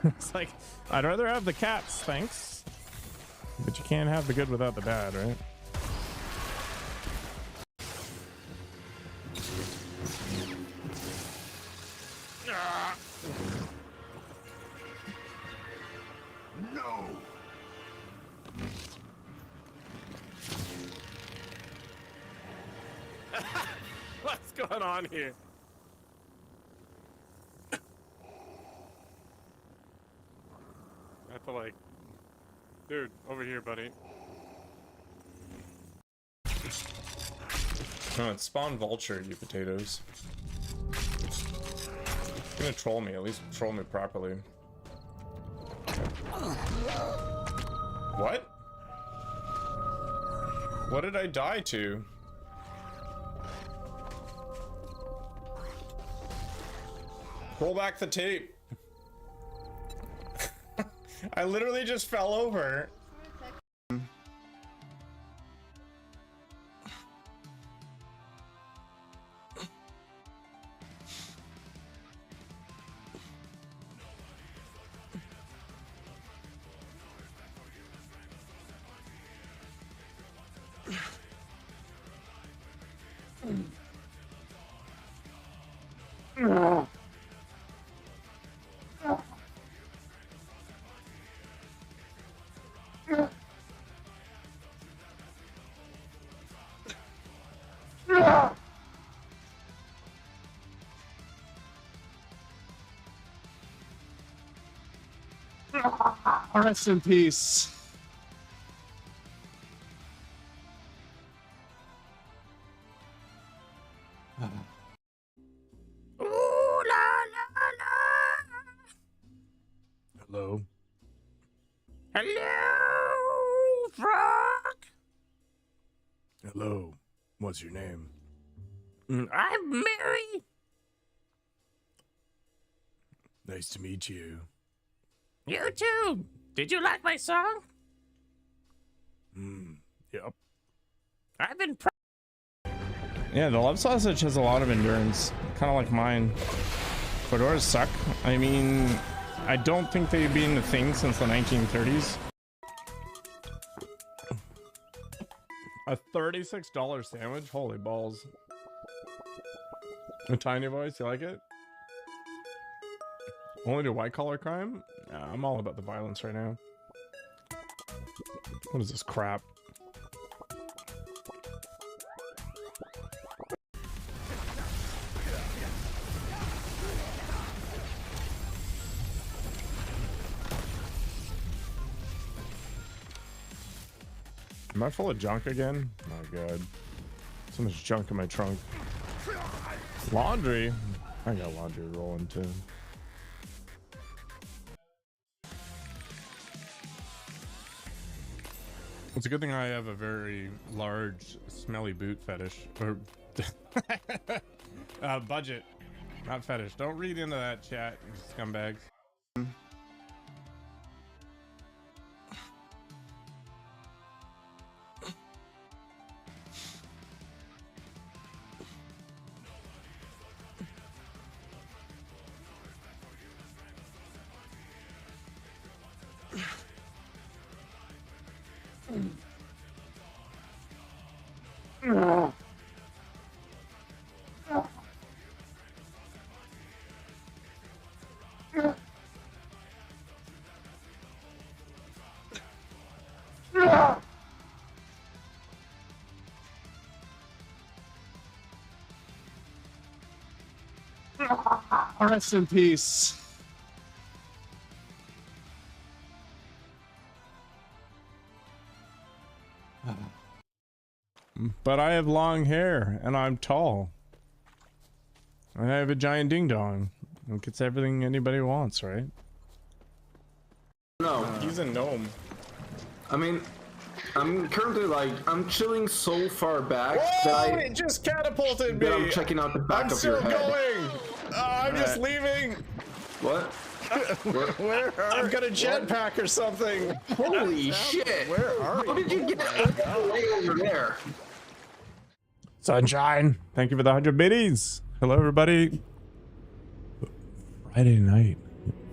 It's like, I'd rather have the cats, thanks. But you can't have the good without the bad, right? No. What's going on here? I have to like, dude, over here, buddy. No, it's spawn vulture, you potatoes. You're gonna troll me, at least troll me properly. What? What did I die to? Roll back the tape. I literally just fell over. Rest in peace. Ooh, la, la, la. Hello. Hello, frog. Hello. What's your name? I'm Mary. Nice to meet you. You too. Did you like my song? Yep. I've been. Yeah, the love sausage has a lot of endurance, kind of like mine. Fedoras suck. I mean, I don't think they've been a thing since the 1930s. A $36 sandwich? Holy balls. A tiny voice, you like it? Only to white collar crime? I'm all about the violence right now. What is this crap? Am I full of junk again? Oh god. So much junk in my trunk. Laundry? I got laundry rolling too. It's a good thing I have a very large, smelly boot fetish. Or budget, not fetish. Don't read into that, chat, you scumbags. Rest in peace. But I have long hair and I'm tall. And I have a giant ding dong. It gets everything anybody wants, right? No. He's a gnome. I mean, I'm currently like, I'm chilling so far back Whoa, it just catapulted me! I'm checking out the back I'm of your still head. going! I'm just leaving! What? Where are I've got a jetpack or something! Holy shit! Where are How did you get way over there? Sunshine! Thank you for the 100 biddies! Hello, everybody. Friday night.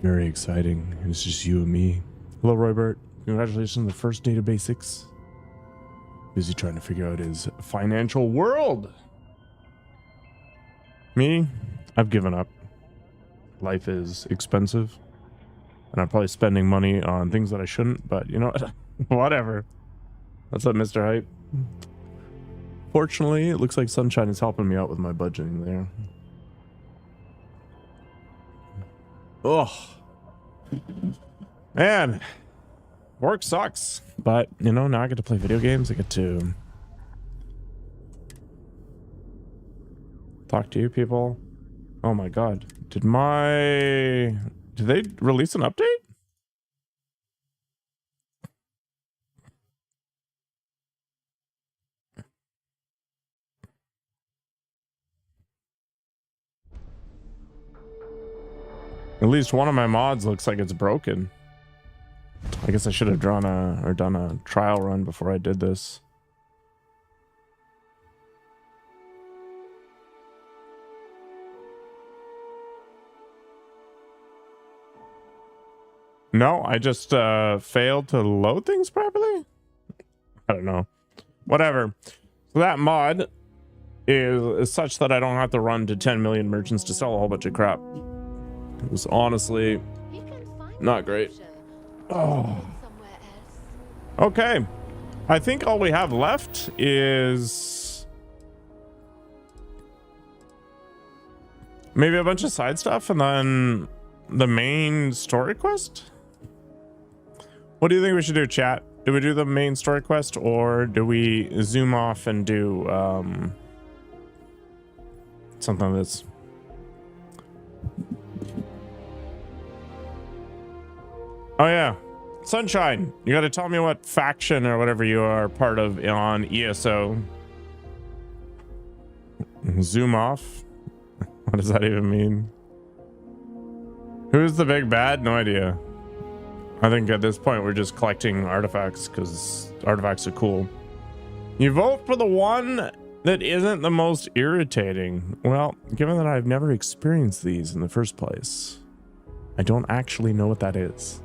Very exciting. It's just you and me. Hello, Roybert. Congratulations on the first day of basics. Busy trying to figure out his financial world. Me, I've given up. Life is expensive. And I'm probably spending money on things that I shouldn't, but you know what? Whatever. What's up, Mr. Hype? Fortunately, it looks like Sunshine is helping me out with my budgeting there. Oh. Man. Work sucks. But, you know, now I get to play video games. I get to talk to you people. Oh my god. Did they release an update? At least one of my mods looks like it's broken. I guess I should have done a trial run before I did this. No, I just failed to load things properly. I don't know. Whatever. So that mod is such that I don't have to run to 10 million merchants to sell a whole bunch of crap. It was honestly not great. Oh. Okay. I think all we have left is maybe a bunch of side stuff and then the main story quest. What do you think we should do, chat? Do we do the main story quest or do we zoom off and do something that's oh yeah, Sunshine, you got to tell me what faction or whatever you are part of on ESO. Zoom off. What does that even mean? Who's the big bad? No idea. I think at this point we're just collecting artifacts because artifacts are cool. You vote for the one that isn't the most irritating. Well, given that I've never experienced these in the first place, I don't actually know what that is.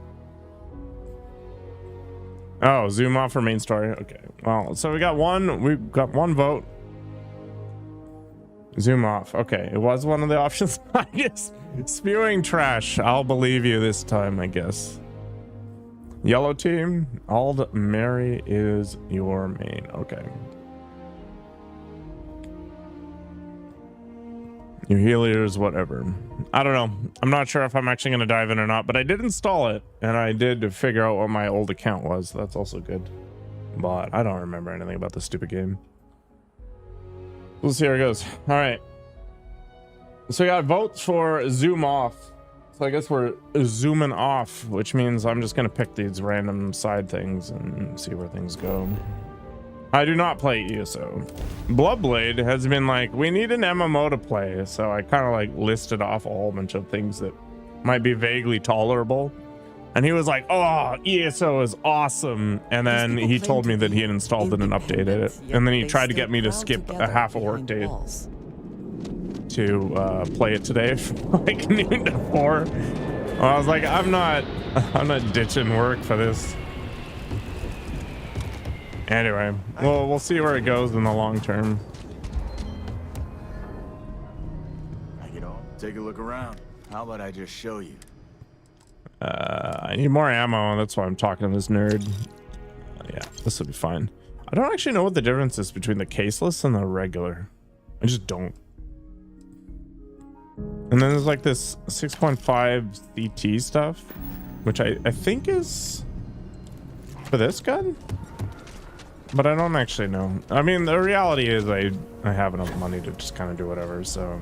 Oh, zoom off for main story. Okay. Well, so we've got one vote. Zoom off. Okay. It was one of the options. I guess spewing trash. I'll believe you this time, I guess. Yellow team. Ald Mary is your main. Okay. Your healers, whatever. I don't know. I'm not sure if I'm actually going to dive in or not, but I did install it and I did figure out what my old account was. That's also good. But I don't remember anything about this stupid game. We'll see how it goes. All right. So we got votes for zoom off. So I guess we're zooming off, which means I'm just going to pick these random side things and see where things go. I do not play ESO. Bloodblade has been like, we need an MMO to play. So I kind of like listed off a whole bunch of things that might be vaguely tolerable. And he was like, oh, ESO is awesome. And then he told me that he had installed it and updated it. And then he tried to get me to skip a half a work day to play it today from like noon to 4. Well, I was like, I'm not ditching work for this. Anyway, we'll see where it goes in the long term. You know, take a look around. How about I just show you? I need more ammo. That's why I'm talking to this nerd. Yeah, this will be fine. I don't actually know what the difference is between the caseless and the regular. I just don't. And then there's like this 6.5 CT stuff, which I think is for this gun. But I don't actually know. I mean, the reality is I have enough money to just kind of do whatever, so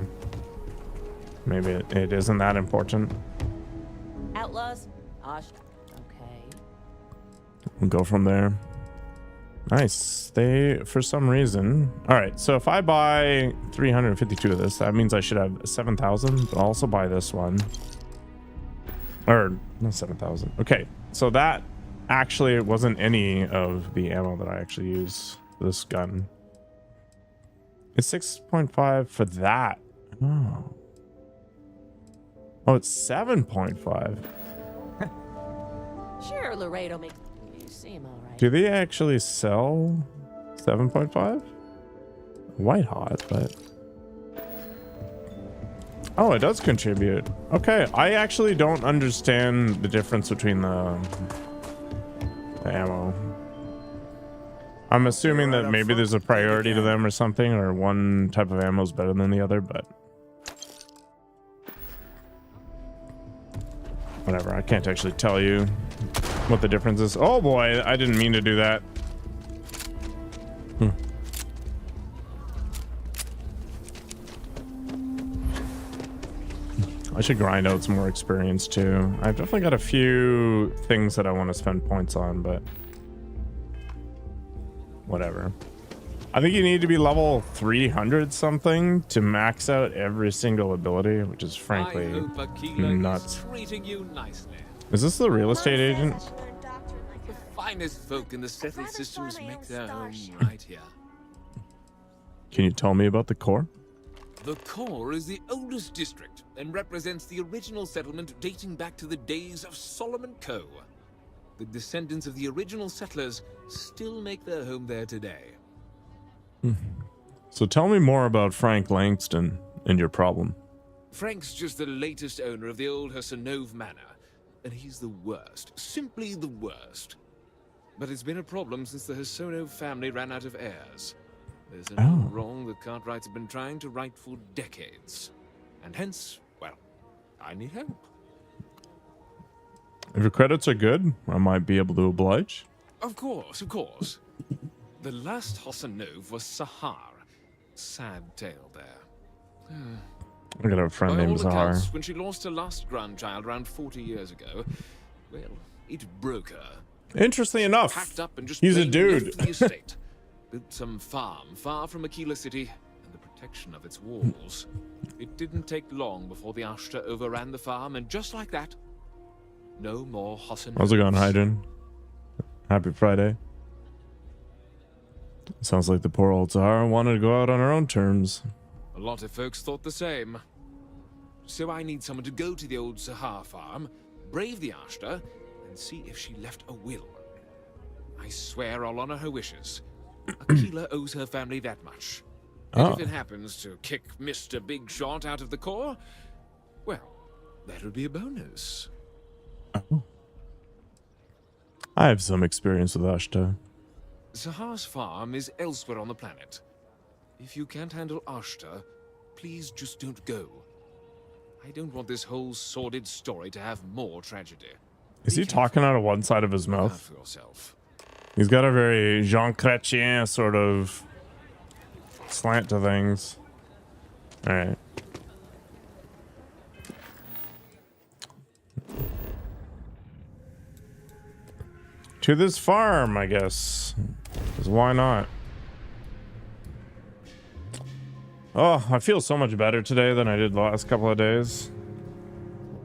maybe it isn't that important. Outlaws? Osh. Okay. We'll go from there. Nice. They, for some reason... Alright, so if I buy 352 of this, that means I should have 7,000, but I'll also buy this one. Or, not 7,000. Okay, so that actually wasn't any of the ammo that I actually use for this gun. It's 6.5 for that. Oh. Oh, it's 7.5. Sure, Laredo makes you seem all right. Do they actually sell 7.5? White hot, but oh, it does contribute. Okay, I actually don't understand the difference between the ammo. I'm assuming that maybe there's a priority to them or something, or one type of ammo is better than the other, but whatever. I can't actually tell you what the difference is. Oh boy, I didn't mean to do that. I should grind out some more experience too. I've definitely got a few things that I want to spend points on, but whatever. I think you need to be level 300 something to max out every single ability, which is frankly nuts. You nicely. Is this the real estate agent? The finest folk in the settled systems make their home right here. Can you tell me about the core? The core is the oldest district and represents the original settlement dating back to the days of Solomon Coe. The descendants of the original settlers still make their home there today. So tell me more about Frank Langston and your problem. Frank's just the latest owner of the old Hersenove Manor, and he's the worst, simply the worst. But it's been a problem since the Hersenove family ran out of heirs. There's a new wrong the Cartwrights have been trying to right for decades. And hence, well, I need help. If your credits are good, I might be able to oblige. Of course, of course. The last Hersenove was Sahar. Sad tale there. I got a friend named Zahar. When she lost her last grandchild around 40 years ago, well, it broke her. Interestingly enough, Packed up and just he's a plain dude. left the estate. Built some farm far from Aquila City and the protection of its walls. It didn't take long before the Ashta overran the farm, and just like that, no more Hersenove. How's it going, Hydran? Happy Friday. Sounds like the poor old Zahar wanted to go out on her own terms. A lot of folks thought the same. So I need someone to go to the old Sahar farm, brave the Ashta, and see if she left a will. I swear I'll honor her wishes. Aquila owes her family that much. And if it happens to kick Mr. Big Shot out of the core, well, that'll be a bonus. I have some experience with Ashta. Sahar's farm is elsewhere on the planet. If you can't handle Ashta, please just don't go. I don't want this whole sordid story to have more tragedy. Is he talking out of one side of his Look out mouth? for yourself. He's got a very Jean Chrétien sort of slant to things. All right. To this farm, I guess. 'Cause why not? Oh, I feel so much better today than I did the last couple of days.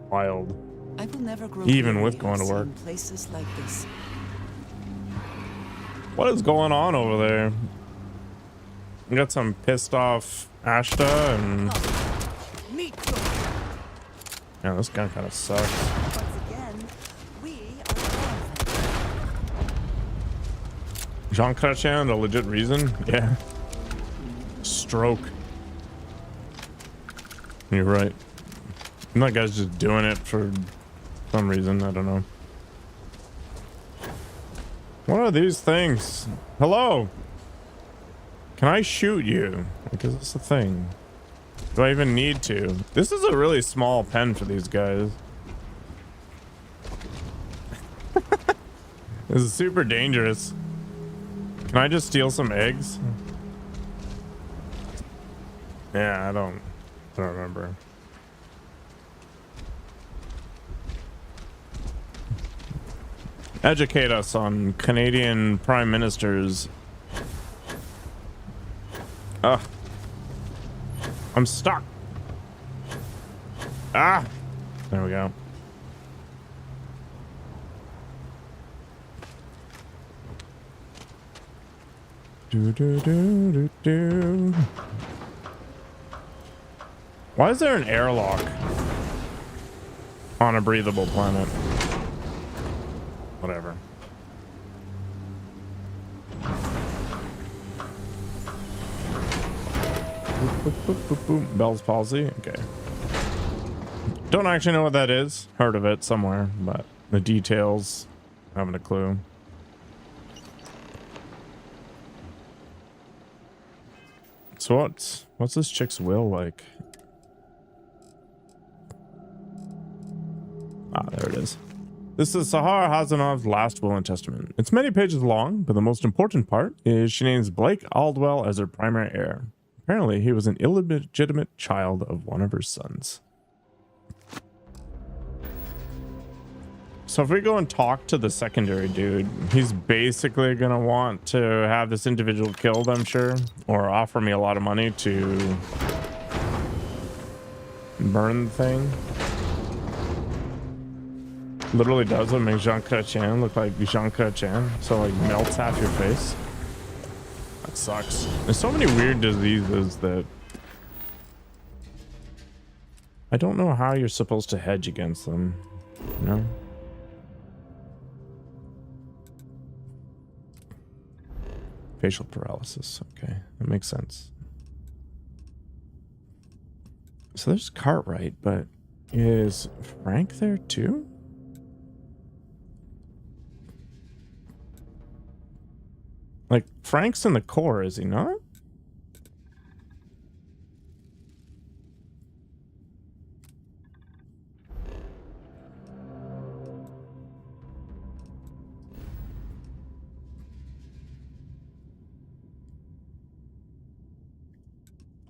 Wild. I will never grow Even weary with of going to seeing work. places like this. What is going on over there? We got some pissed off Ashta and yeah, this gun kind of sucks. Once again, we are Jean Chrétien, a legit reason? Yeah. Stroke. You're right. And that guy's just doing it for some reason. I don't know. What are these things? Hello? Can I shoot you? Because it's a thing. Do I even need to? This is a really small pen for these guys. This is super dangerous. Can I just steal some eggs? Yeah, I don't remember. Educate us on Canadian prime ministers. I'm stuck. Ah, there we go. Do do do do do. Why is there an airlock? on a breathable planet. Whatever. Boop, boop, boop, boop. Bell's palsy. Okay. Don't actually know what that is. Heard of it somewhere, but the details, haven't a clue. So what's this chick's will like? Ah, there it is. This is Sahar Hazanov's last will and testament. It's many pages long, but the most important part is she names Blake Aldwell as her primary heir. Apparently, he was an illegitimate child of one of her sons. So if we go and talk to the secondary dude, he's basically going to want to have this individual killed, I'm sure, or offer me a lot of money to burn the thing. Literally does what makes Jean Chan look like Jean Chan, so like melts half your face. That sucks. There's so many weird diseases that I don't know how you're supposed to hedge against them, you know? Facial paralysis. Okay, that makes sense. So there's Cartwright, but is Frank there too? Like, Frank's in the core, is he not?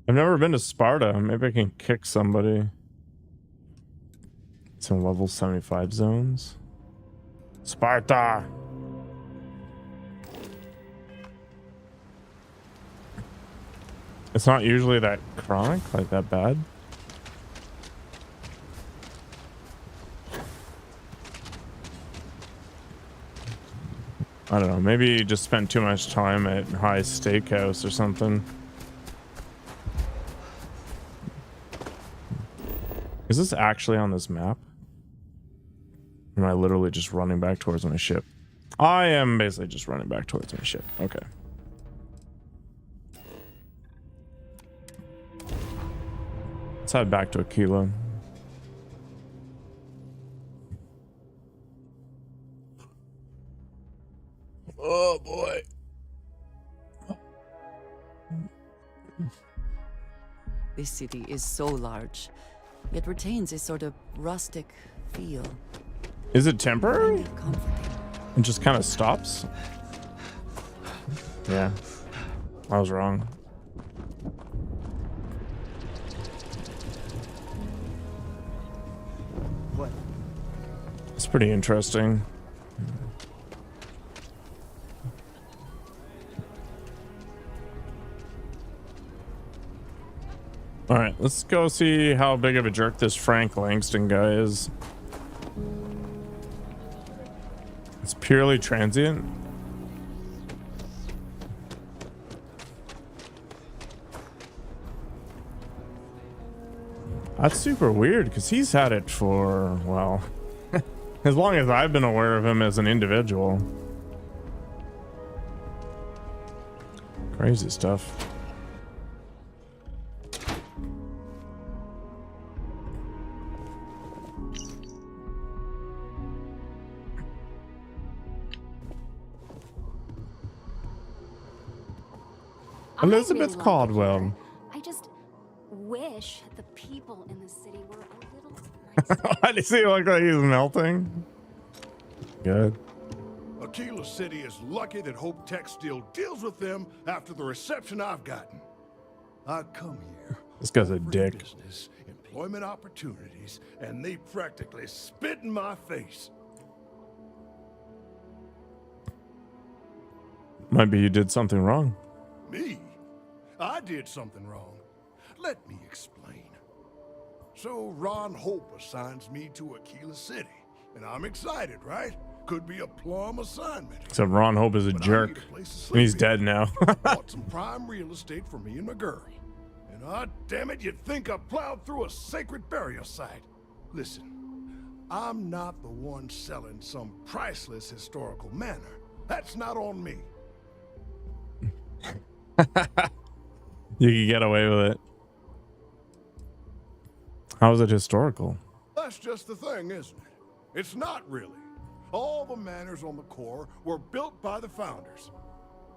I've never been to Sparta. Maybe I can kick somebody. Some level 75 zones. Sparta! It's not usually that chronic, like that bad. I don't know. Maybe you just spent too much time at High Steakhouse or something. Is this actually on this map? Or am I literally just running back towards my ship? I am basically just running back towards my ship. Okay. Let's head back to Aquila. Oh boy. This city is so large. It retains a sort of rustic feel. Is it temporary? Kind of comforting. It just kind of stops? Yeah. I was wrong. What? It's pretty interesting. All right, let's go see how big of a jerk this Frank Langston guy is. It's purely transient. That's super weird because he's had it for, well, as long as I've been aware of him as an individual. Crazy stuff. Elizabeth Caldwell. I just wish the people in the city were a little nicer. Why does he look like he's melting? Good. Aquila City is lucky that Hope Tech still deals with them after the reception I've gotten. I come here. This guy's a offering dick. Business, employment opportunities, and they practically spit in my face. Might be you did something wrong. Me? I did something wrong. Let me explain. So Ron Hope assigns me to Aquila City, and I'm excited, right? Could be a plum assignment. Except Ron Hope is a But I jerk. need a place to And sleep he's in. dead now. Bought some prime real estate for me and my girl. And damn it, you'd think I plowed through a sacred burial site. Listen, I'm not the one selling some priceless historical manor. That's not on me. You can get away with it. How is it historical? That's just the thing, isn't it? It's not really. All the manors on the core were built by the founders.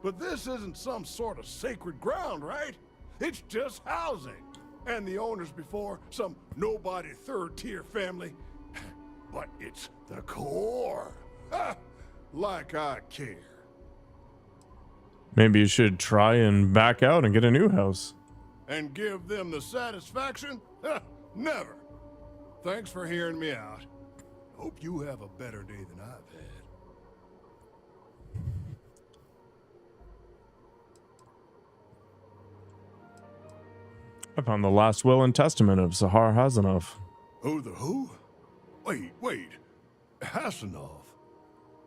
But this isn't some sort of sacred ground, right? It's just housing. And the owners before, some nobody third-tier family. But it's the core. Like I care. Maybe you should try and back out and get a new house. And give them the satisfaction? Never. Thanks for hearing me out. Hope you have a better day than I've had. I found the last will and testament of Sahar Hazanov. Who the who? Wait. Hasanov?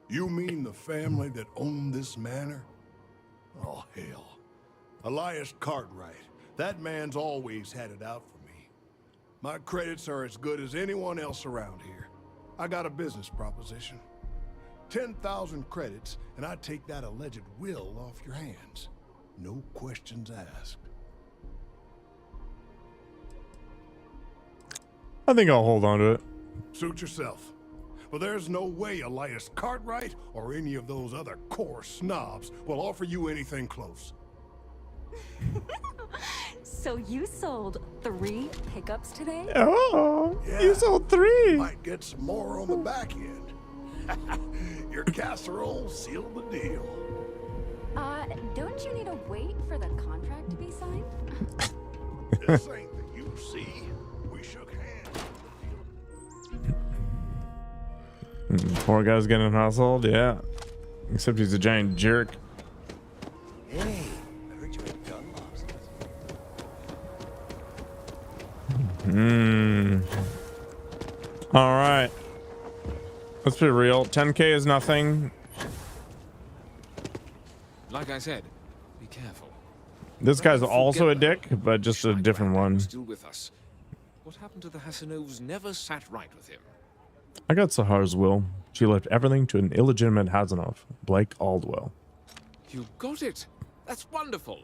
You mean the family that owned this manor? Oh, hell. Elias Cartwright. That man's always had it out for me. My credits are as good as anyone else around here. I got a business proposition. 10,000 credits, and I take that alleged will off your hands. No questions asked. I think I'll hold on to it. Suit yourself. But there's no way Elias Cartwright or any of those other core snobs will offer you anything close. So you sold 3 pickups today? Oh, Yeah. you sold 3. Might get some more on the back end. Your casserole sealed the deal. Don't you need to wait for the contract to be signed? This ain't the UC. We shook hands. Poor guy's getting hustled, yeah. Except he's a giant jerk. Hey, I heard you had gun lobsters. All right. Let's be real. 10K is nothing. Like I said, be careful. This guy's Rather also a forget dick, them. but just a Shite different Randall one. was still with us. What happened to the Hasanovs never sat right with him. I got Sahar's will. She left everything to an illegitimate Hazanov, Blake Aldwell. You got it. That's wonderful.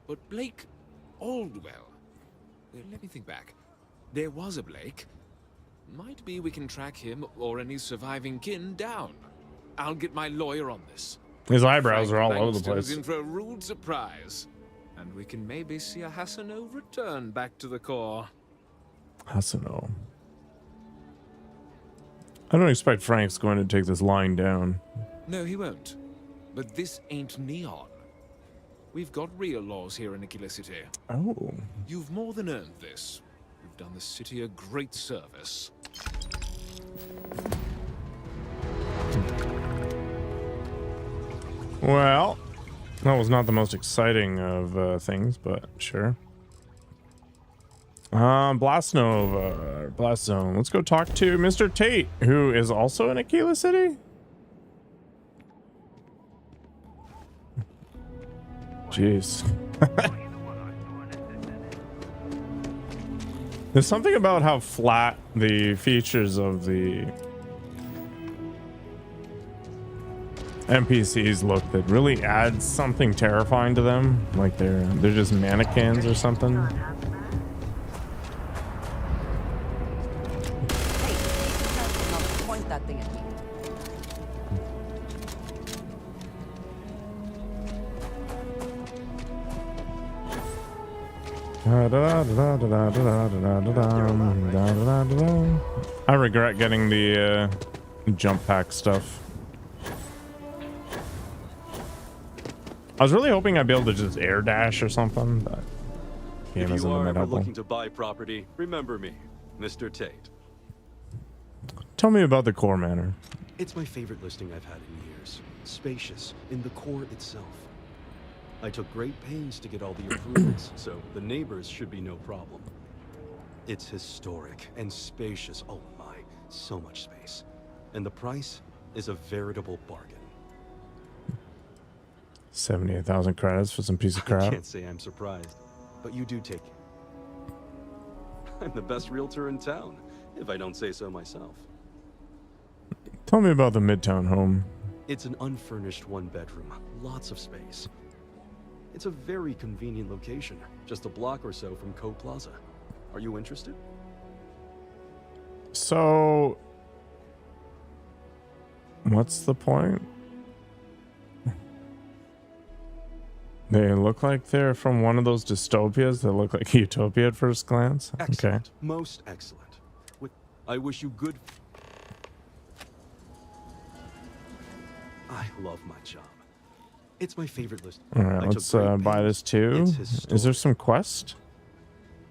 But Blake Aldwell. Let me think back. There was a Blake. Might be we can track him or any surviving kin down. I'll get my lawyer on this. His eyebrows are all Frank over the Langston's place. in for a rude surprise. And we can maybe see a Hasanov return back to the core. Hasanov. I don't expect Frank's going to take this lying down. No, he won't. But this ain't Neon. We've got real laws here in Aquila City. Oh. You've more than earned this. You've done the city a great service. Well, that was not the most exciting of things, but sure. Blast Nova, Blast Zone. Let's go talk to Mr. Tate, who is also in Aquila City. Jeez. There's something about how flat the features of the NPCs look that really adds something terrifying to them. Like they're just mannequins or something. Hey, now point that thing at me. I regret getting the jump pack stuff. I was really hoping I'd be able to just air dash or something, but game If isn't you are that ever helpful. looking to buy property, remember me, Mr. Tate. Tell me about the core manor. It's my favorite listing I've had in years. Spacious in the core itself. I took great pains to get all the improvements, so the neighbors should be no problem. It's historic and spacious. Oh my, so much space. And the price is a veritable bargain. 78,000 credits for some piece of I crap. can't say I'm surprised, but you do take it. I'm the best realtor in town, if I don't say so myself. Tell me about the Midtown home. It's an unfurnished one-bedroom, lots of space. It's a very convenient location, just a block or so from Co Plaza. Are you interested? So, what's the point? They look like they're from one of those dystopias that look like utopia at first glance. Excellent. Okay. Most excellent. I wish you good. I love my job. It's my favorite list. All right, let's buy this too. Is there some quest?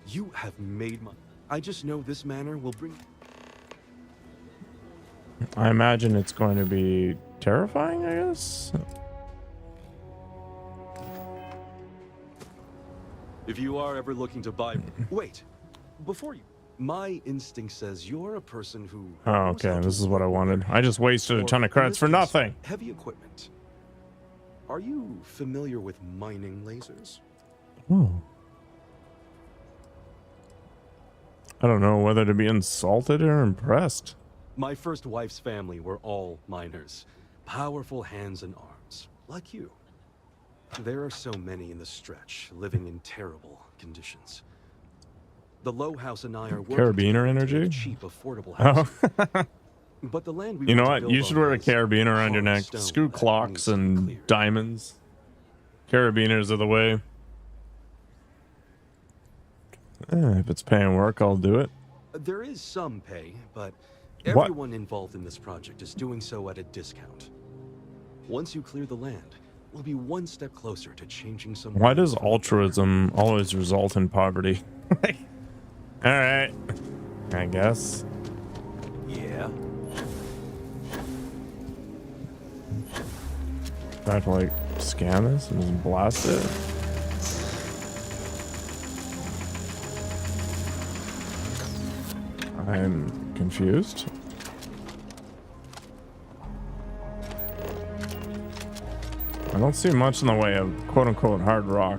You have made my... I just know this manor will bring... I imagine it's going to be terrifying, I guess. If you are ever looking to buy... Wait, before you... My instinct says you're a person who... Oh, okay, this is what I wanted. I just wasted a ton of credits for nothing. Heavy equipment. Are you familiar with mining lasers? Oh. I don't know whether to be insulted or impressed. My first wife's family were all miners. Powerful hands and arms, like you. There are so many in the stretch, living in terrible conditions. The Low House and I are working Carabiner energy? Cheap, affordable housing. Oh. But the land we you know want to what? You build should on wear a has carabiner around your hard neck. stone Screw that clocks needs to be and cleared. diamonds. Carabiners are the way. If it's paying work, I'll do it. There is some pay, but What? everyone involved in this project is doing so at a discount. Once you clear the land, we'll be one step closer to changing some... Why does altruism always result in poverty? All right, I guess. Yeah. Do I have to like scan this and just blast it? I'm confused. I don't see much in the way of quote-unquote hard rock.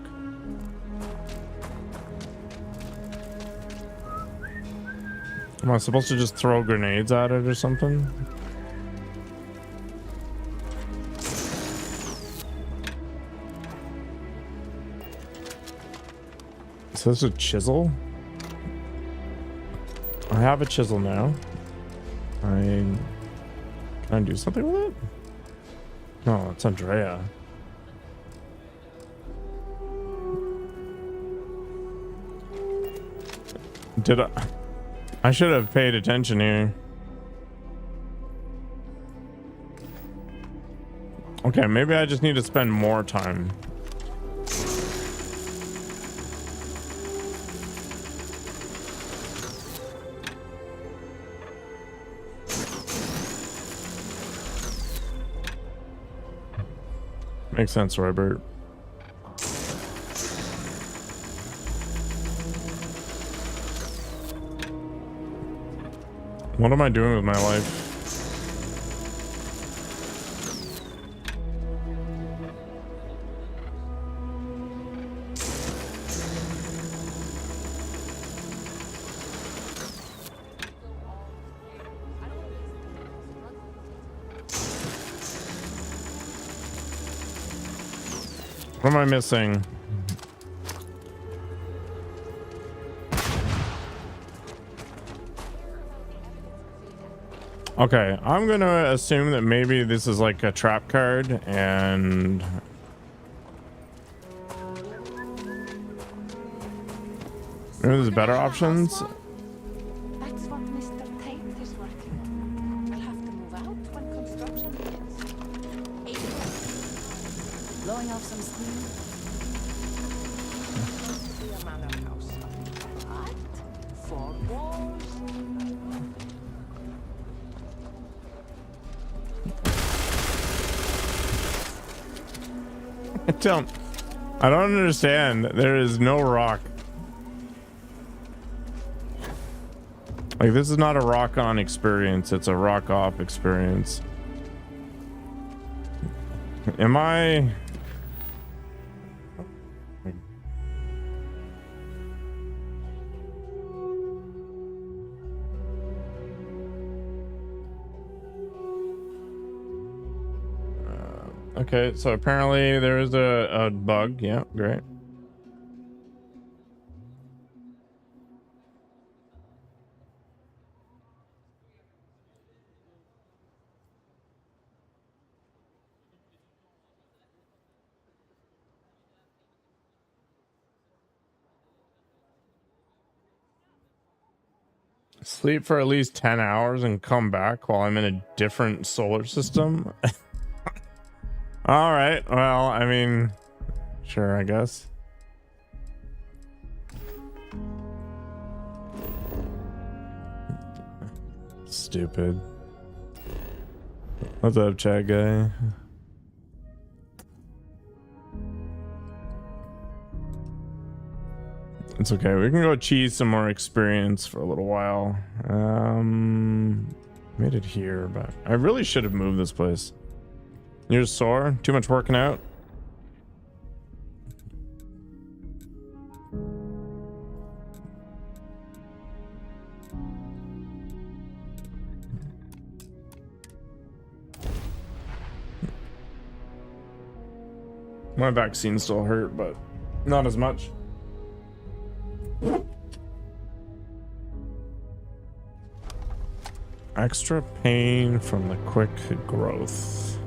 Am I supposed to just throw grenades at it or something? Is this a chisel? I have a chisel now. Can I do something with it? No, it's Andrea. Did I should have paid attention here. Okay, maybe I just need to spend more time. Makes sense, Robert. What am I doing with my life? What am I missing? Okay, I'm gonna assume that maybe this is like a trap card and maybe there's better options. That's what Mr. Tate is working on. I'll have to move out when construction begins. Blowing off some steam. The manor house. What? 4 walls? I don't understand. There is no rock. Like, this is not a rock on experience, it's a rock off experience. Am I? Okay, so apparently there is a bug. Yeah, great. Sleep for at least 10 hours and come back while I'm in a different solar system. All right. Well, I mean, sure, I guess. Stupid. What's up, chat guy? It's okay. We can go cheese some more experience for a little while. Made it here, but I really should have moved this place. You're sore? Too much working out? My vaccine still hurt, but not as much. Extra pain from the quick growth.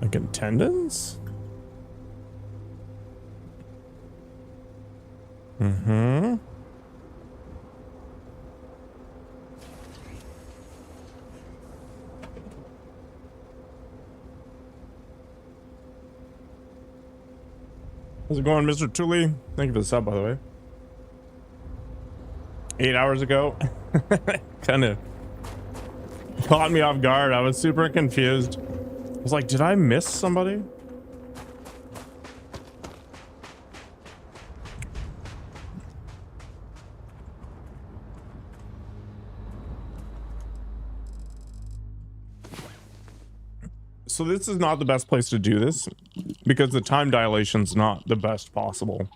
Like in tendons? Mm-hmm. How's it going, Mr. Tully? Thank you for the sub, by the way. 8 hours ago. Kind of caught me off guard. I was super confused. I was like, did I miss somebody? So this is not the best place to do this because the time dilation's not the best possible.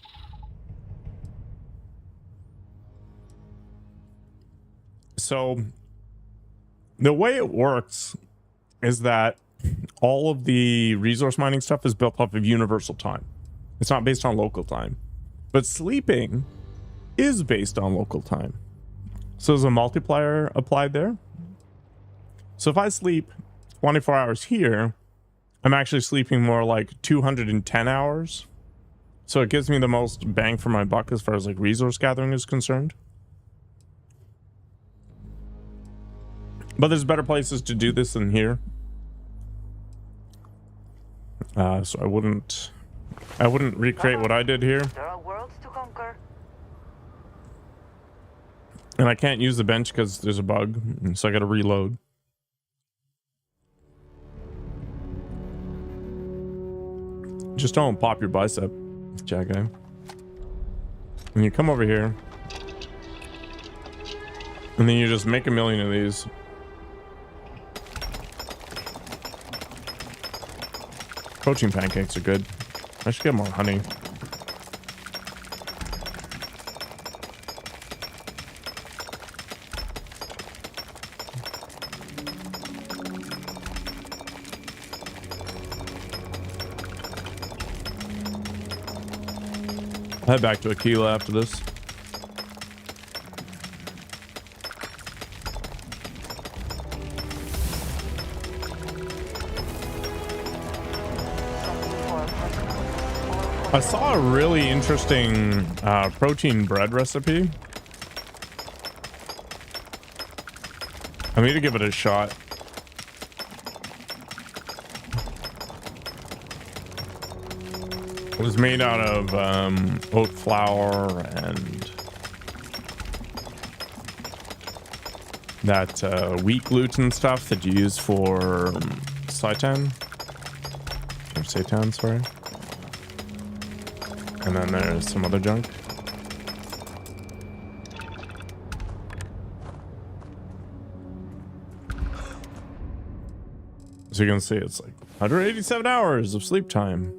So the way it works is that all of the resource mining stuff is built off of universal time. It's not based on local time, but sleeping is based on local time. So there's a multiplier applied there. So if I sleep 24 hours here, I'm actually sleeping more like 210 hours. So it gives me the most bang for my buck as far as like resource gathering is concerned. But there's better places to do this than here. So I wouldn't recreate what I did here. There are worlds to conquer. And I can't use the bench because there's a bug, so I gotta reload. Just don't pop your bicep, chat guy. And you come over here, and then you just make a million of these. Protein pancakes are good. I should get more honey. I'll head back to Aquila after this. I saw a really interesting protein bread recipe. I need to give it a shot. It was made out of oat flour and that wheat gluten stuff that you use for seitan. Or seitan, sorry. And then there's some other junk. So you can see it's like 187 hours of sleep time.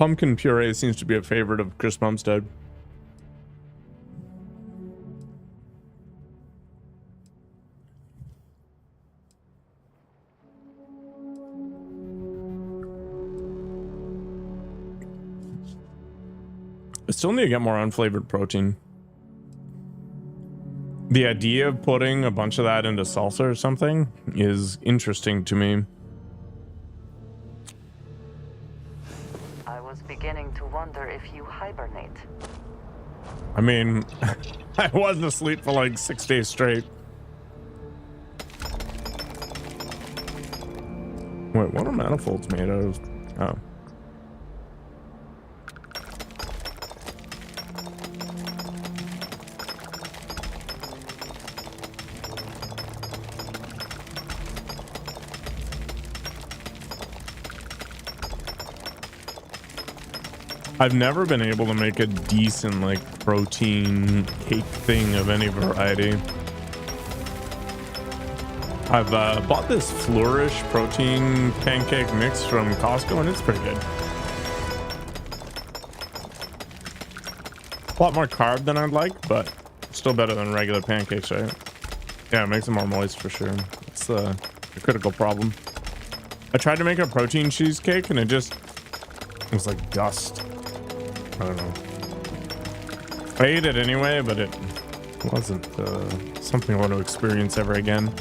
pumpkin puree seems to be a favorite of Chris Bumstead. I still need to get more unflavored protein. The idea of putting a bunch of that into salsa or something is interesting to me. I was beginning to wonder if you hibernate. I mean, I wasn't asleep for like 6 days straight. Wait, what are manifolds made out of? Oh. I've never been able to make a decent like protein cake thing of any variety. I've bought this Flourish protein pancake mix from Costco and it's pretty good. A lot more carb than I'd like, but still better than regular pancakes, right? Yeah, it makes them more moist for sure. It's a critical problem. I tried to make a protein cheesecake and it was like dust. I don't know. I ate it anyway, but it wasn't something I want to experience ever again.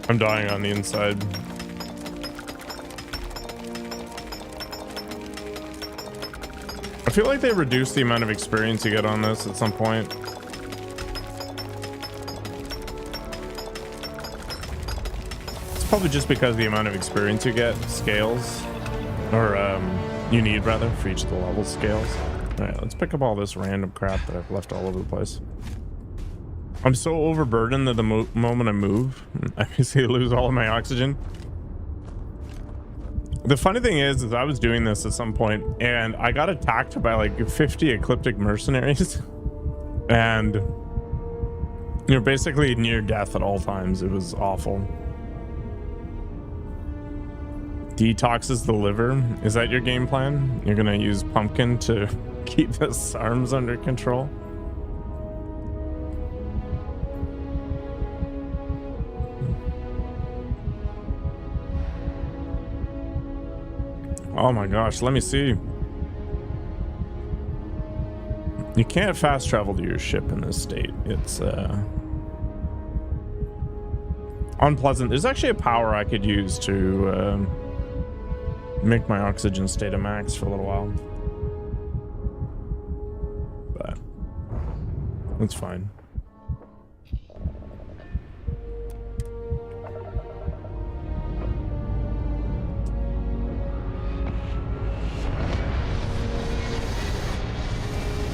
I'm dying on the inside. I feel like they reduced the amount of experience you get on this at some point. Probably just because the amount of experience you get scales, or you need rather, for each of the level scales. All right, let's pick up all this random crap that I've left all over the place. I'm so overburdened that the moment I move, I basically lose all of my oxygen. The funny thing is I was doing this at some point and I got attacked by like 50 ecliptic mercenaries and you're basically near death at all times. It was awful. Detoxes the liver. Is that your game plan? You're gonna use pumpkin to keep the SARMs under control? Oh my gosh, let me see. You can't fast travel to your ship in this state. It's unpleasant. There's actually a power I could use to make my oxygen stay to max for a little while, but that's fine.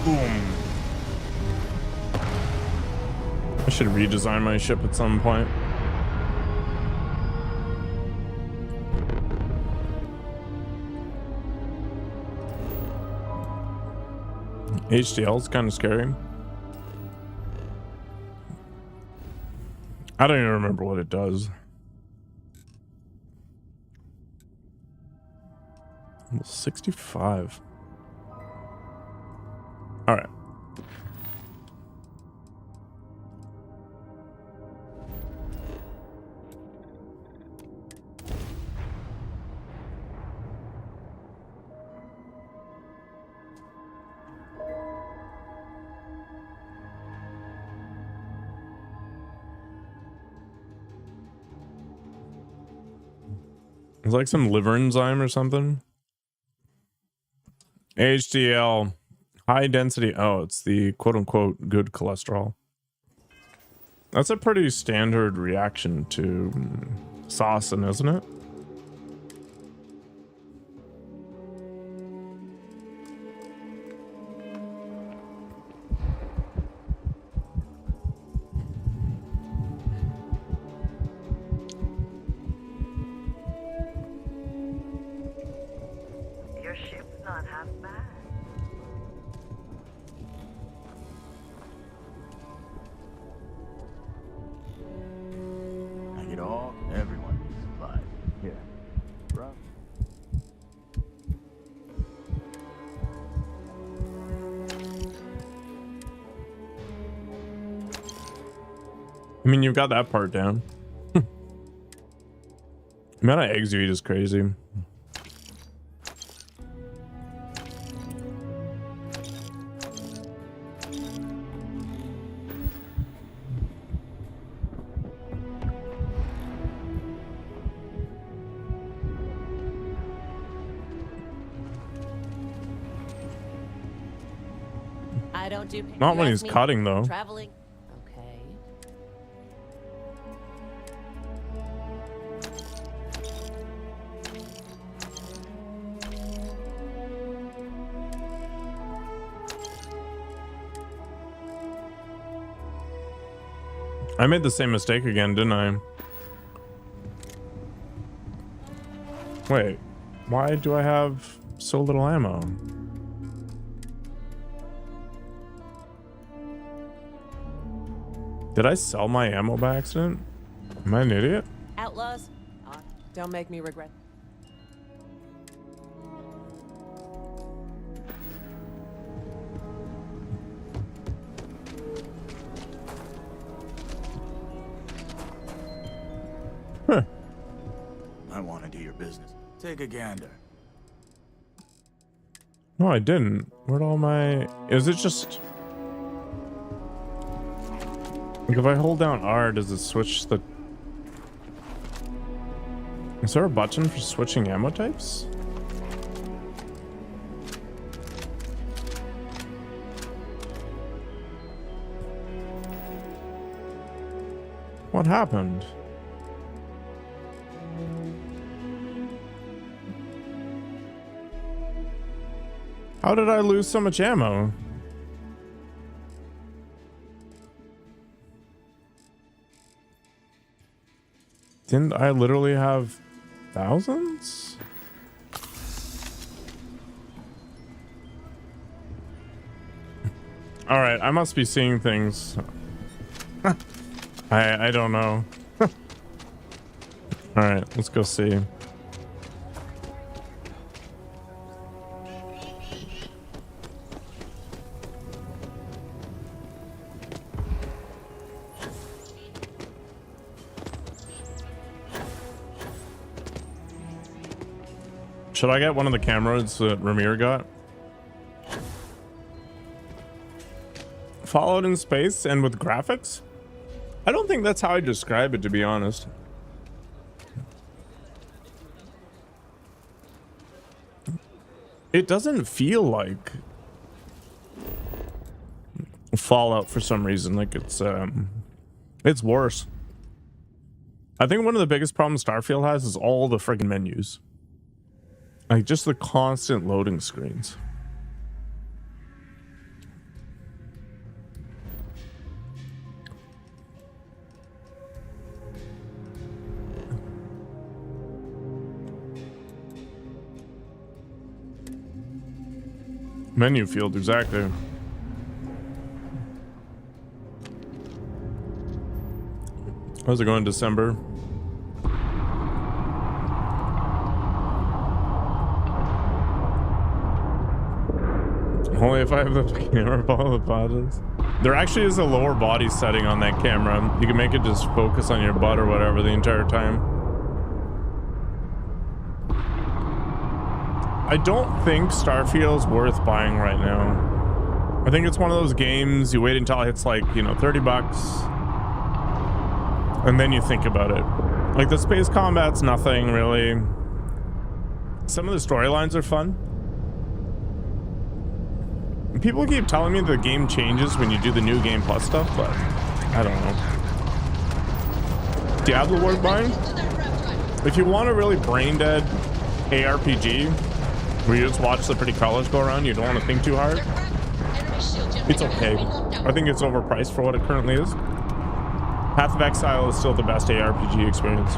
Boom. I should redesign my ship at some point. HDL is kind of scary. I don't even remember what it does. 65. All right. It's like some liver enzyme or something. HDL, high density. Oh, it's the quote unquote good cholesterol. That's a pretty standard reaction to saucing, isn't it? I mean, you've got that part down. The amount of eggs you eat is crazy. I don't do. Not when You he's asked me? cutting, though. Traveling. Okay. I made the same mistake again, didn't I? Wait, why do I have so little ammo? Did I sell my ammo by accident? Am I an idiot? Outlaws. Don't make me regret. Huh. I want to do your business. Take a gander. No, I didn't. Where'd all my... Is it just... Like if I hold down R, does it switch the... Is there a button for switching ammo types? What happened? How did I lose so much ammo? Didn't I literally have thousands? All right, I must be seeing things. I don't know. All right, let's go see. Should I get one of the cameras that Ramir got? Fallout in space and with graphics? I don't think that's how I describe it, to be honest. It doesn't feel like Fallout for some reason. Like it's worse. I think one of the biggest problems Starfield has is all the friggin' menus. Like just the constant loading screens. Menu field, exactly. How's it going, December? Only if I have the camera follow the pauses. There actually is a lower body setting on that camera. You can make it just focus on your butt or whatever the entire time. I don't think Starfield's worth buying right now. I think it's one of those games you wait until it hits like, you know, 30 bucks. And then you think about it. Like the space combat's nothing really. Some of the storylines are fun. People keep telling me the game changes when you do the new game plus stuff, but I don't know. Diablo worth buying? If you want a really brain dead ARPG where you just watch the pretty colors go around, you don't want to think too hard, it's okay. I think it's overpriced for what it currently is. Path of Exile is still the best ARPG experience.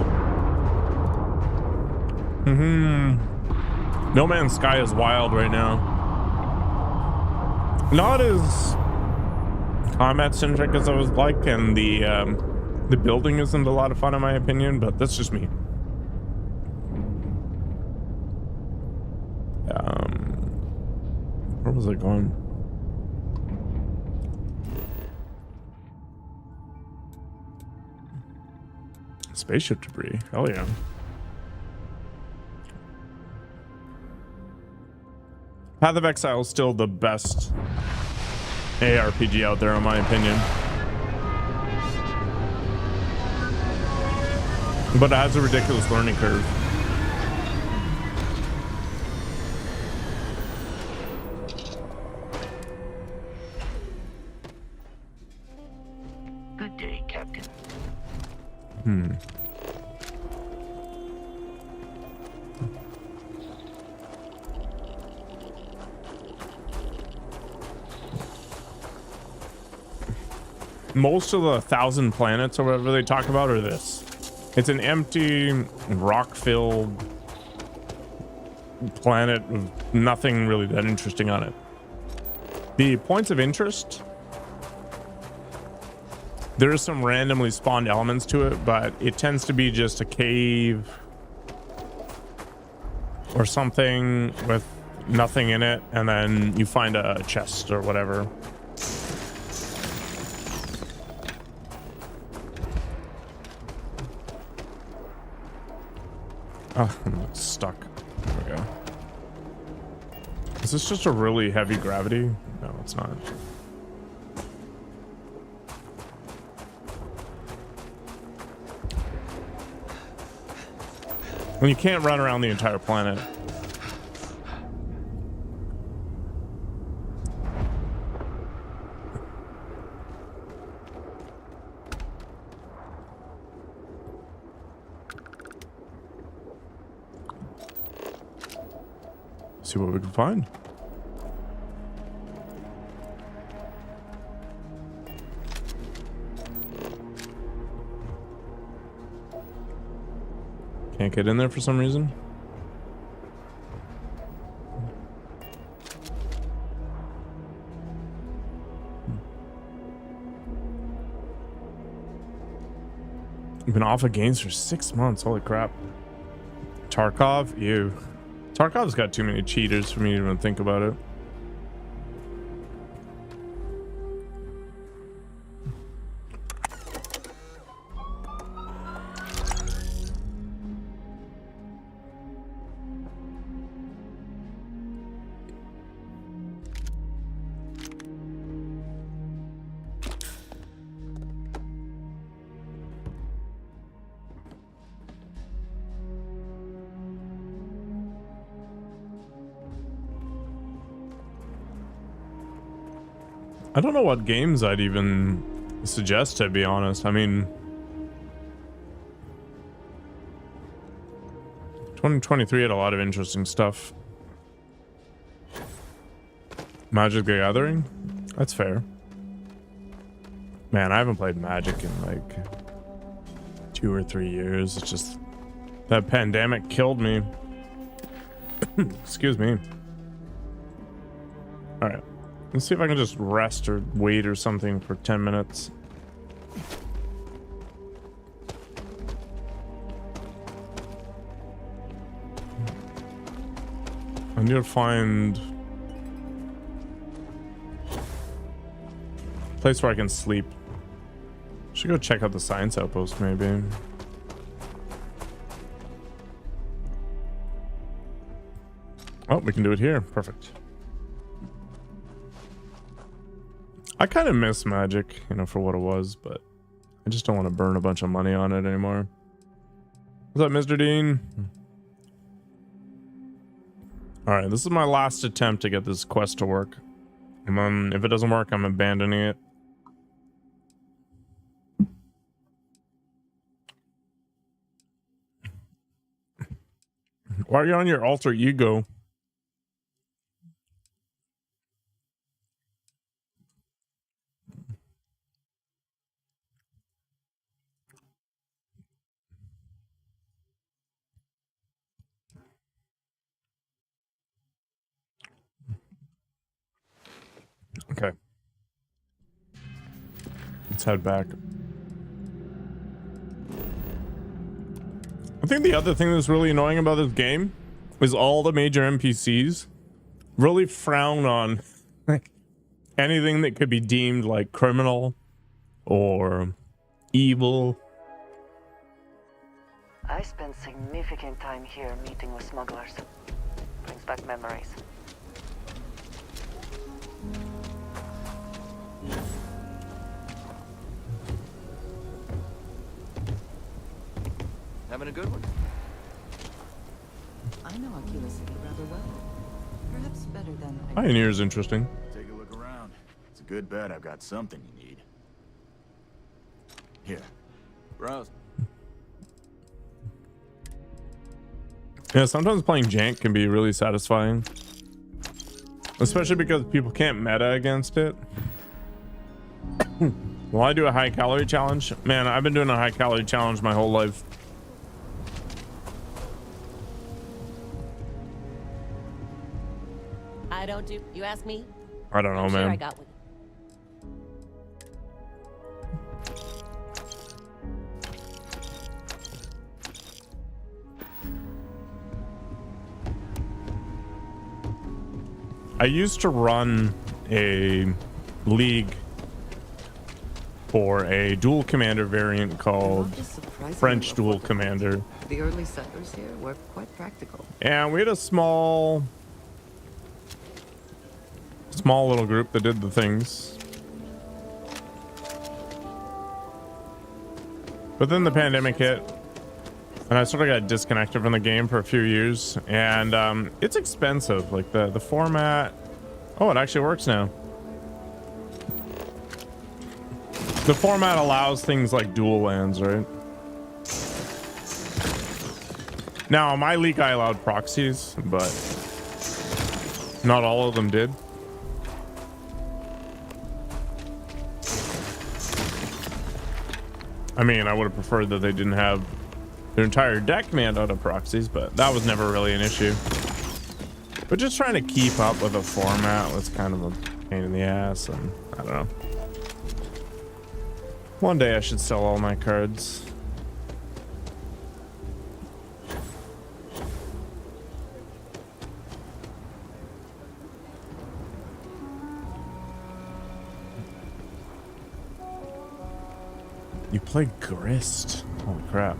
No Man's Sky is wild right now. Not as combat centric as I was like, and the building isn't a lot of fun in my opinion, but that's just me. Where was I going? Spaceship debris. Hell yeah. Path of Exile is still the best ARPG out there, in my opinion. But it has a ridiculous learning curve. Good day, Captain. Most of the 1,000 planets or whatever they talk about are this. It's an empty, rock-filled planet with nothing really that interesting on it. The points of interest, there are some randomly spawned elements to it, but it tends to be just a cave or something with nothing in it, and then you find a chest or whatever. Oh, I'm stuck. There we go. Is this just a really heavy gravity? No, it's not. When you can't run around the entire planet. See what we can find. Can't get in there for some reason. We've been off of games for 6 months. Holy crap. Tarkov? Ew. Tarkov's got too many cheaters for me to even think about it. I don't know what games I'd even suggest, to be honest. I mean, 2023 had a lot of interesting stuff. Magic the Gathering? That's fair. Man, I haven't played Magic in like 2 or 3 years. It's just that pandemic killed me. Excuse me. All right. Let's see if I can just rest or wait or something for 10 minutes. I need to find a place where I can sleep. Should go check out the science outpost maybe. Oh, we can do it here. Perfect. I kind of miss Magic, you know, for what it was, but I just don't want to burn a bunch of money on it anymore. What's up, Mr. Dean? All right, this is my last attempt to get this quest to work. And then if it doesn't work, I'm abandoning it. Why are you on your alter ego? Okay. Let's head back. I think the other thing that's really annoying about this game is all the major NPCs really frown on like anything that could be deemed like criminal or evil I spent significant time here meeting with smugglers. Brings back memories. Having a good one? I know Aquila City rather well. Perhaps better than I Pioneer's interesting. Take a look around. It's a good bet I've got something you need. Here. Browse. Yeah, sometimes playing jank can be really satisfying. Especially because people can't meta against it. Will I do a high calorie challenge? Man, I've been doing a high calorie challenge my whole life. I don't do. You ask me? I don't know, I'm sure I man. got with it. I used to run a league for a dual commander variant called French Dual Commander. The early settlers here were quite practical. And we had a small little group that did the things. But then the pandemic hit, and I sort of got disconnected from the game for a few years, and it's expensive. Like the format. Oh, it actually works now. The format allows things like dual lands, right? Now, my league I allowed proxies, but not all of them did. I mean, I would have preferred that they didn't have their entire deck manned out of proxies, but that was never really an issue. But just trying to keep up with a format was kind of a pain in the ass, and I don't know. One day I should sell all my cards. You play Grist? Holy crap.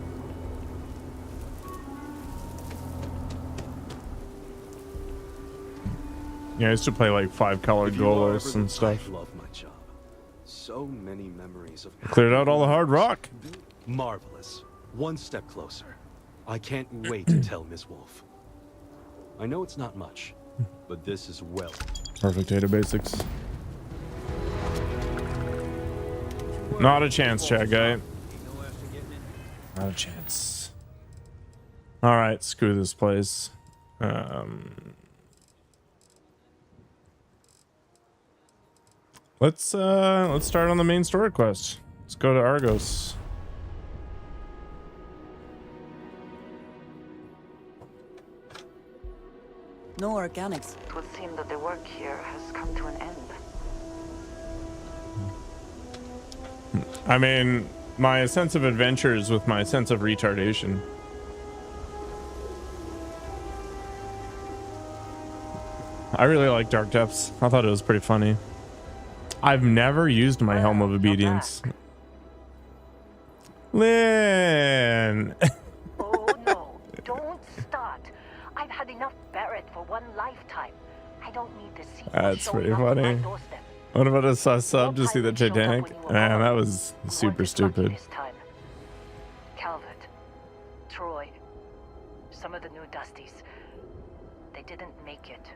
Yeah, I used to play like 5-color Golos and stuff. I love my job. So many memories of Cleared out all the hard rock. Marvelous. One step closer. I can't wait to tell Ms. Wolf. I know it's not much, but this is well. Perfect data basics. Not a chance, chat guy. Not a chance. All right, screw this place. Let's start on the main story quest. Let's go to Argos. No organics. It would seem that the work here has come to an end. I mean, my sense of adventure is with my sense of retardation. I really like Dark Depths. I thought it was pretty funny. I've never used my Helm of Obedience. Lynn! Oh no, don't start. I've had enough Barrett for one lifetime. I don't need to see you That's showing pretty up on my funny. doorstep. What about a sub to see the Titanic? Man, that was super stupid. This time. Calvert, Troy, some of the new Dusties. They didn't make it.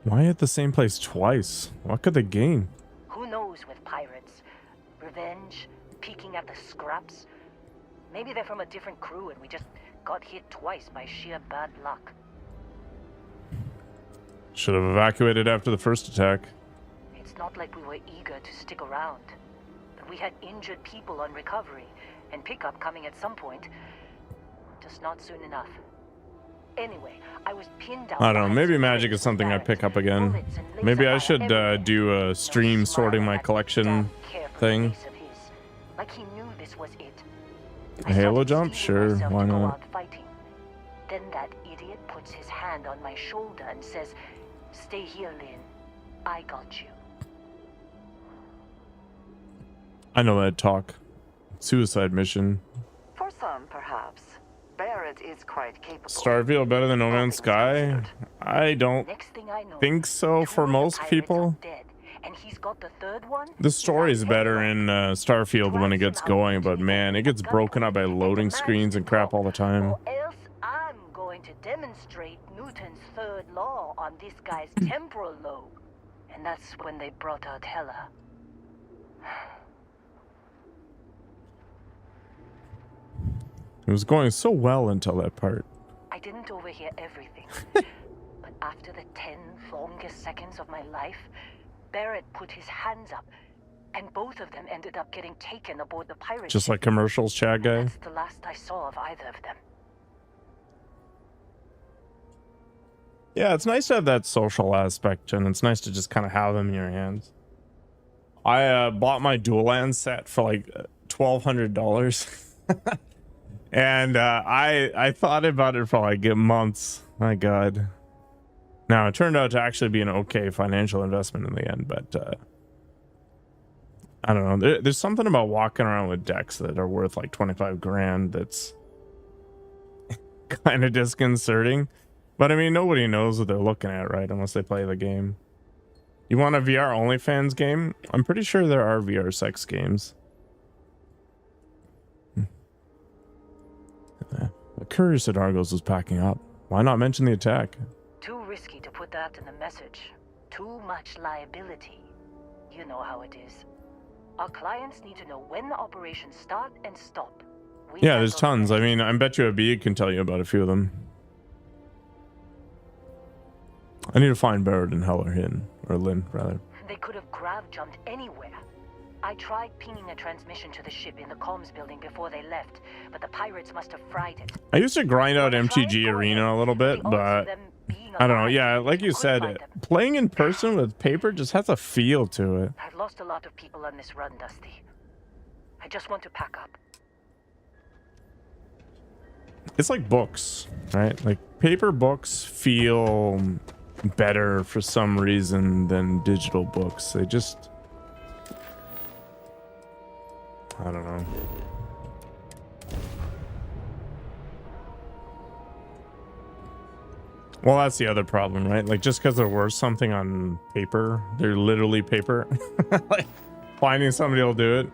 Why at the same place twice? What could they gain? Who knows with pirates? Revenge, peeking at the scraps. Maybe they're from a different crew and we just got hit twice by sheer bad luck. Should have evacuated after the first attack. It's not like we were eager to stick around. But we had injured people on recovery, and pickup coming at some point. Just not soon enough. Anyway, I was pinned down. I don't know, maybe magic is something I pick up again. Maybe I should do a stream sorting my collection thing. Like he knew this was it. A Halo jump? Sure, why not? Then that idiot puts his hand on my shoulder and says, "Stay here, Lynn. I got you." I know that talk. suicide mission. For some, perhaps. Barrett is quite capable. Starfield better than No Man's Sky? I don't Next thing I know, think so for most people. dead, and he's got the third one. The story's better in Starfield when it gets going, but man, it gets broken up by loading screens and crap all the time. Or else I'm going to demonstrate Newton's third law on this guy's temporal lobe. And that's when they brought out Hela. It was going so well until that part. I didn't overhear everything. But after the 10 longest seconds of my life, Barrett put his hands up, and both of them ended up getting taken aboard the pirate Just ship. like commercials, Chad guy. That's the last I saw of either of them. Yeah, it's nice to have that social aspect, and it's nice to just kind of have them in your hands. I bought my dual land set for like $1,200. And I thought about it for like months. My God. Now, it turned out to actually be an okay financial investment in the end, but I don't know. There's something about walking around with decks that are worth like 25 grand that's kind of disconcerting. But I mean, nobody knows what they're looking at, right? Unless they play the game. You want a VR OnlyFans game? I'm pretty sure there are VR sex games. The Curious at Argos was packing up. Why not mention the attack? Too risky to put that in the message. Too much liability. You know how it is. Our clients need to know when the operations start and stop. Yeah, there's tons. I mean, I bet you a bee can tell you about a few of them. I need to find Barrett and Hell or Lynn, rather. They could have grav jumped anywhere. I tried pinging a transmission to the ship in the comms building before they left, but the pirates must have fried it. I used to grind out MTG Arena a little bit, but I don't know. Yeah, like you said, playing in person with paper just has a feel to it. I've lost a lot of people on this run, Dusty. I just want to pack up. It's like books, right? Like paper books feel better for some reason than digital books. They just, I don't know. Well, that's the other problem, right? Like just because they're worth something on paper, they're literally paper. Like finding somebody will do it.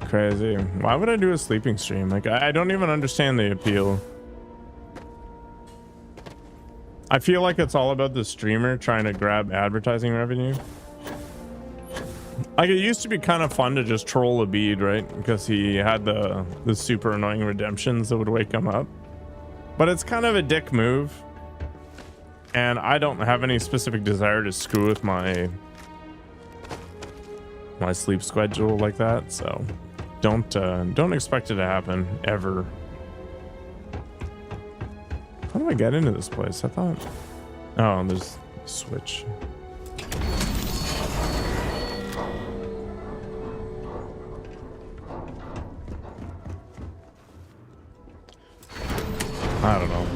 Crazy. Why would I do a sleeping stream? Like I don't even understand the appeal. I feel like it's all about the streamer trying to grab advertising revenue. Like it used to be kind of fun to just troll a bead, right? Because he had the super annoying redemptions that would wake him up. But it's kind of a dick move. And I don't have any specific desire to screw with my sleep schedule like that, so don't expect it to happen ever. How do I get into this place? I thought, oh, there's a switch. I don't know.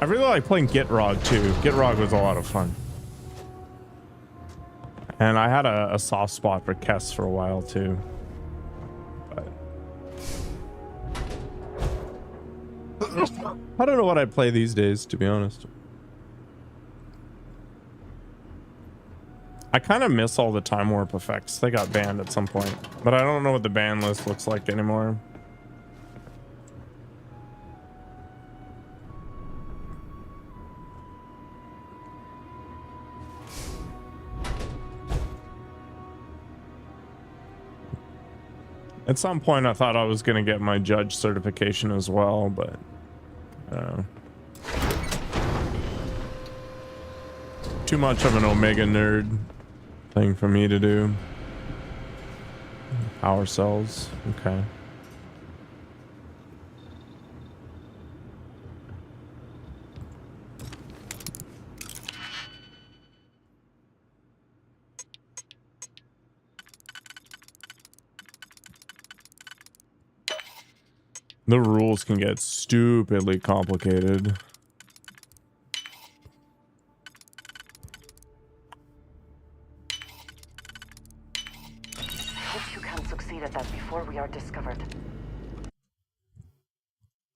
I really like playing Gitrog too. Gitrog was a lot of fun. And I had a soft spot for Kess for a while too. But I don't know what I play these days, to be honest. I kind of miss all the Time Warp effects. They got banned at some point, but I don't know what the ban list looks like anymore. At some point, I thought I was going to get my judge certification as well, but too much of an Omega nerd thing for me to do. Power cells, okay. The rules can get stupidly complicated. Hope you can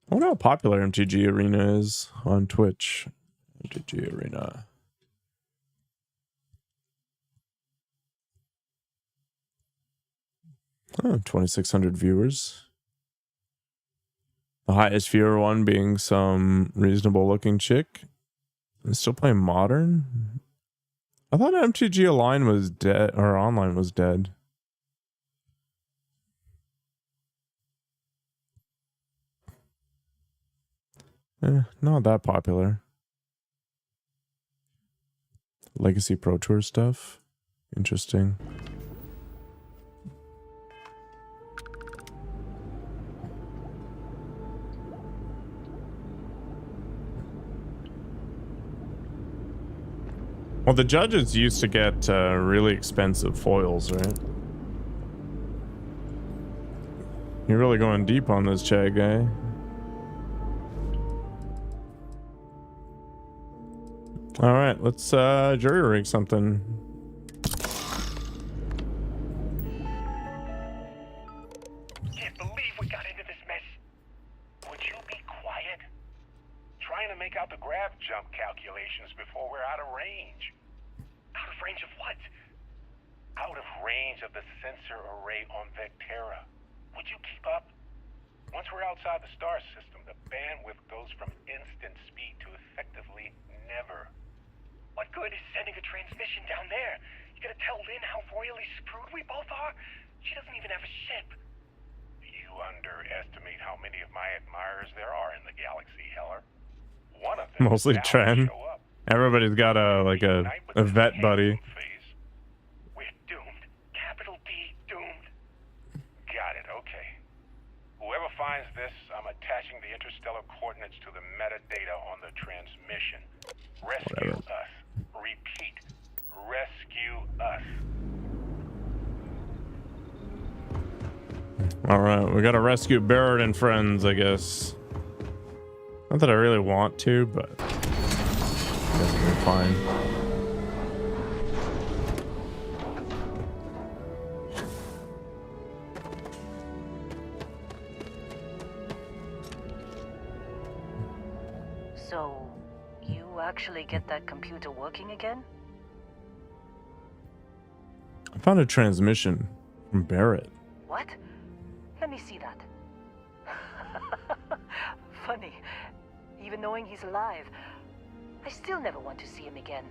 I wonder how popular MTG Arena is on Twitch. MTG Arena. Oh, 2,600 viewers. The highest viewer one being some reasonable looking chick. And still playing modern? I thought MTG Align was dead, or online was dead. Not that popular. Legacy Pro Tour stuff. Interesting. Well, the judges used to get really expensive foils, right? You're really going deep on this Chad guy. All right, let's jury rig something. Can't believe we got into this mess. Would you be quiet? Trying to make out the grav jump calculations before we're out of range. Out of range of what? Out of range of the sensor array on Vectera. Would you keep up? Once we're outside the star system, the bandwidth goes from instant speed to effectively never. What good is sending a transmission down there? You gonna tell Lynn how royally screwed we both are? She doesn't even have a ship. You underestimate how many of my admirers there are in the galaxy, Heller. One of them Mostly Tren. Everybody's got a vet buddy. We're doomed. Capital D doomed. Got it, okay. Whoever finds this, I'm attaching the interstellar coordinates to the metadata on the transmission. Rescue us. Repeat. Rescue us. All right, we gotta rescue Barrett and friends, I guess. Not that I really want to, but I guess we're fine. So, you actually get that computer working again? I found a transmission from Barrett. What? Let me see that. Funny. Even knowing he's alive, I still never want to see him again.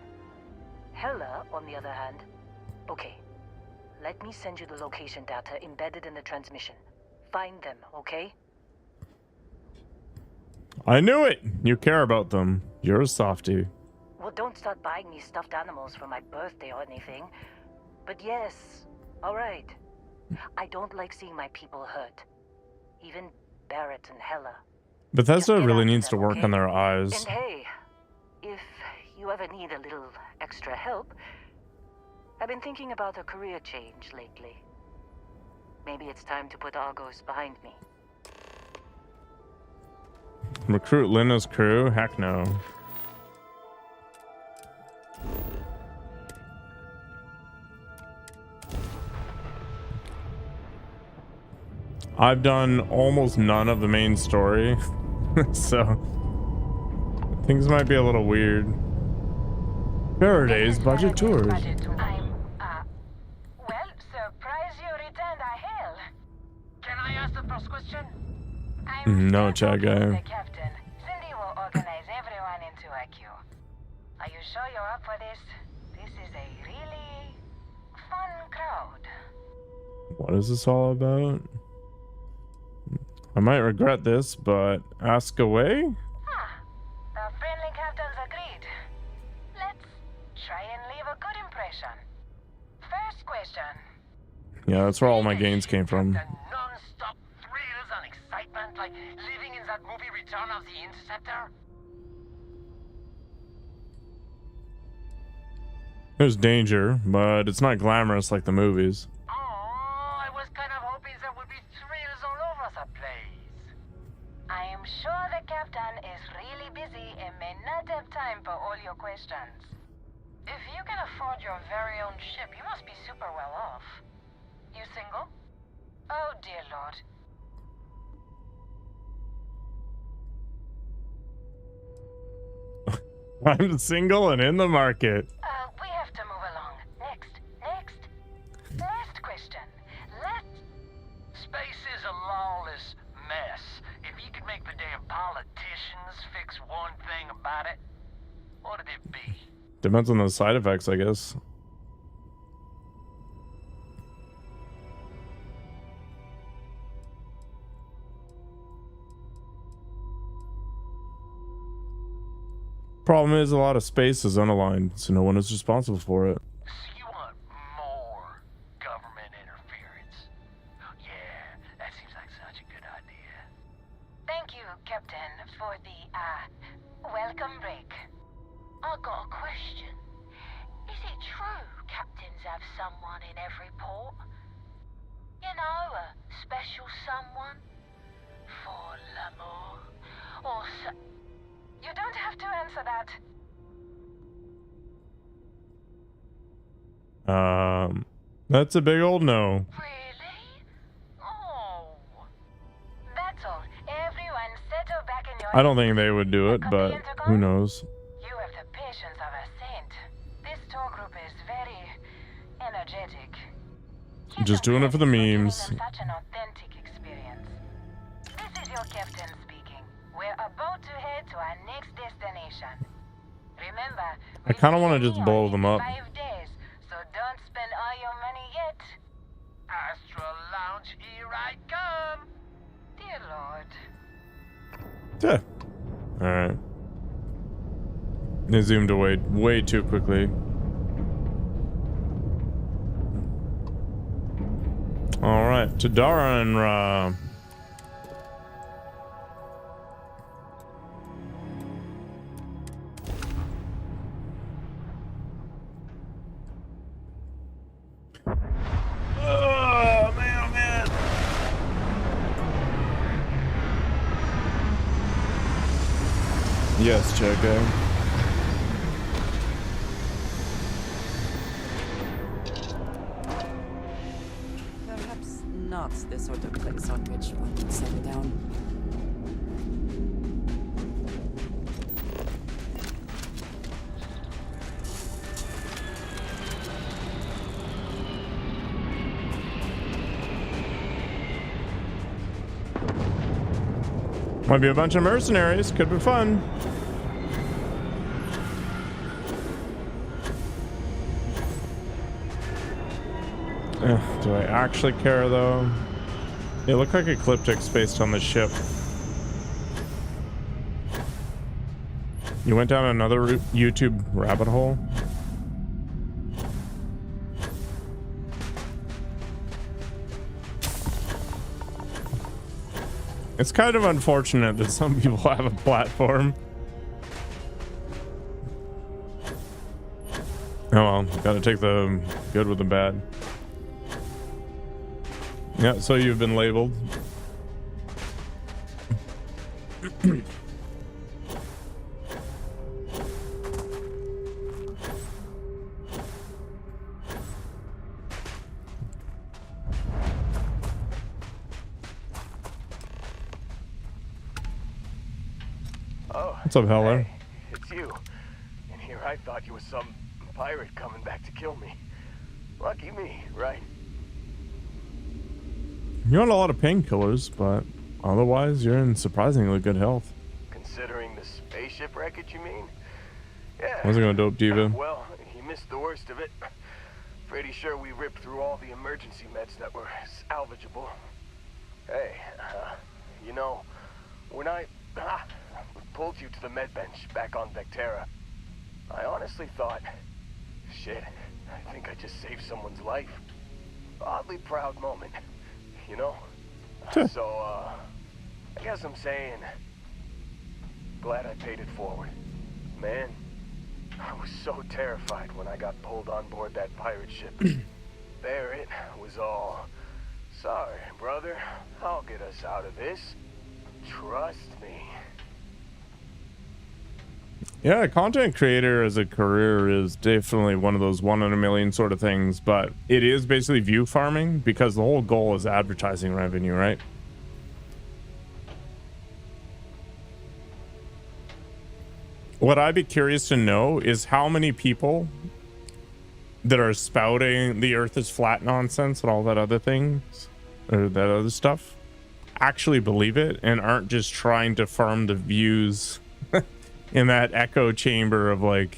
Hella, on the other hand. Okay. Let me send you the location data embedded in the transmission. Find them, okay? I knew it! You care about them. You're a softie. Well, don't start buying me stuffed animals for my birthday or anything. But yes, alright. I don't like seeing my people hurt. Even Barrett and Hella. Bethesda really needs to work on their eyes. And hey, if you ever need a little extra help, I've been thinking about a career change lately. Maybe it's time to put Argos behind me. Recruit Linda's crew? Heck no. I've done almost none of the main story, so things might be a little weird. Faraday's budget tours. Well, surprise you returned a hail. Can I ask the first question? No, Chad guy. The captain. Cindy will organize everyone into a queue. Are you sure you're up for this? This is a really fun crowd. What is this all about? I might regret this, but ask away? The friendly captains agreed. Let's try and leave a good impression. First question. Yeah, that's where all my gains came from. Non-stop thrills and excitement like living in that movie Return of the Interceptor? There's danger, but it's not glamorous like the movies. I was kind of hoping there would be thrills all over the place. I am sure the captain is really busy and may not have time for all your questions. If you can afford your very own ship, you must be super well off. You single? Oh dear lord. I'm single and in the market. We have to move along. Next. Last question. Space is a lawless mess. If you could make the damn politicians fix one thing about it, what'd it be? Depends on the side effects, I guess. Problem is, a lot of space is unaligned, so no one is responsible for it. So you want more government interference? Yeah, that seems like such a good idea. Thank you, Captain, for the, welcome break. I got a question. Is it true captains have someone in every port? You know, a special someone? For l'amour? Or You don't have to answer that. That's a big old no. Really? Oh. That's all. Everyone settle back in your... I don't think they would do it, but who knows? You have the patience of a saint. This tour group is very energetic. Just doing it for the memes. Such an authentic experience. This is your captain speaking. We're about to head to our next destination. Remember, I kind of want to just blow them up. 5 days, so don't spend all your money yet. Astral Lounge, here I come. Dear Lord. Yeah. Alright. They zoomed away way too quickly. Alright, to Dara and Ra. Oh man. Yes, Jacko. Perhaps not the sort of place on which one would settle down. Might be a bunch of mercenaries. Could be fun. Do I actually care though? They look like ecliptics based on the ship. You went down another YouTube rabbit hole? It's kind of unfortunate that some people have a platform. Oh well, gotta take the good with the bad. Yeah, so you've been labeled. Oh, what's up, Heller? Hey, it's you. And here I thought you were some pirate coming back to kill me. Lucky me, right? You're on a lot of painkillers, but otherwise you're in surprisingly good health. Considering the spaceship wreckage, you mean? Yeah. How's it going, Dope Diva? Well, you missed the worst of it. Pretty sure we ripped through all the emergency meds that were salvageable. Hey, you know, when I pulled you to the med bench back on Vectera, I honestly thought, shit, I think I just saved someone's life. Oddly proud moment, you know? So, I guess I'm saying, glad I paid it forward. Man, I was so terrified when I got pulled on board that pirate ship. There it was all. Sorry, brother. I'll get us out of this. Trust me. Yeah, content creator as a career is definitely one of those 1 in a million sort of things, but it is basically view farming because the whole goal is advertising revenue, right? what I'd be curious to know is how many people that are spouting the Earth is flat nonsense and all that other things, or that other stuff, actually believe it and aren't just trying to farm the views in that echo chamber of like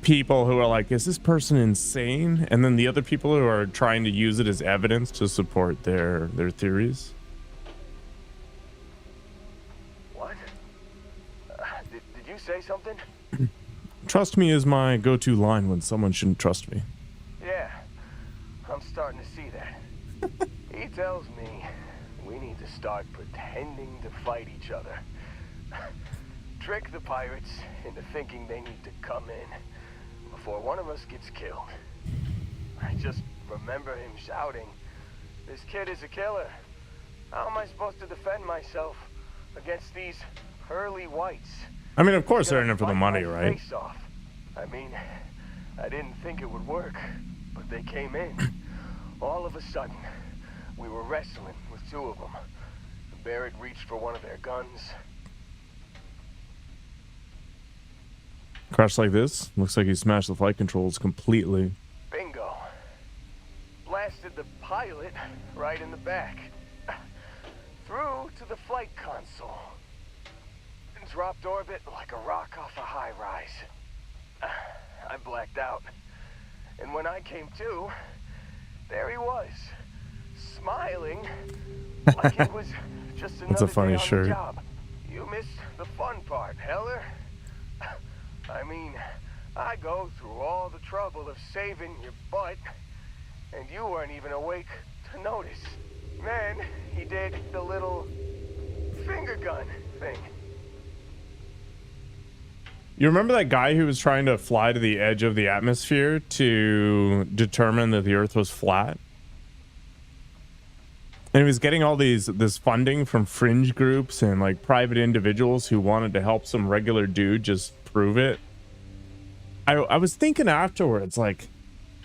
people who are like, is this person insane? And then the other people who are trying to use it as evidence to support their theories. What? Did you say something? Trust me is my go-to line when someone shouldn't trust me. Yeah, I'm starting to see that. He tells me we need to start pretending to fight each other. Trick the pirates into thinking they need to come in before one of us gets killed. I just remember him shouting, "This kid is a killer. How am I supposed to defend myself against these pearly whites?" I mean, of course they're in it for the money, right? Face off. I mean, I didn't think it would work, but they came in. All of a sudden, we were wrestling with two of them. Barrett reached for one of their guns. Crash like this? Looks like he smashed the flight controls completely. Bingo. Blasted the pilot right in the back. Through to the flight console. And dropped orbit like a rock off a high rise. I blacked out. And when I came to, there he was. Smiling like it was just another That's a funny day on the shirt. job. You missed the fun part, Heller. I mean, I go through all the trouble of saving your butt, and you weren't even awake to notice. Then he did the little finger gun thing. You remember that guy who was trying to fly to the edge of the atmosphere to determine that the Earth was flat? And he was getting all this funding from fringe groups and like private individuals who wanted to help some regular dude just prove it. I was thinking afterwards, like,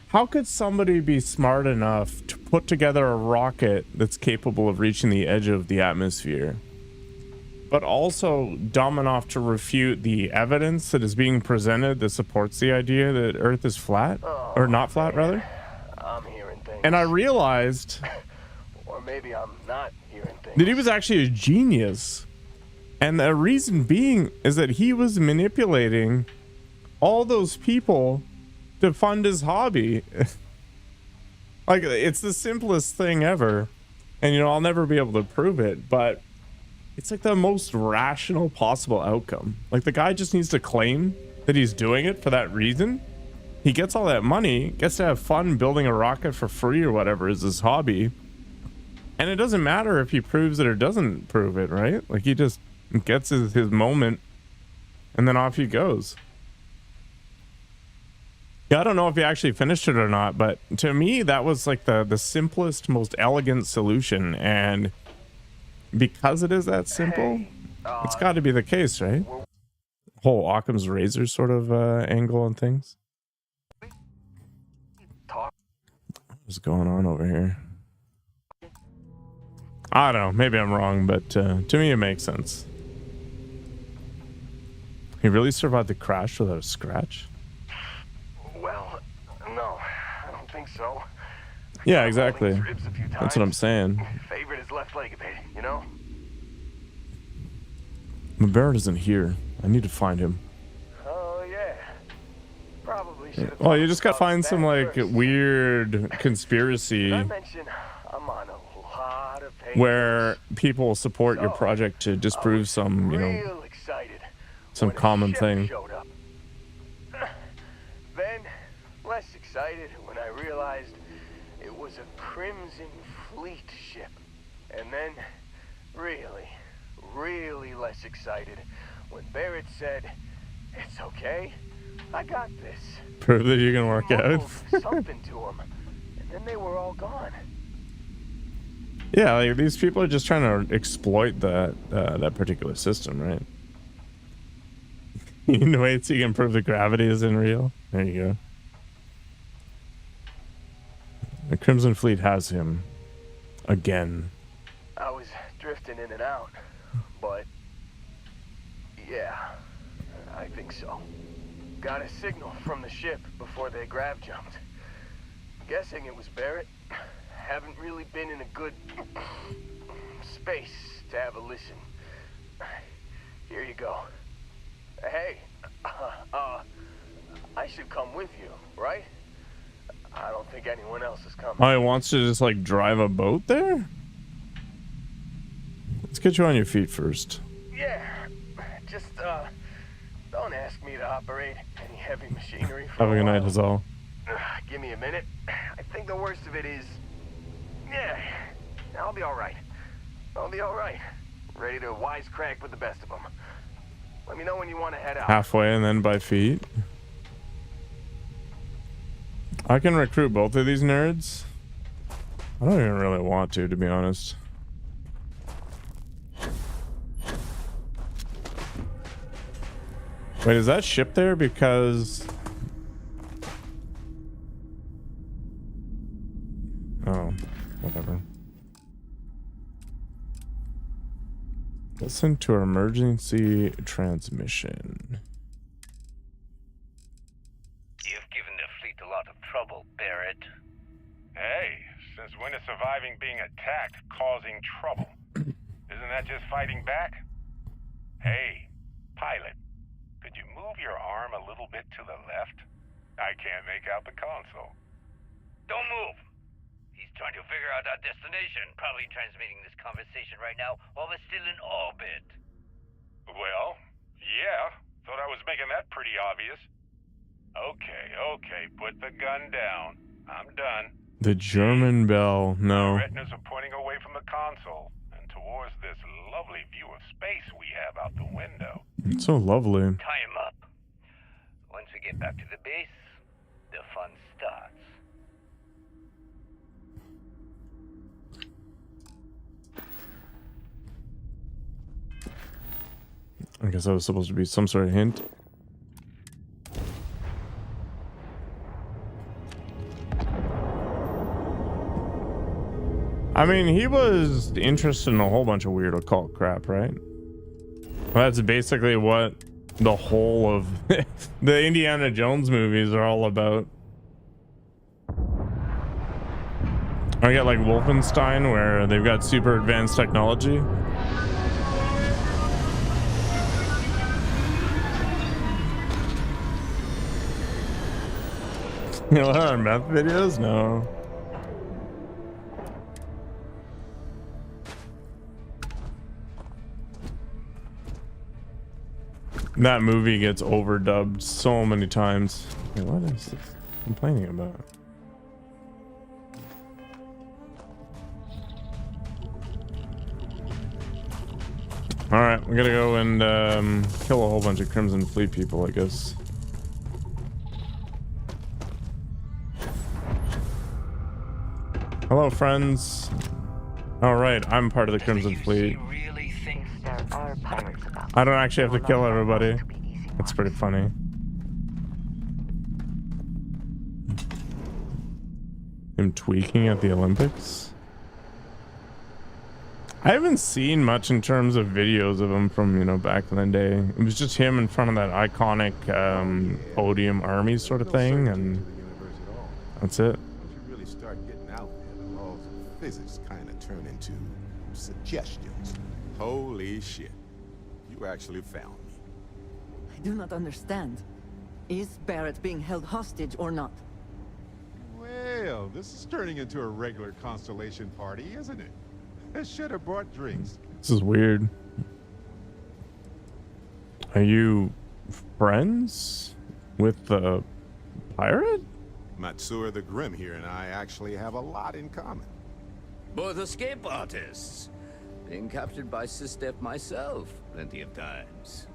how could somebody be smart enough to put together a rocket that's capable of reaching the edge of the atmosphere, but also dumb enough to refute the evidence that is being presented that supports the idea that Earth is flat, or not flat, rather? I'm hearing things. And I realized Or maybe I'm not hearing things. that he was actually a genius. And the reason being is that he was manipulating all those people to fund his hobby. Like, it's the simplest thing ever. And, you know, I'll never be able to prove it, but it's like the most rational possible outcome. Like, the guy just needs to claim that he's doing it for that reason. He gets all that money, gets to have fun building a rocket for free or whatever is his hobby. And it doesn't matter if he proves it or doesn't prove it, right? Like, he just gets his moment and then off he goes. Yeah, I don't know if he actually finished it or not, but to me, that was like the simplest, most elegant solution. And because it is that simple, it's got to be the case, right? Whole Occam's razor sort of angle on things. What's going on over here? I don't know. Maybe I'm wrong, but to me, it makes sense. He really survived the crash without a scratch? Well, no, I don't think so. Yeah, exactly. That's what I'm saying. Favorite his left leg a bit, you know? Barrett isn't here. I need to find him. Oh, yeah. Probably should have. Well, you just gotta find some like weird conspiracy I mentioned I'm on a lot of pages. where people support your project to disprove some, you know, Real excited some when a common ship thing. showed up. Then less excited when I realized it was a Crimson Fleet ship. And then really less excited when Barrett said, "It's okay, I got this." Prove that you can work out. Mumbled something to him, and then they were all gone. Yeah, like these people are just trying to exploit that particular system, right? You can wait so you can prove the gravity isn't real. There you go. The Crimson Fleet has him again. I was drifting in and out, but Yeah, I think so. Got a signal from the ship before they grav jumped. Guessing it was Barrett. Haven't really been in a good space to have a listen. Here you go. Hey, I should come with you, right? I don't think anyone else is coming. Oh, he wants to just like drive a boat there? Let's get you on your feet first. Yeah, just don't ask me to operate any heavy machinery for Have a good night, Hazal. Give me a minute. I think the worst of it is, yeah, I'll be all right. I'll be all right. Ready to wisecrack with the best of them. Let me know when you want to head out. Halfway and then by feet. I can recruit both of these nerds. I don't even really want to be honest. Wait, is that ship there? Because... oh, whatever. Listen to emergency transmission. You've given the fleet a lot of trouble, Barrett. Hey, since when is surviving being attacked causing trouble? Isn't that just fighting back? Hey, pilot, could you move your arm a little bit to the left? I can't make out the console. Don't move. He's trying to figure out our destination, probably transmitting this conversation right now while we're still in orbit. Well, yeah. Thought I was making that pretty obvious. Okay, put the gun down. I'm done. The German bell, no. My retinas are pointing away from the console and towards this lovely view of space we have out the window. It's so lovely. Tie him up. Once we get back to the base, the fun starts. I guess that was supposed to be some sort of hint. I mean, he was interested in a whole bunch of weird occult crap, right? Well, that's basically what the whole of the Indiana Jones movies are all about. I get like Wolfenstein, where they've got super advanced technology. You know, what are meth videos? No. That movie gets overdubbed so many times. Wait, what is this complaining about? All right, we're gonna go and kill a whole bunch of Crimson Fleet people, I guess. Hello, friends. All right, I'm part of the Crimson Fleet. I don't actually have to kill everybody. That's pretty funny. Him tweaking at the Olympics. I haven't seen much in terms of videos of him from, you know, back in the day. It was just him in front of that iconic podium army sort of thing, and that's it. Physics kind of turn into suggestions. Holy shit. You actually found me. I do not understand. Is Barrett being held hostage or not? Well, this is turning into a regular Constellation party, isn't it? I should have brought drinks. This is weird. Are you friends with the pirate? Matsura the Grim here and I actually have a lot in common. Both escape artists. Being captured by Sistef myself plenty of times.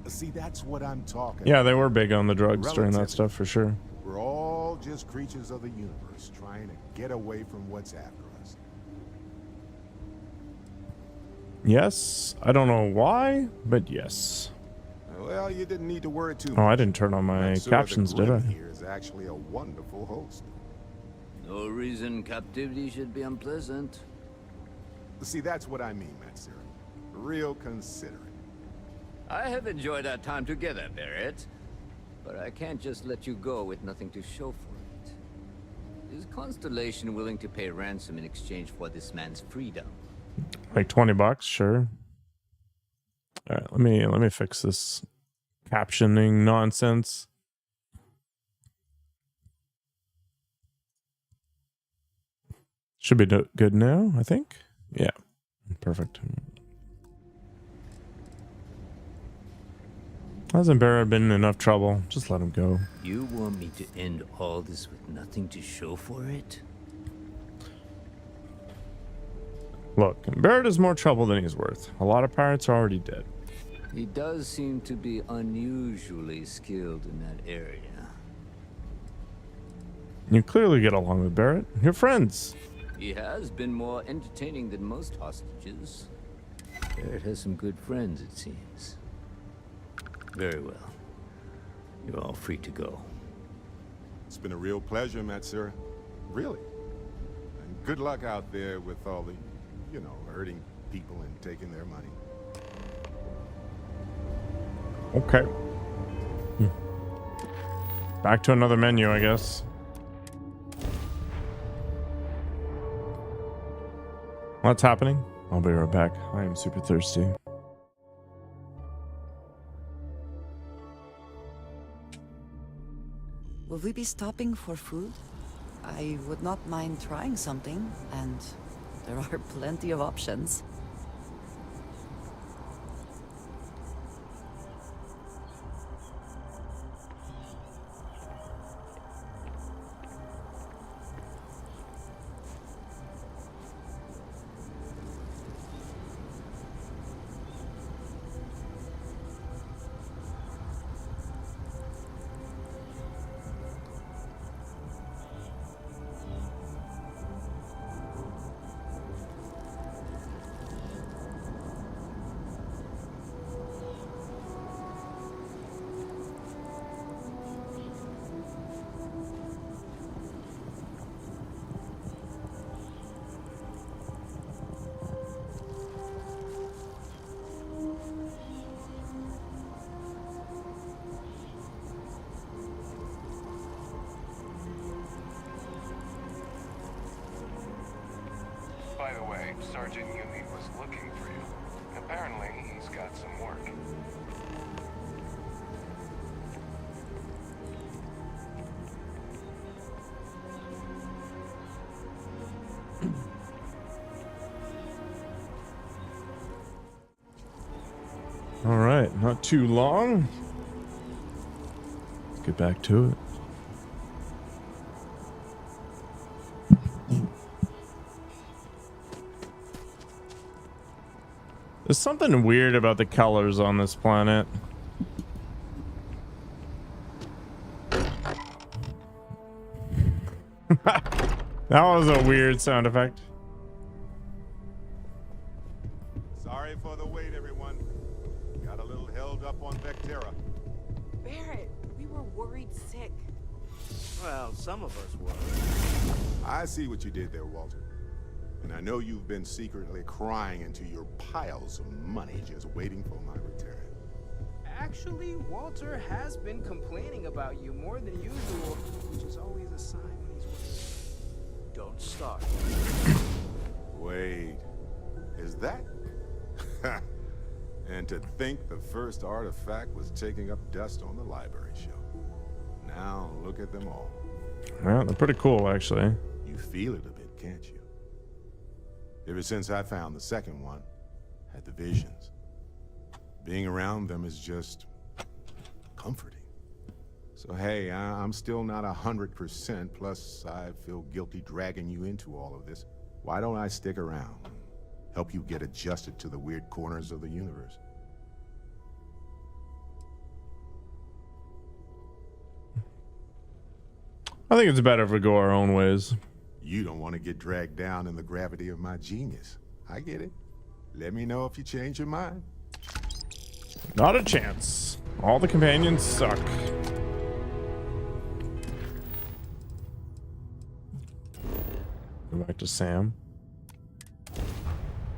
See, that's what I'm talking Yeah, about. they were big on the drugs during that stuff for sure. We're all just creatures of the universe trying to get away from what's after us. Yes, I don't know why, but yes. Well, you didn't need to worry too much. Oh, I didn't turn on my Matsura captions, the did I? Grim here is actually a wonderful host. No reason captivity should be unpleasant. See, that's what I mean, Matsura. Real considerate. I have enjoyed our time together, Barrett. But I can't just let you go with nothing to show for it. Is Constellation willing to pay ransom in exchange for this man's freedom? Like $20, sure. All right, let me fix this captioning nonsense. Should be good now, I think. Yeah, perfect. Hasn't Barrett been in enough trouble? Just let him go. You want me to end all this with nothing to show for it? Look, Barrett is more trouble than he's worth. A lot of pirates are already dead. He does seem to be unusually skilled in that area. You clearly get along with Barrett. You're friends. He has been more entertaining than most hostages. Barrett has some good friends, it seems. Very well. You're all free to go. It's been a real pleasure, Matsura. Really. And good luck out there with all the, you know, hurting people and taking their money. Okay. Back to another menu, I guess. What's happening? I'll be right back. I am super thirsty. Will we be stopping for food? I would not mind trying something, and there are plenty of options. By the way, Sergeant Yumi was looking for you. Apparently, he's got some work. All right, not too long. Let's get back to it. There's something weird about the colors on this planet. That was a weird sound effect. Sorry for the wait, everyone. Got a little held up on Vectera. Barrett, we were worried sick. Well, some of us were. I see what you did there, Walter. And I know you've been secretly crying into your piles of money just waiting for my return. Actually, Walter has been complaining about you more than usual, which is always a sign when he's worried. Don't start. Wait, is that? And to think the first artifact was taking up dust on the library shelf. Now look at them all. Yeah, they're pretty cool, actually. You feel it a bit, can't you? Ever since I found the second one, had the visions. Being around them is just comforting. So hey, I'm still not 100%, plus I feel guilty dragging you into all of this. Why don't I stick around? Help you get adjusted to the weird corners of the universe. I think it's better if we go our own ways. You don't want to get dragged down in the gravity of my genius. I get it. Let me know if you change your mind. Not a chance. All the companions suck. Go back to Sam.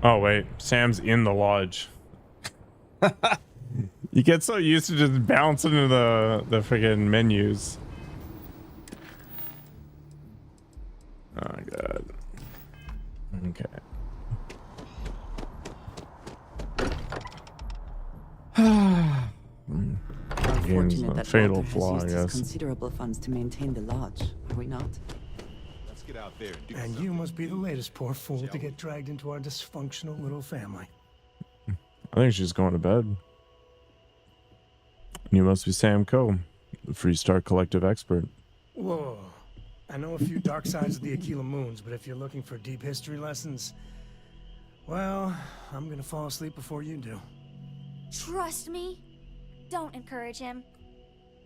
Oh wait, Sam's in the lodge. You get so used to just bouncing into the freaking menus. Oh my god. Okay. Game's a fatal flaw, I guess. Considerable funds to maintain the lodge, are we not? Let's get out there and do And you must be the latest poor fool to get dragged into our dysfunctional little family. I think she's going to bed. You must be Sam Coe, the Freestar Collective expert. Whoa. I know a few dark sides of the Aquila Moons, but if you're looking for deep history lessons, well, I'm gonna fall asleep before you do. Trust me. Don't encourage him.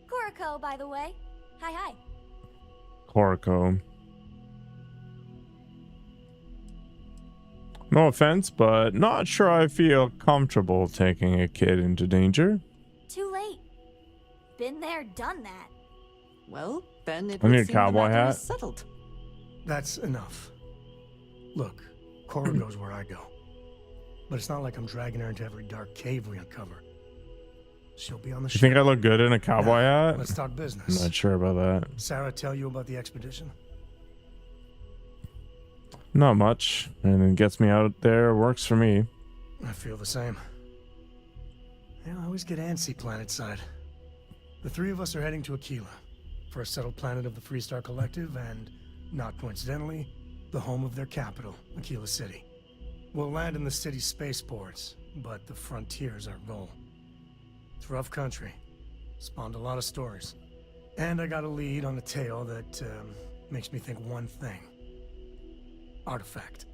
Kuriko, by the way. Hi. Koriko. No offense, but not sure I feel comfortable taking a kid into danger. Too late. Been there, done that. Well, then it I need would a seem cowboy the matter hat. is settled. That's enough. Look, Cora goes where I go. But it's not like I'm dragging her into every dark cave we uncover. She'll be on the You think I look good in a cowboy hat? Let's talk business. I'm not sure about that. Sarah tell you about the expedition? Not much. And it gets me out there, works for me. I feel the same. Yeah, I always get antsy planet side. The three of us are heading to Aquila, for a settled planet of the Freestar Collective and, not coincidentally, the home of their capital, Aquila City. We'll land in the city's spaceports, but the frontier's our goal. It's rough country. Spawned a lot of stories. And I got a lead on a tale that makes me think one thing. Artifact.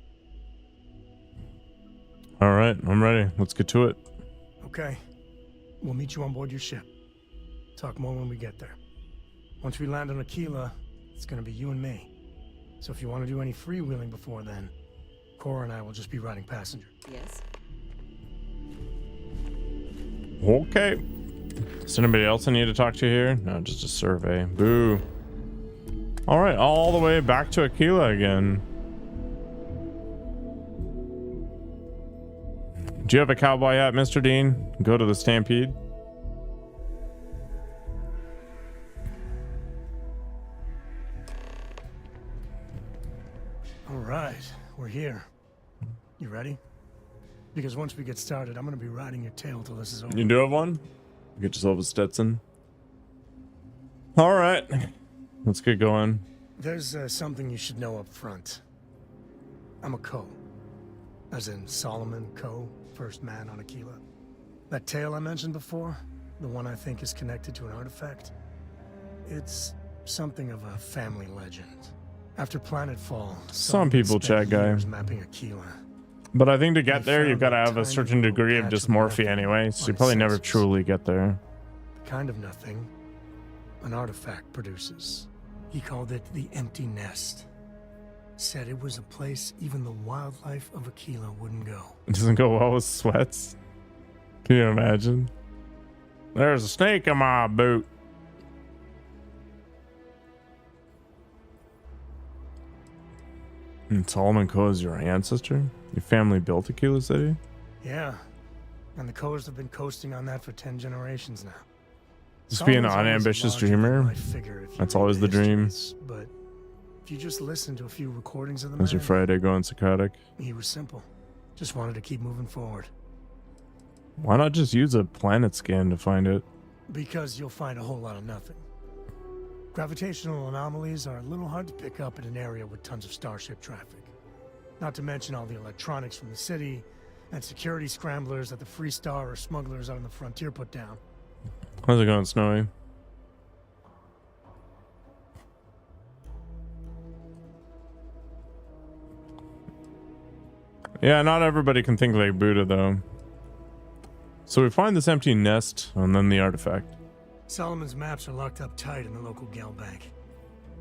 All right, I'm ready. Let's get to it. Okay. We'll meet you on board your ship. Talk more when we get there. Once we land on Aquila, it's gonna be you and me. So if you want to do any freewheeling before then, Cora and I will just be riding passenger. Yes. Okay. Is there anybody else I need to talk to here? No, just a survey. Boo. All right, all the way back to Aquila again. Do you have a cowboy hat, Mr. Dean? Go to the Stampede. All right, we're here. You ready? Because once we get started, I'm gonna be riding your tail till this is over. You do have one? Get yourself a Stetson. All right, let's get going. There's something you should know up front. I'm a Coe. As in Solomon Coe, first man on Aquila. That tale I mentioned before, the one I think is connected to an artifact, it's something of a family legend. After planetfall, Some people check, guy. mapping Aquila. But I think to get there, you've got to have a certain degree of dysmorphia anyway, so you probably never truly get there. Kind of nothing an artifact produces. He called it the Empty Nest. Said it was a place even the wildlife of Aquila wouldn't go. It doesn't go well with sweats. Can you imagine? There's a snake in my boot. And Solomon Coe is your ancestor? Your family built Aquila City? Yeah, and the Coes have been coasting on that for 10 generations now. Just be an Solomon's always a unambitious larger than dreamer? life figure if you That's read always the dream. histories, But if you just listen to a few recordings of the How's your man, Friday going, Socratic? he was simple. Just wanted to keep moving forward. Why not just use a planet scan to find it? Because you'll find a whole lot of nothing. Gravitational anomalies are a little hard to pick up in an area with tons of starship traffic. Not to mention all the electronics from the city and security scramblers that the Freestar or smugglers out on the frontier put down. How's it going, Snowy? Yeah, not everybody can think like Buddha, though. So we find this empty nest and then the artifact. Solomon's maps are locked up tight in the local gal bank.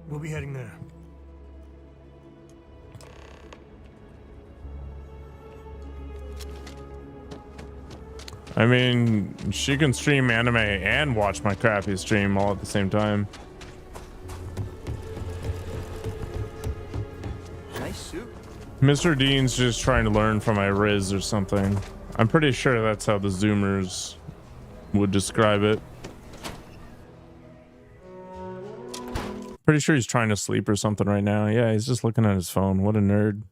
We'll be heading there. I mean, she can stream anime and watch my crappy stream all at the same time. Nice suit. Mr. Dean's just trying to learn from my Riz or something. I'm pretty sure that's how the Zoomers would describe it. Pretty sure he's trying to sleep or something right now. Yeah, he's just looking at his phone. What a nerd.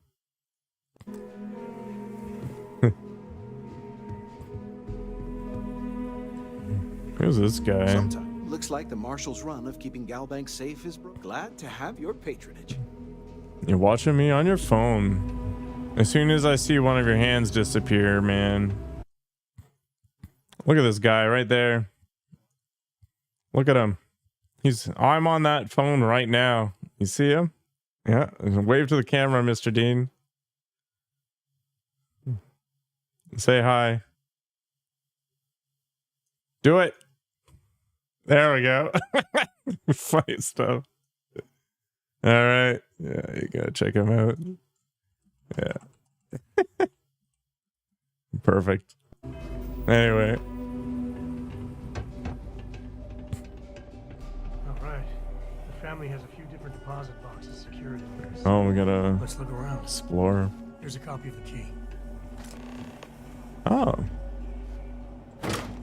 Who's this guy? Sometime. Looks like the Marshal's run of keeping Galbank safe is glad to have your patronage. You're watching me on your phone. As soon as I see one of your hands disappear, man. Look at this guy right there. Look at him. I'm on that phone right now. You see him? Yeah. Wave to the camera, Mr. Dean. Say hi. Do it. There we go. Funny stuff. All right. Yeah, you gotta check him out. Yeah. Perfect. Anyway. All right. The family has a few different deposit boxes secured in there. Oh, we gotta Let's look around. explore. Here's a copy of the key. Oh.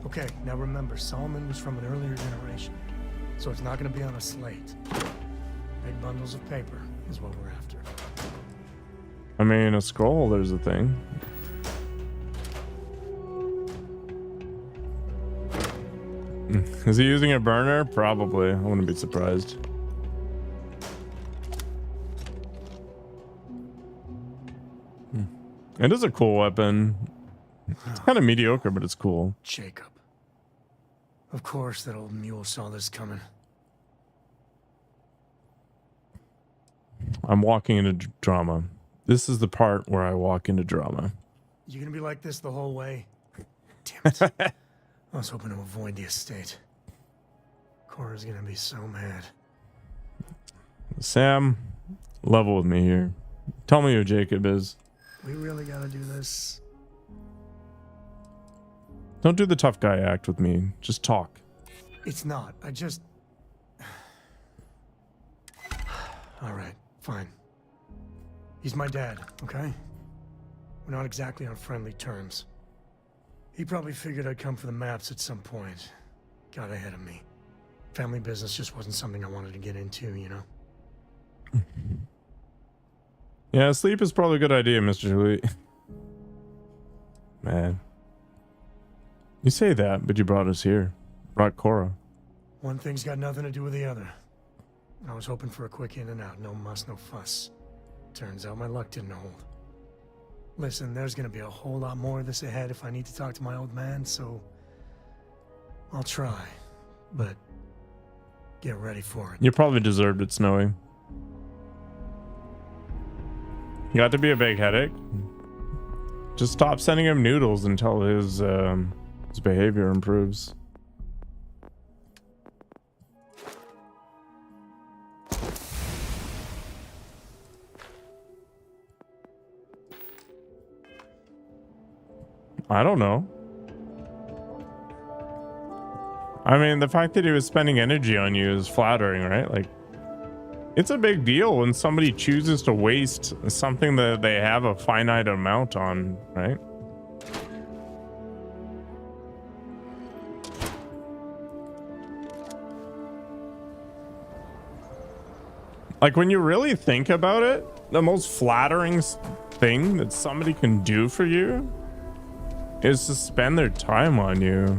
Okay, now remember, Solomon was from an earlier generation, so it's not going to be on a slate. Big bundles of paper is what we're after. I mean, a scroll, there's a thing. Is he using a burner? Probably. I wouldn't be surprised. It is a cool weapon. It's kind of mediocre, but it's cool. Jacob. Of course, that old mule saw this coming. I'm walking into drama. This is the part where I walk into drama. You gonna be like this the whole way? Damn it. I was hoping to avoid the estate. Cora's gonna be so mad. Sam, level with me here. Tell me who Jacob is. We really gotta do this. Don't do the tough guy act with me. Just talk. It's not. I just... Alright, fine. He's my dad, okay? We're not exactly on friendly terms. He probably figured I'd come for the maps at some point. Got ahead of me. Family business just wasn't something I wanted to get into, you know? Yeah, sleep is probably a good idea, Mr. Julie. Man. You say that, but you brought us here. Brought Cora. One thing's got nothing to do with the other. I was hoping for a quick in and out, no muss, no fuss. Turns out my luck didn't hold. Listen, there's gonna be a whole lot more of this ahead if I need to talk to my old man, so... I'll try, but... get ready for it. You probably deserved it, Snowy. You got to be a big headache. Just stop sending him noodles until his behavior improves. I don't know. I mean, the fact that he was spending energy on you is flattering, right? Like, it's a big deal when somebody chooses to waste something that they have a finite amount on, right? Like, when you really think about it, the most flattering thing that somebody can do for you is to spend their time on you.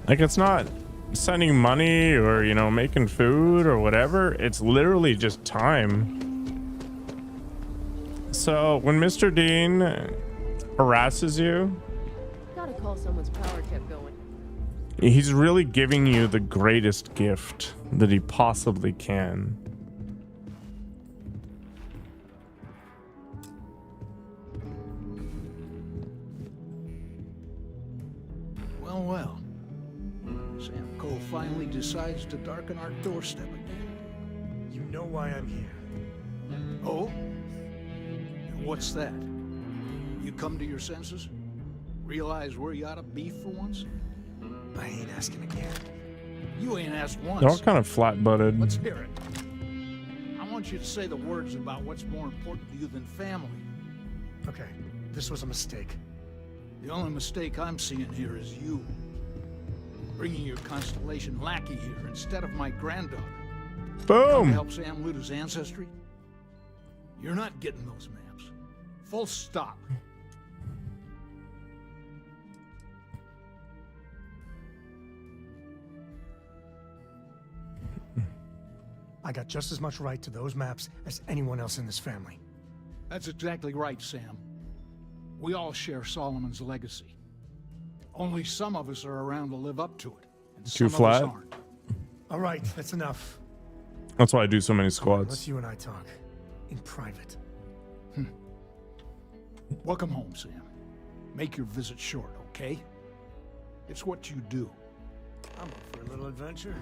Like, it's not sending money or, you know, making food or whatever. It's literally just time. So when Mr. Dean harasses you, Gotta call someone's power kept going. he's really giving you the greatest gift that he possibly can. Well, well. Sam Cole finally decides to darken our doorstep again. You know why I'm here. Oh? And what's that? You come to your senses? Realize where you ought to be for once? I ain't asking again. You ain't asked once. They're all kind of flat-butted. Let's hear it. I want you to say the words about what's more important to you than family. Okay, this was a mistake. The only mistake I'm seeing here is you. Bringing your Constellation lackey here instead of my granddaughter. Boom! Come to help Sam loot his ancestry? You're not getting those maps. Full stop. I got just as much right to those maps as anyone else in this family. That's exactly right, Sam. We all share Solomon's legacy. Only some of us are around to live up to it, and Too some of us flat? aren't. All right, that's enough. That's why I do so many Let's squads. you and I talk. In private. Welcome home, Sam. Make your visit short, okay? It's what you do. I'm up for a little adventure.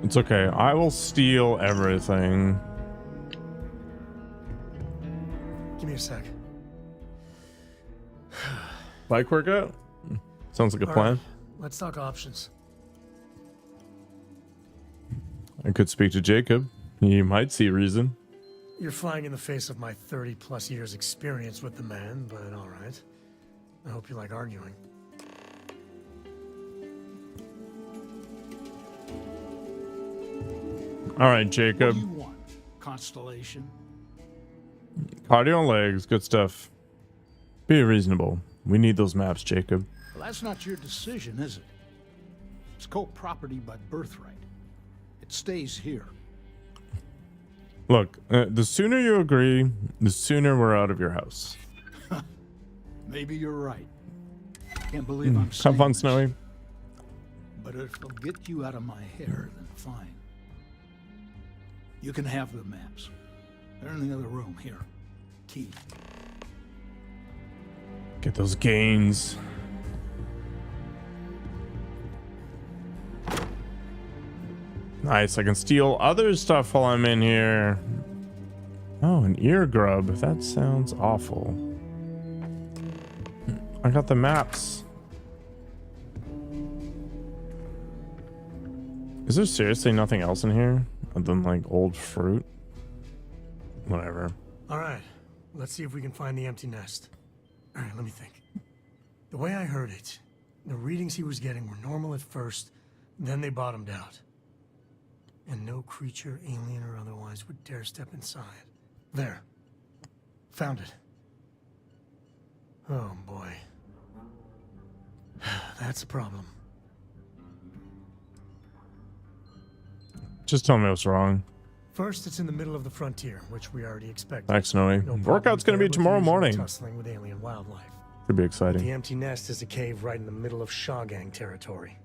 It's okay. I will steal everything. Give me a sec. Bike workout? Sounds like a All plan. right, let's talk options. I could speak to Jacob. He might see reason. You're flying in the face of my 30+ years experience with the man, but all right. I hope you like arguing. All right, Jacob. What do you want, Constellation? Cardio and legs, good stuff. Be reasonable. We need those maps, Jacob. Well, that's not your decision, is it? It's co-property by birthright. It stays here. Look, the sooner you agree, the sooner we're out of your house. Maybe you're right. Can't believe I'm saying Have fun, this, Snowy. but if it'll get you out of my hair, then fine. You can have the maps. They're in the other room here. Key. Get those gains. Nice, I can steal other stuff while I'm in here. Oh, an ear grub. That sounds awful. I got the maps. Is there seriously nothing else in here other than like old fruit? Whatever. All right, let's see if we can find the empty nest. All right, let me think. The way I heard it, the readings he was getting were normal at first, then they bottomed out. And no creature, alien or otherwise, would dare step inside. There. Found it. Oh boy. That's a problem. Just tell me what's wrong. First, it's in the middle of the frontier, which we already expected. Thanks, Snowy. No Workout's gonna be problems there, but tomorrow usually morning. Tussling with alien wildlife. Could be The exciting. empty nest is a cave right in the middle of Shaw Gang territory.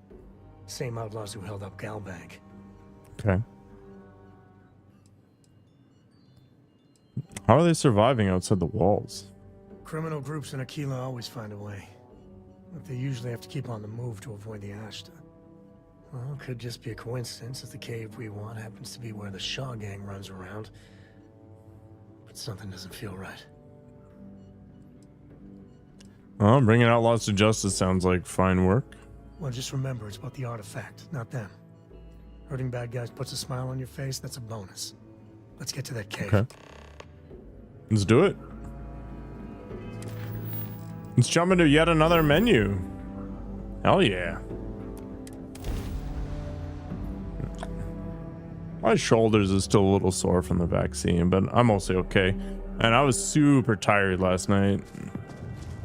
Same outlaws who held up Galbank. Okay. How are they surviving outside the walls? Criminal groups in Aquila always find a way. But they usually have to keep on the move to avoid the Ashta. Well, it could just be a coincidence that the cave we want happens to be where the Shaw Gang runs around. But something doesn't feel right. Oh, bringing outlaws to justice sounds like fine work. Well, just remember, it's about the artifact, not them. Hurting bad guys puts a smile on your face, that's a bonus. Let's get to that cave. Okay. Let's do it. Let's jump into yet another menu. Hell yeah. My shoulders is still a little sore from the vaccine, but I'm mostly okay. And I was super tired last night.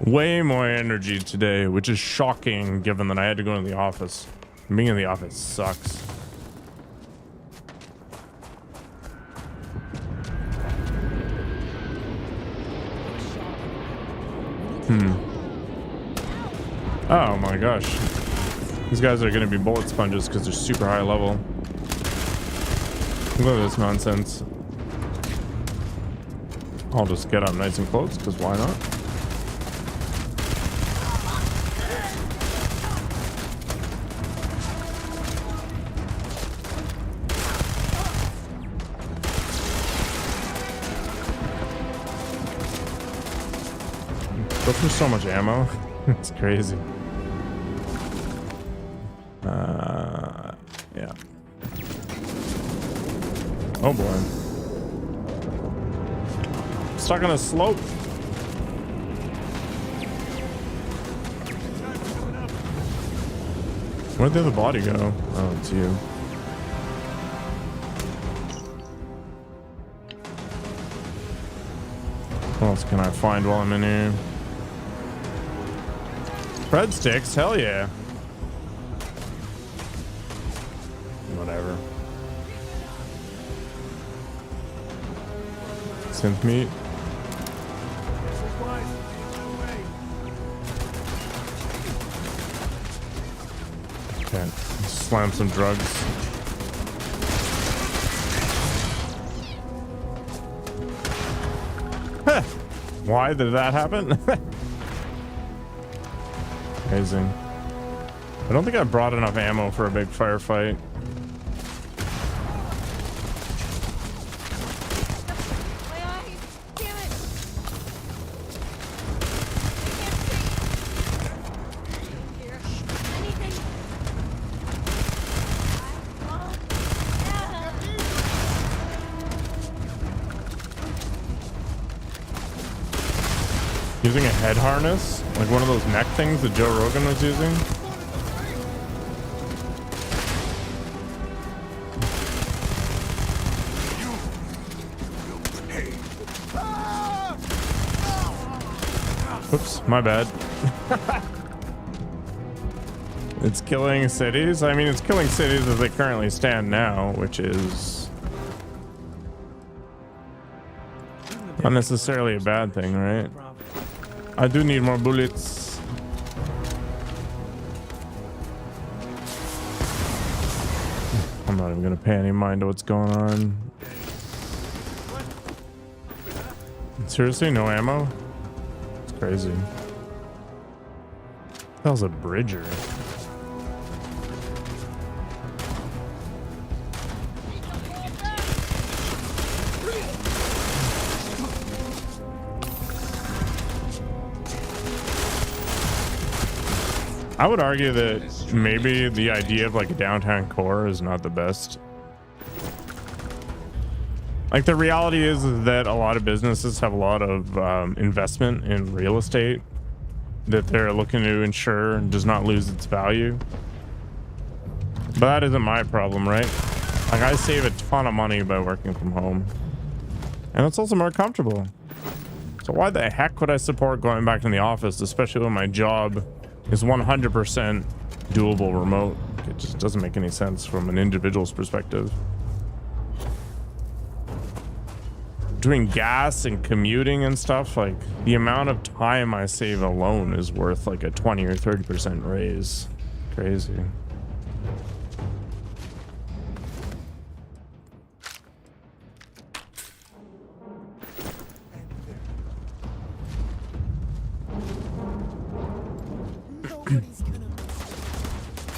Way more energy today, which is shocking given that I had to go into the office. Being in the office sucks. Oh my gosh. These guys are gonna be bullet sponges because they're super high level. Look at this nonsense. I'll just get up nice and close because why not? Go through so much ammo. It's crazy. Yeah. Oh boy. Stuck on a slope. Where'd the other body go? Oh, it's you. What else can I find while I'm in here? Breadsticks? Hell yeah. Whatever. Synth meat. Okay, slam some drugs. Huh. Why did that happen? Amazing. I don't think I brought enough ammo for a big firefight. Using a head harness, like one of those neck things that Joe Rogan was using. Oops, my bad. It's killing cities. I mean, it's killing cities as they currently stand now, which is not necessarily a bad thing, right? I do need more bullets. I'm not even gonna pay any mind to what's going on. Seriously, no ammo? It's crazy. That was a bridger. I would argue that maybe the idea of like a downtown core is not the best. Like the reality is that a lot of businesses have a lot of investment in real estate that they're looking to ensure does not lose its value. But that isn't my problem, right? Like I save a ton of money by working from home. And it's also more comfortable. So why the heck would I support going back to the office, especially when my job is 100% doable remote? It just doesn't make any sense from an individual's perspective. Doing gas and commuting and stuff, like the amount of time I save alone is worth like a 20 or 30% raise. Crazy.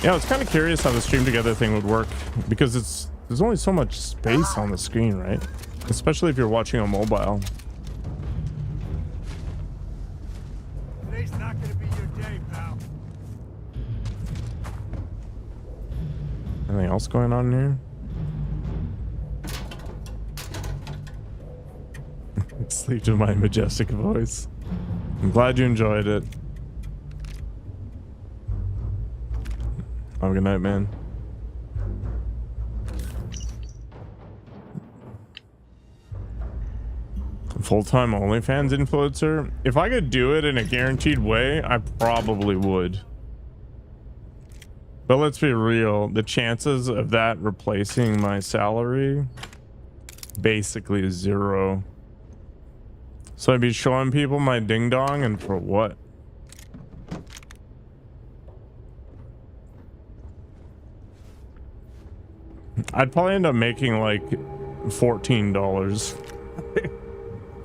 Yeah, I was kind of curious how the stream together thing would work because there's only so much space on the screen, right? Especially if you're watching on mobile. Today's not gonna be your day, pal. Anything else going on here? Sleep to my majestic voice. I'm glad you enjoyed it. Have a good night, man. Full-time OnlyFans influencer? If I could do it in a guaranteed way, I probably would. But let's be real, the chances of that replacing my salary basically is zero. So I'd be showing people my ding dong, and for what? I'd probably end up making like $14.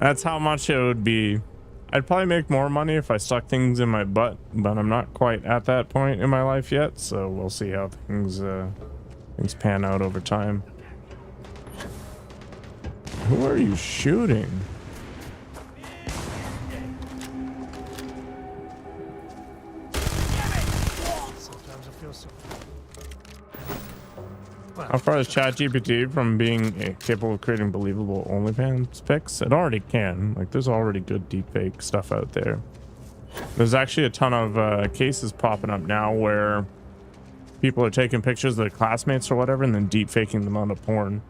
That's how much it would be. I'd probably make more money if I stuck things in my butt, but I'm not quite at that point in my life yet, so we'll see how things pan out over time. Who are you shooting? Sometimes it feels so. How far is ChatGPT from being capable of creating believable OnlyFans pics? It already can. Like, there's already good deepfake stuff out there. There's actually a ton of cases popping up now where people are taking pictures of their classmates or whatever and then deep faking them onto porn.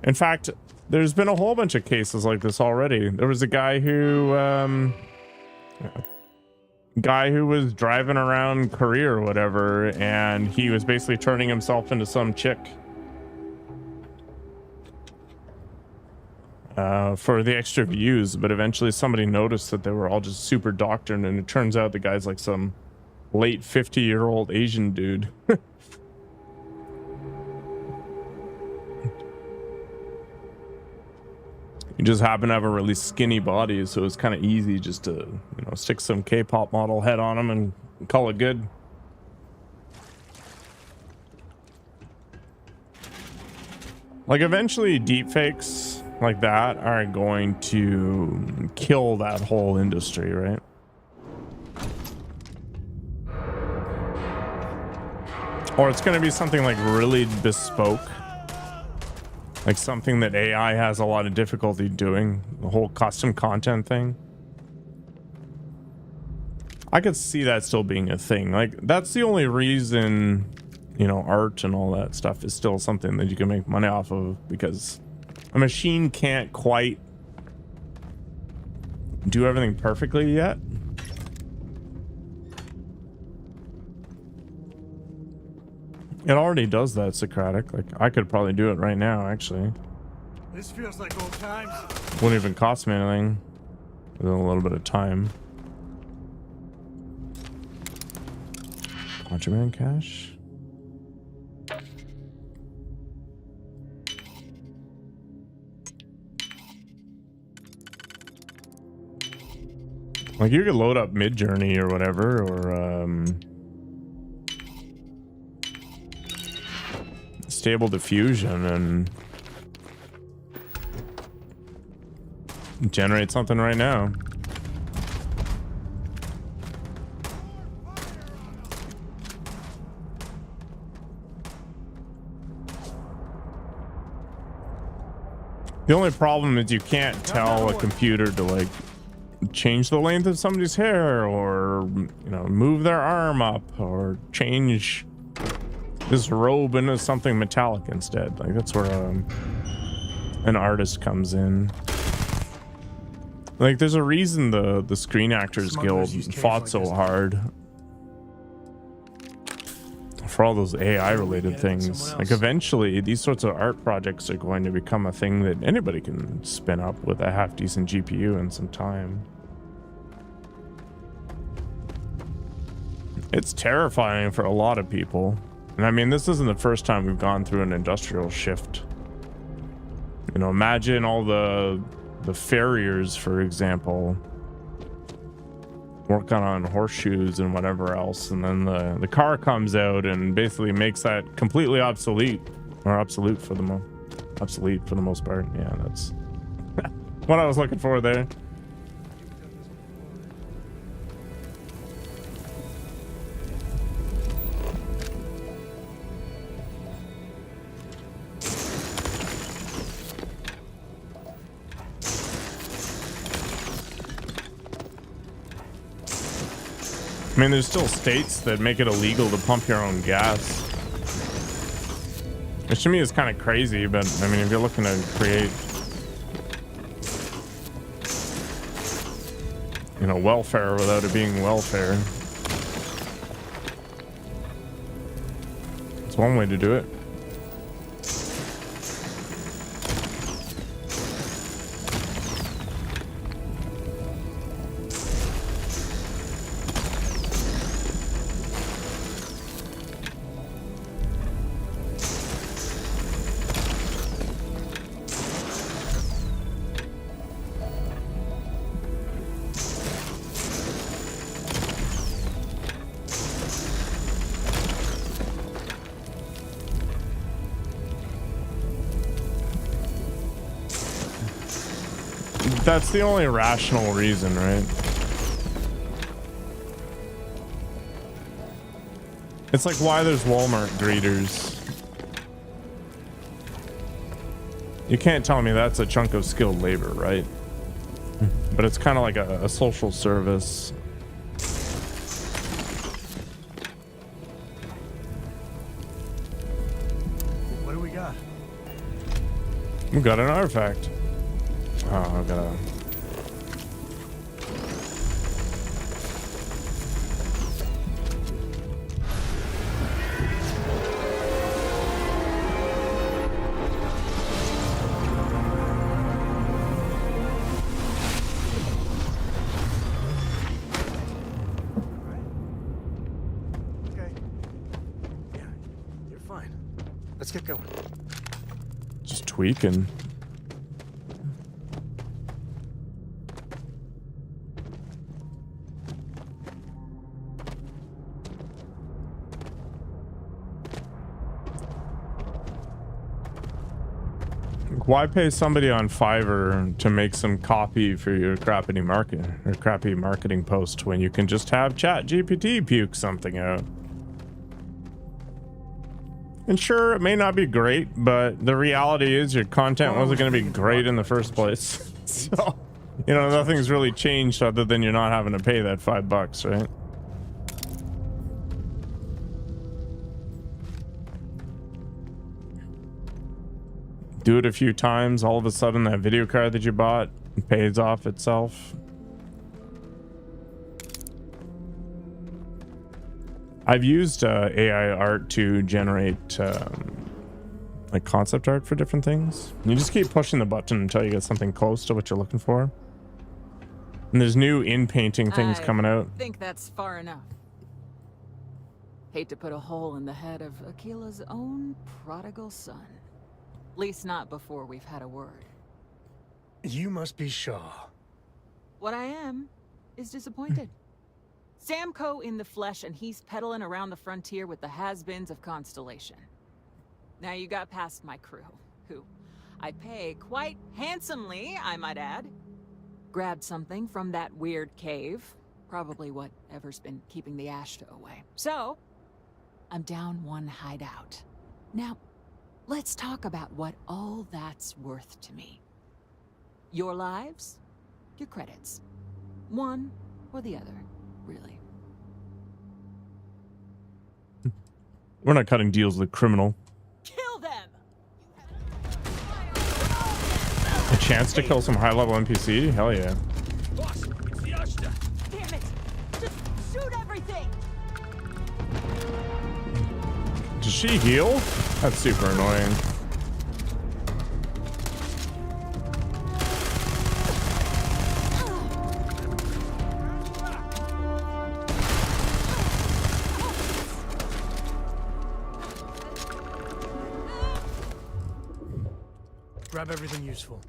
In fact, there's been a whole bunch of cases like this already. There was a guy who was driving around Korea or whatever, and he was basically turning himself into some chick for the extra views, but eventually somebody noticed that they were all just super doctored, and it turns out the guy's like some late 50-year-old Asian dude. He just happened to have a really skinny body, so it's kind of easy just to, you know, stick some K-pop model head on him and call it good. Like, eventually deepfakes like that are going to kill that whole industry, right? Or it's going to be something like really bespoke. Like something that AI has a lot of difficulty doing, the whole custom content thing. I could see that still being a thing. Like, that's the only reason, you know, art and all that stuff is still something that you can make money off of, because a machine can't quite do everything perfectly yet. It already does that, Socratic. Like, I could probably do it right now, actually. This feels like old times. Wouldn't even cost me anything. With a little bit of time. Contraband cash. Like, you could load up Mid-Journey or whatever, or Stable Diffusion and generate something right now. The only problem is you can't tell a computer to, like, change the length of somebody's hair, or, you know, move their arm up, or change this robe into something metallic instead. Like, that's where an artist comes in. Like, there's a reason the Screen Actors Guild fought so hard for all those AI related things. Like, eventually these sorts of art projects are going to become a thing that anybody can spin up with a half decent GPU and some time. It's terrifying for a lot of people. And I mean, this isn't the first time we've gone through an industrial shift. You know, imagine all the farriers, for example, working on horseshoes and whatever else, and then the car comes out and basically makes that completely obsolete, or obsolete for the most part. Yeah, that's what I was looking for there. I mean, there's still states that make it illegal to pump your own gas. Which to me is kind of crazy, but I mean, if you're looking to create, you know, welfare without it being welfare, it's one way to do it. That's the only rational reason, right? It's like why there's Walmart greeters. You can't tell me that's a chunk of skilled labor, right? But it's kind of like a social service. We got an artifact. Oh, I've gotta... Let's get going. Just tweaking. Why pay somebody on Fiverr to make some copy for your crappy marketing post when you can just have ChatGPT puke something out? And sure, it may not be great, but the reality is your content wasn't going to be great in the first place. So, you know, nothing's really changed other than you're not having to pay that $5, right? Do it a few times, all of a sudden that video card that you bought pays off itself. I've used AI art to generate like concept art for different things. You just keep pushing the button until you get something close to what you're looking for. And there's new in-painting things coming out. I think that's far enough. Hate to put a hole in the head of Akila's own prodigal son. At least not before we've had a word. You must be Shaw. What I am is disappointed. Samco in the flesh, and he's peddling around the frontier with the has-beens of Constellation. Now you got past my crew, who I pay quite handsomely, I might add. Grabbed something from that weird cave, probably whatever's been keeping the Ashta away. So, I'm down one hideout. Now, let's talk about what all that's worth to me. Your lives, your credits. One or the other. Really. We're not cutting deals with criminal. Kill them. A chance to kill some high-level NPC? Hell yeah. Boss, it's the Ashta. Damn it! Just shoot everything. Does she heal? That's super annoying. Grab everything useful.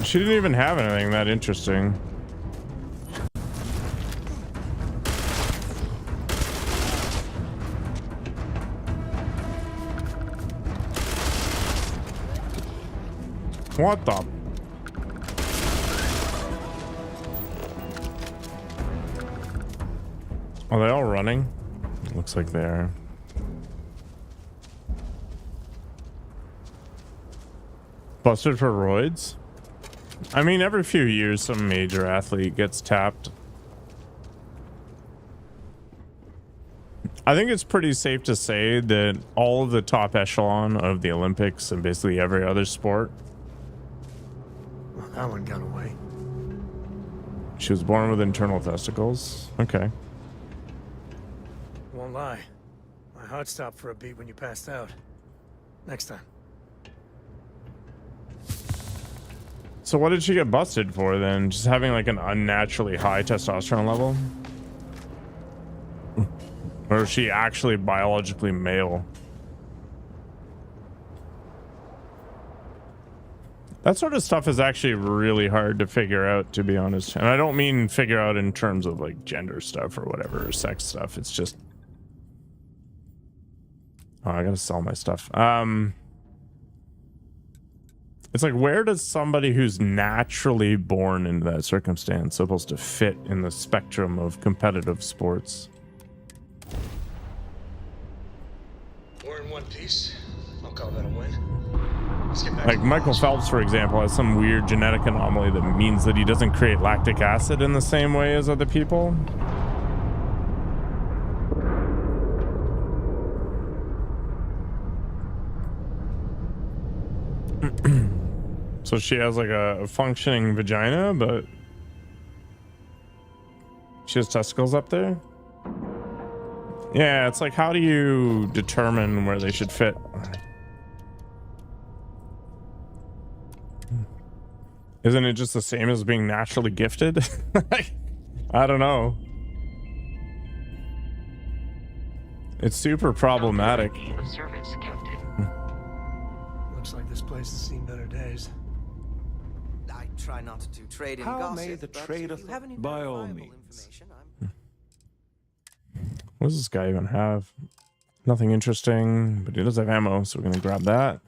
She didn't even have anything that interesting. What the? Are they all running? Looks like they are. Busted for roids? I mean, every few years some major athlete gets tapped. I think it's pretty safe to say that all of the top echelon of the Olympics and basically every other sport. Well, that one got away. She was born with internal testicles. Okay. Won't lie. My heart stopped for a beat when you passed out. Next time. So what did she get busted for then? Just having like an unnaturally high testosterone level? Or is she actually biologically male? That sort of stuff is actually really hard to figure out, to be honest. And I don't mean figure out in terms of like gender stuff or whatever, or sex stuff. It's just... Oh, I gotta sell my stuff. It's like, where does somebody who's naturally born into that circumstance supposed to fit in the spectrum of competitive sports? We're in one piece. I'll call that a win. Let's get back Like Michael Phelps, for example, has some weird genetic anomaly that means that he doesn't create lactic acid in the same way as other people. So she has like a functioning vagina, but she has testicles up there? Yeah, it's like, how do you determine where they should fit? Isn't it just the same as being naturally gifted? I don't know. It's super problematic. Looks like this place has seen better days. I try not to trade in How gossip, may the but trade if you have any by all verifiable means. information, What does this guy even have? Nothing interesting, but he does have ammo, so we're gonna grab that.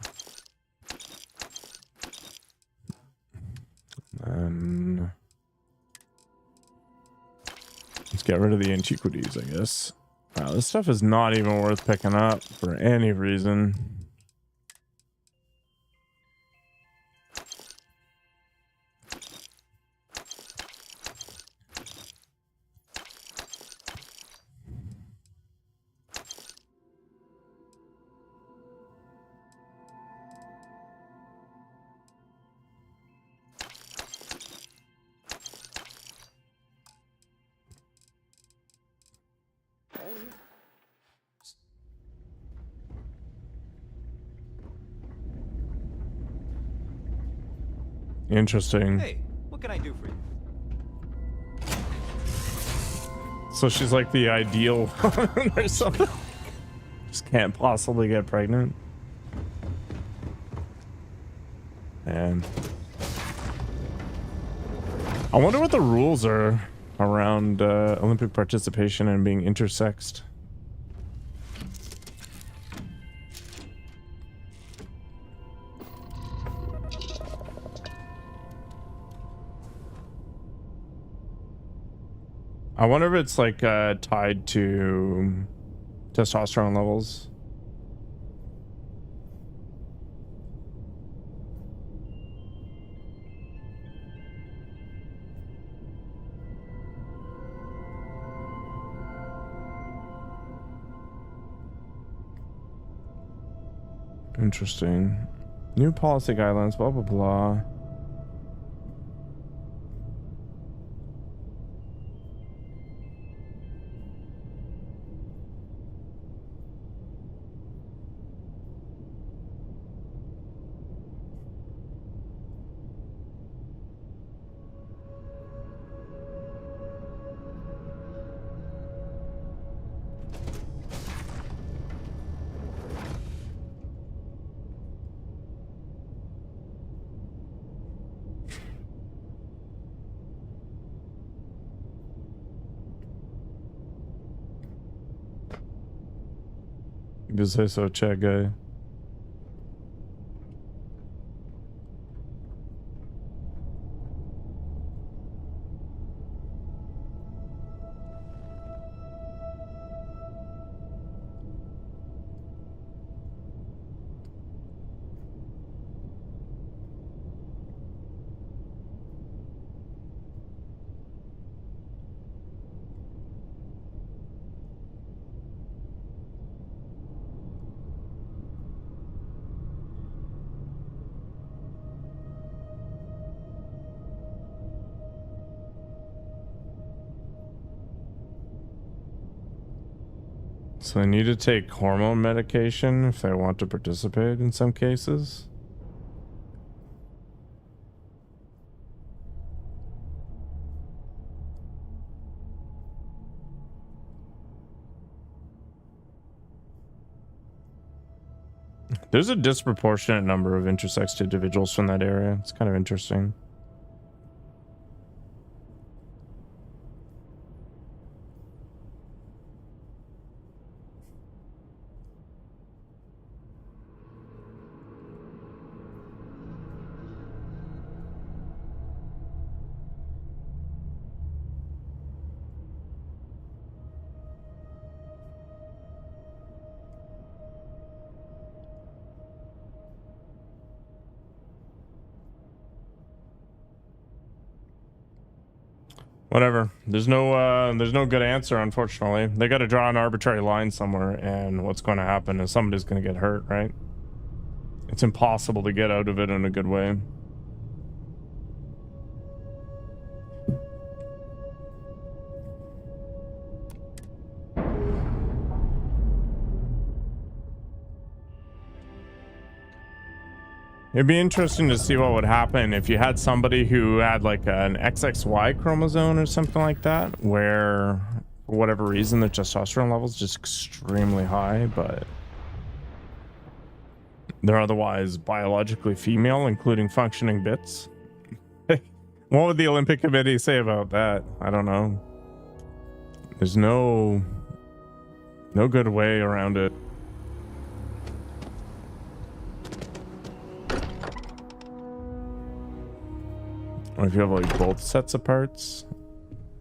And let's get rid of the antiquities, I guess. Wow, this stuff is not even worth picking up for any reason. Interesting. Hey, what can I do for you? So she's like the ideal woman or something. Just can't possibly get pregnant. And I wonder what the rules are around Olympic participation and being intersexed. I wonder if it's like tied to testosterone levels. Interesting. New policy guidelines, blah, blah, blah. You say so, chat guy. So they need to take hormone medication if they want to participate in some cases. There's a disproportionate number of intersex individuals from that area. It's kind of interesting. Whatever. There's no good answer, unfortunately. They got to draw an arbitrary line somewhere, and what's going to happen is somebody's going to get hurt, right? It's impossible to get out of it in a good way. It'd be interesting to see what would happen if you had somebody who had like an XXY chromosome or something like that, where for whatever reason their testosterone levels just extremely high, but they're otherwise biologically female, including functioning bits. What would the Olympic Committee say about that? I don't know. There's no good way around it. Or if you have like both sets of parts.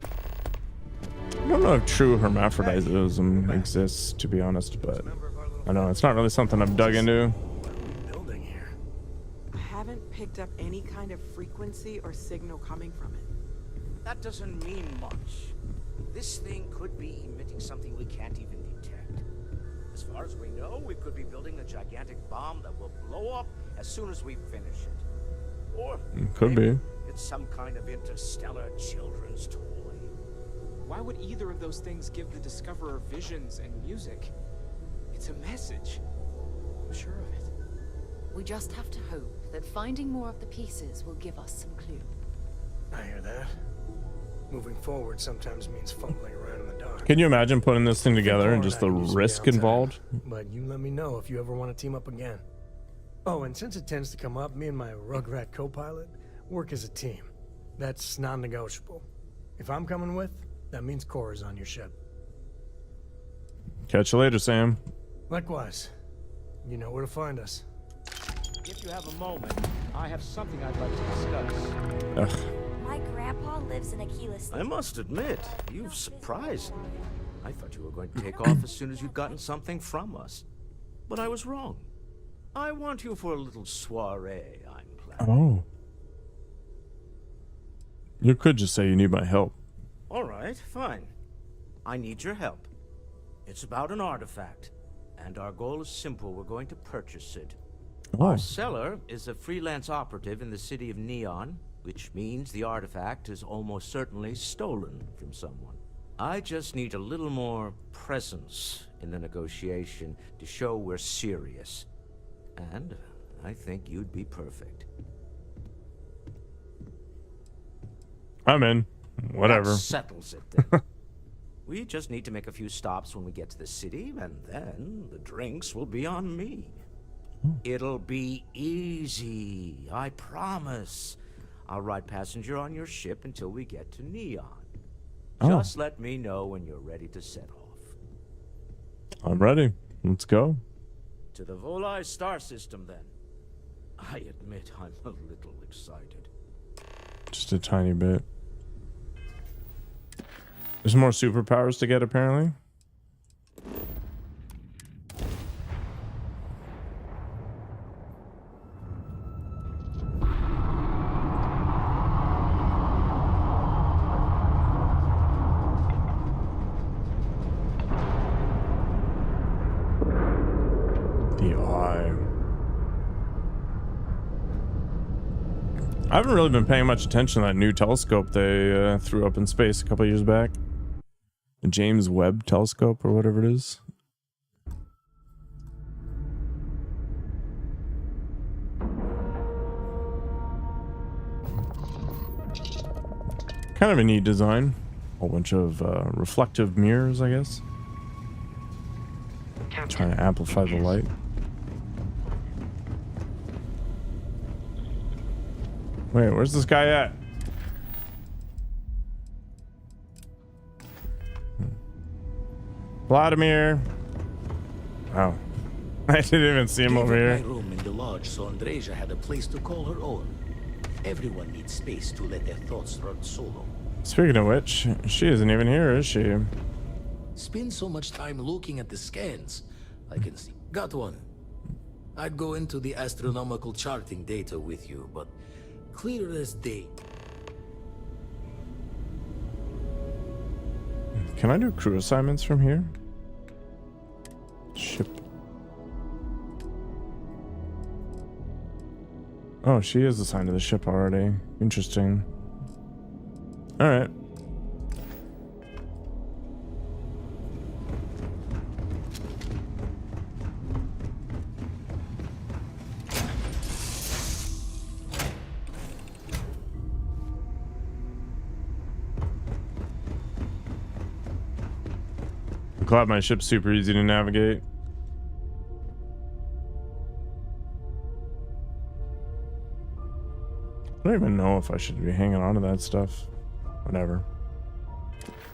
I don't know if true hermaphroditism exists, to be honest, but I know it's not really something I've dug into. I haven't picked up any kind of frequency or signal coming from it. That doesn't mean much. This thing could be emitting something we can't even detect. As far as we know, we could be building a gigantic bomb that will blow up as soon as we finish it. Or could be. It's some kind of interstellar children's toy. Why would either of those things give the Discoverer visions and music? It's a message. I'm sure of it. We just have to hope that finding more of the pieces will give us some clue. I hear that. Moving forward sometimes means fumbling around in the dark. Can you imagine putting this thing together and just the risk involved? But you let me know if you ever want to team up again. Oh, and since it tends to come up, me and my Rugrat co-pilot work as a team. That's non-negotiable. If I'm coming with, that means Cora's on your ship. Catch you later, Sam. Likewise. You know where to find us. If you have a moment, I have something I'd like to discuss. Ugh. My grandpa lives in Aquila State. I must admit, you've surprised me. I thought you were going to take off as soon as you'd gotten something from us. But I was wrong. I want you for a little soiree I'm planning. Oh. You could just say you need my help. All right, fine. I need your help. It's about an artifact, and our goal is simple. We're going to purchase it. Oh. Our seller is a freelance operative in the city of Neon, which means the artifact is almost certainly stolen from someone. I just need a little more presence in the negotiation to show we're serious. And I think you'd be perfect. I'm in. Whatever. That settles it then. We just need to make a few stops when we get to the city, and then the drinks will be on me. It'll be easy, I promise. I'll ride passenger on your ship until we get to Neon. Just let me know when you're ready to set off. I'm ready. Let's go. To the Volai star system, then. I admit I'm a little excited. Just a tiny bit. There's more superpowers to get, apparently. I haven't really been paying much attention to that new telescope they threw up in space a couple years back. The James Webb telescope or whatever it is. Kind of a neat design. A whole bunch of reflective mirrors, I guess. Trying to amplify the light. Wait, where's this guy at? Vladimir. Oh. I didn't even see him over here. My room in the lodge so Andreja had a place to call her own. Everyone needs space to let their thoughts run solo. Speaking of which, she isn't even here, is she? Spend so much time looking at the scans. I can see. Got one. I'd go into the astronomical charting data with you, but clear as day. Can I do crew assignments from here? Ship. Oh, she is assigned to the ship already. Interesting. All right. I'm glad my ship's super easy to navigate. I don't even know if I should be hanging on to that stuff. Whatever.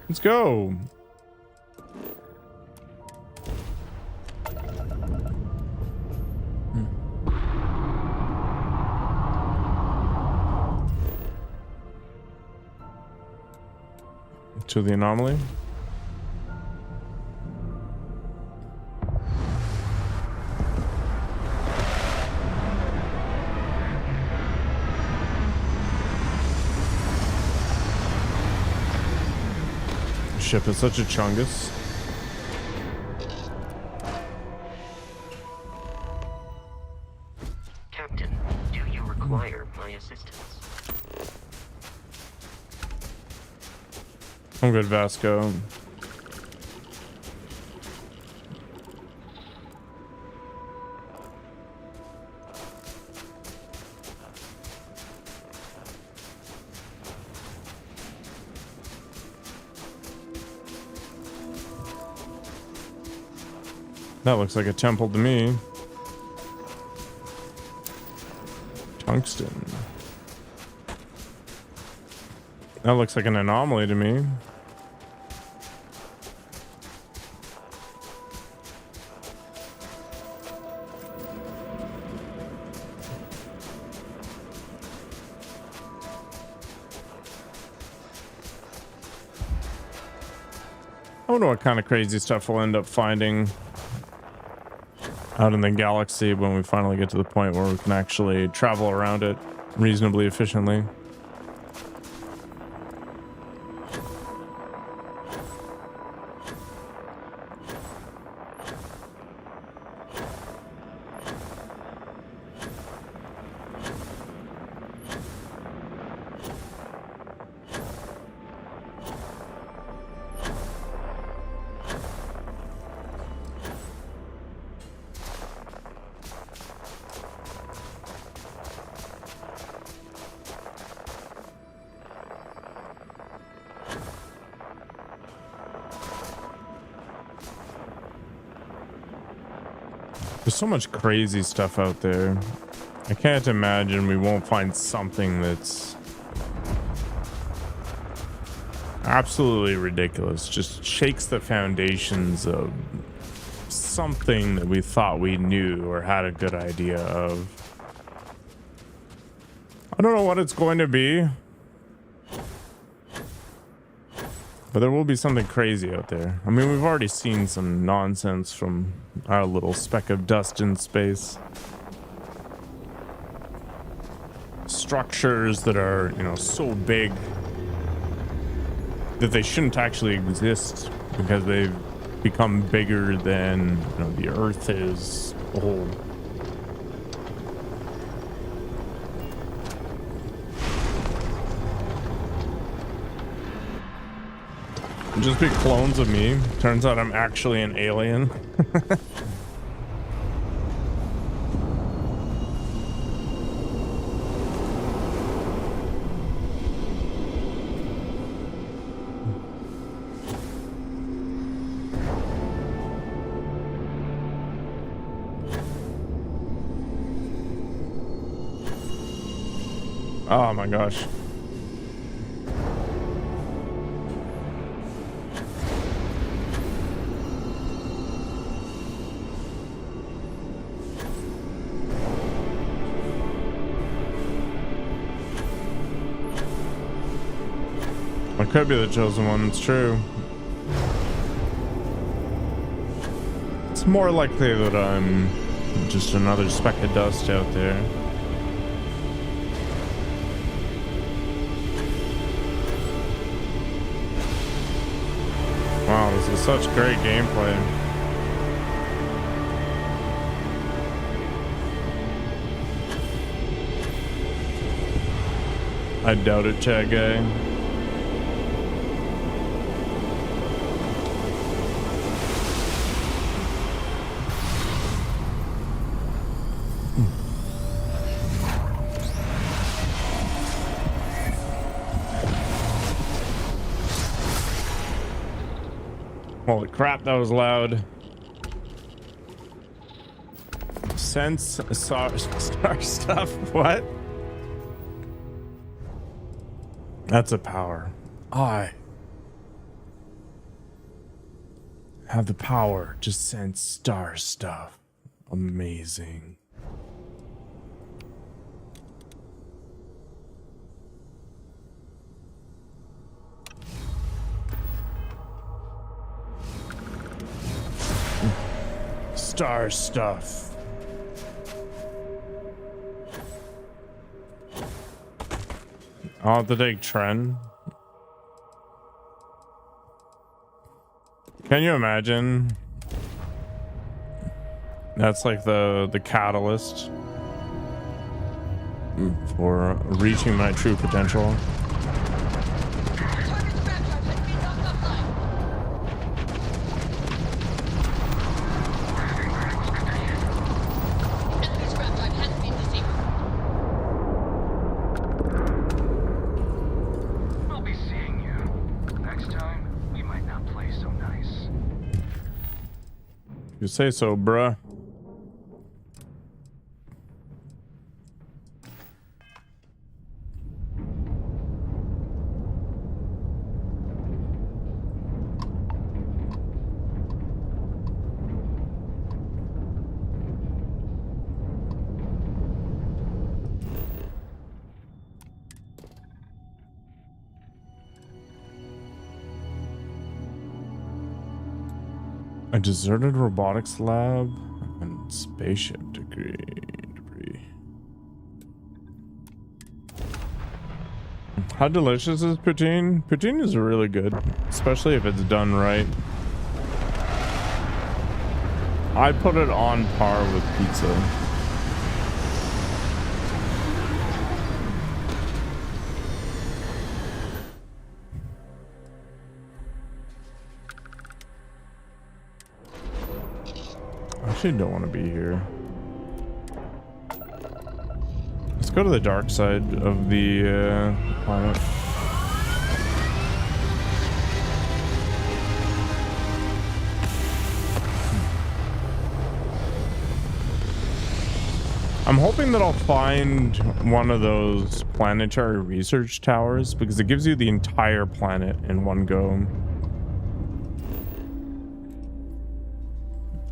Let's go. To the anomaly. Ship is such a chungus. Captain, do you require my assistance? I'm good, Vasco. That looks like a temple to me. Tungsten. That looks like an anomaly to me. I wonder what kind of crazy stuff we'll end up finding out in the galaxy when we finally get to the point where we can actually travel around it reasonably efficiently. There's so much crazy stuff out there. I can't imagine we won't find something that's absolutely ridiculous. Just shakes the foundations of something that we thought we knew or had a good idea of. I don't know what it's going to be, but there will be something crazy out there. I mean, we've already seen some nonsense from our little speck of dust in space. Structures that are, you know, so big that they shouldn't actually exist because they've become bigger than, you know, the Earth is a whole. Just be clones of me. Turns out I'm actually an alien. Oh my gosh. I could be the chosen one, it's true. It's more likely that I'm just another speck of dust out there. Wow, this is such great gameplay. I doubt it, chat guy. Holy crap, that was loud. Sense star stuff. What? That's a power. I have the power to sense star stuff. Amazing. Star stuff. I'll have to take Tren. Can you imagine? That's like the catalyst for reaching my true potential. You say so, bruh. A deserted robotics lab and spaceship debris. How delicious is poutine? Poutine is really good, especially if it's done right. I put it on par with pizza. Actually don't want to be here. Let's go to the dark side of the planet. I'm hoping that I'll find one of those planetary research towers because it gives you the entire planet in one go.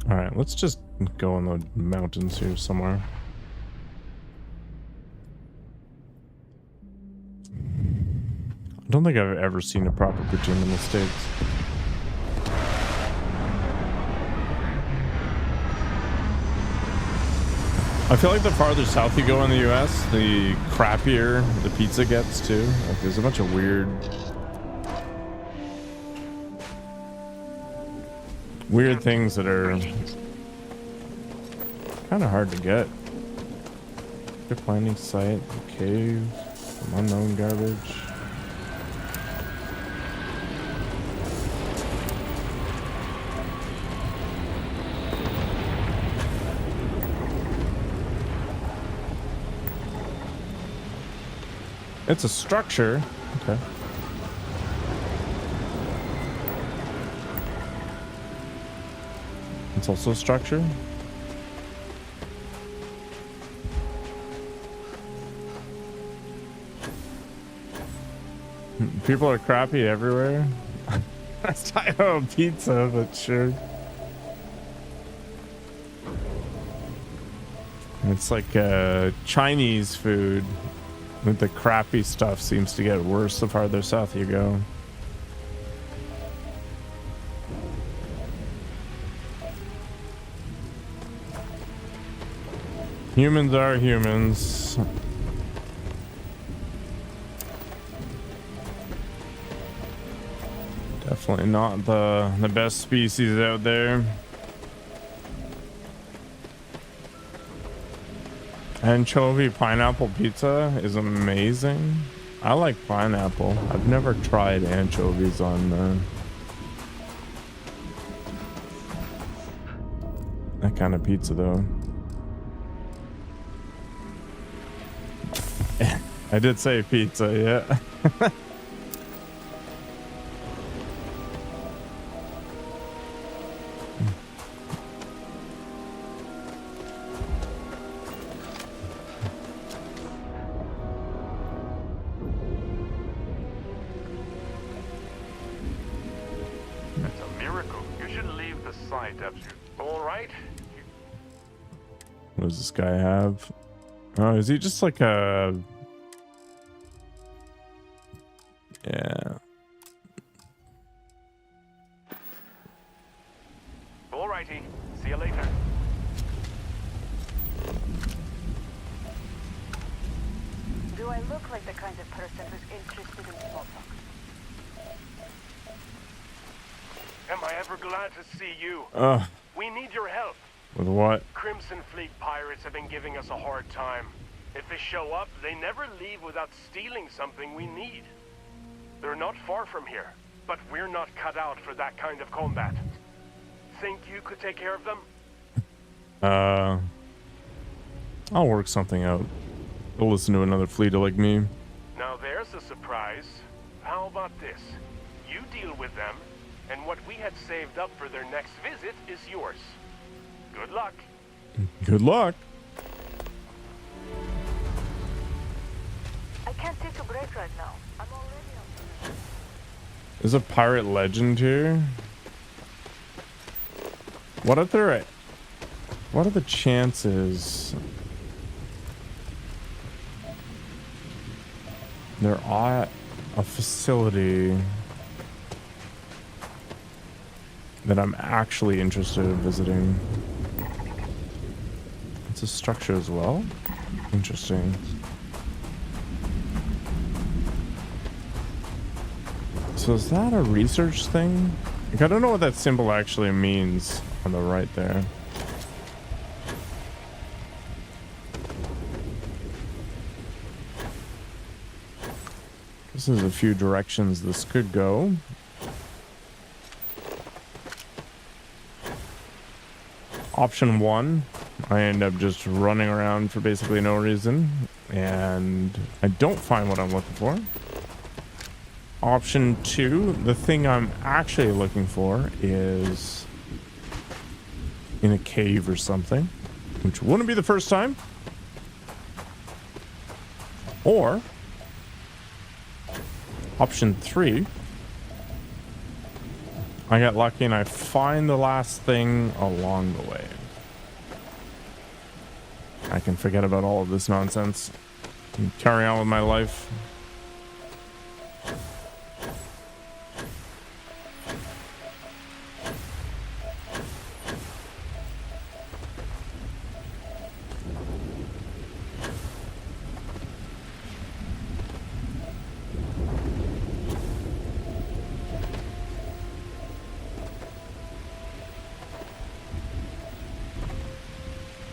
All right, let's just go in the mountains here somewhere. I don't think I've ever seen a proper poutine in the States. I feel like the farther south you go in the US, the crappier the pizza gets too. Like there's a bunch of weird things that are kind of hard to get. Your planning site, the cave, some unknown garbage. It's a structure. Okay. It's also a structure. People are crappy everywhere. That's Tahoe pizza, but sure. It's like Chinese food. The crappy stuff seems to get worse the farther south you go. Humans are humans. Definitely not the best species out there. Anchovy pineapple pizza is amazing. I like pineapple. I've never tried anchovies on that kind of pizza though. I did say pizza, yeah. should leave the site after. All right. What does this guy have? Oh, is he just like a... Yeah. All righty. See you later. Do I look like the kind of person who's interested in small talk? Am I ever glad to see you? We need your help. With what? Crimson Fleet pirates have been giving us a hard time. If they show up, they never leave without stealing something we need. They're not far from here, but we're not cut out for that kind of combat. Think you could take care of them? I'll work something out. They'll listen to another fleeter like me. Now there's a surprise. How about this? You deal with them, and what we had saved up for their next visit is yours. Good luck. Good luck. I can't take a break right now. I'm already on. There's a pirate legend here. What are the chances they're at a facility that I'm actually interested in visiting? It's a structure as well. Interesting. So is that a research thing? Like, I don't know what that symbol actually means on the right there. This is a few directions this could go. Option 1, I end up just running around for basically no reason, and I don't find what I'm looking for. Option 2, the thing I'm actually looking for is in a cave or something, which wouldn't be the first time. Or option 3, I get lucky and I find the last thing along the way. I can forget about all of this nonsense and carry on with my life.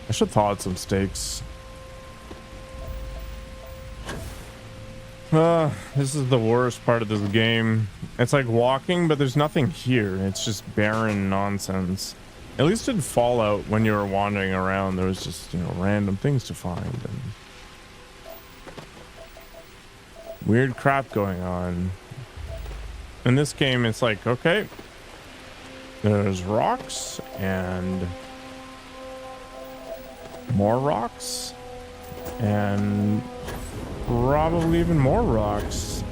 I should thaw out some steaks. This is the worst part of this game. It's like walking, but there's nothing here. It's just barren nonsense. At least in Fallout, when you were wandering around, there was just, you know, random things to find and weird crap going on. In this game, it's like, okay, there's rocks and more rocks and probably even more rocks.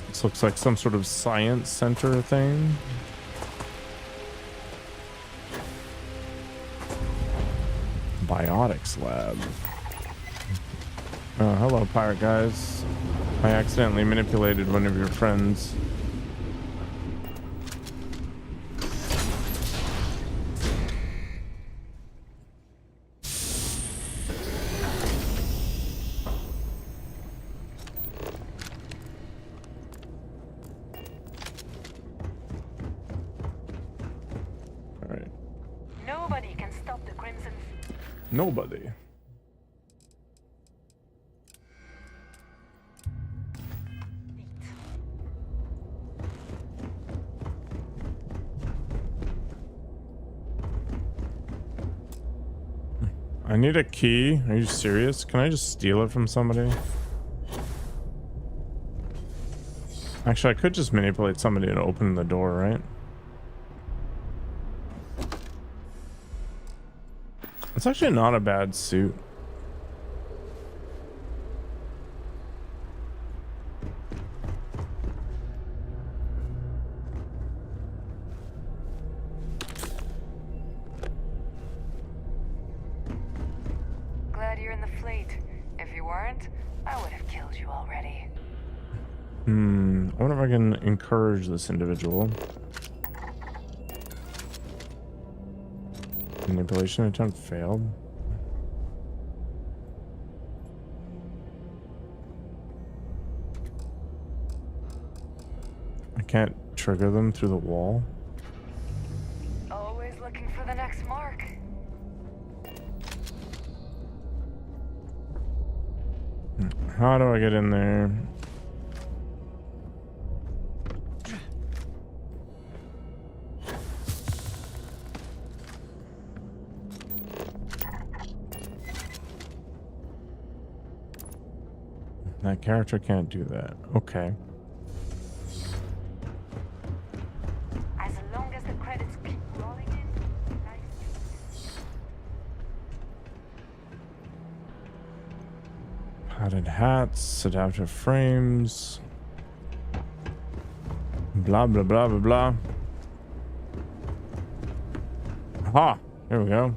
This looks like some sort of science center thing. Biotics lab. Oh, hello, pirate guys. I accidentally manipulated one of your friends. Nobody can stop the Crimson. Nobody. I need a key. Are you serious? Can I just steal it from somebody? Actually, I could just manipulate somebody to open the door, right? It's actually not a bad suit. fleet. If you weren't, I would have killed you already. I wonder if I can encourage this individual. Manipulation attempt failed. I can't trigger them through the wall. Always looking for the next mark. How do I get in there? That character can't do that. Okay. As long as the credits keep rolling in, Padded hats, adaptive frames. Blah, blah, blah, blah, blah. Aha! Here we go.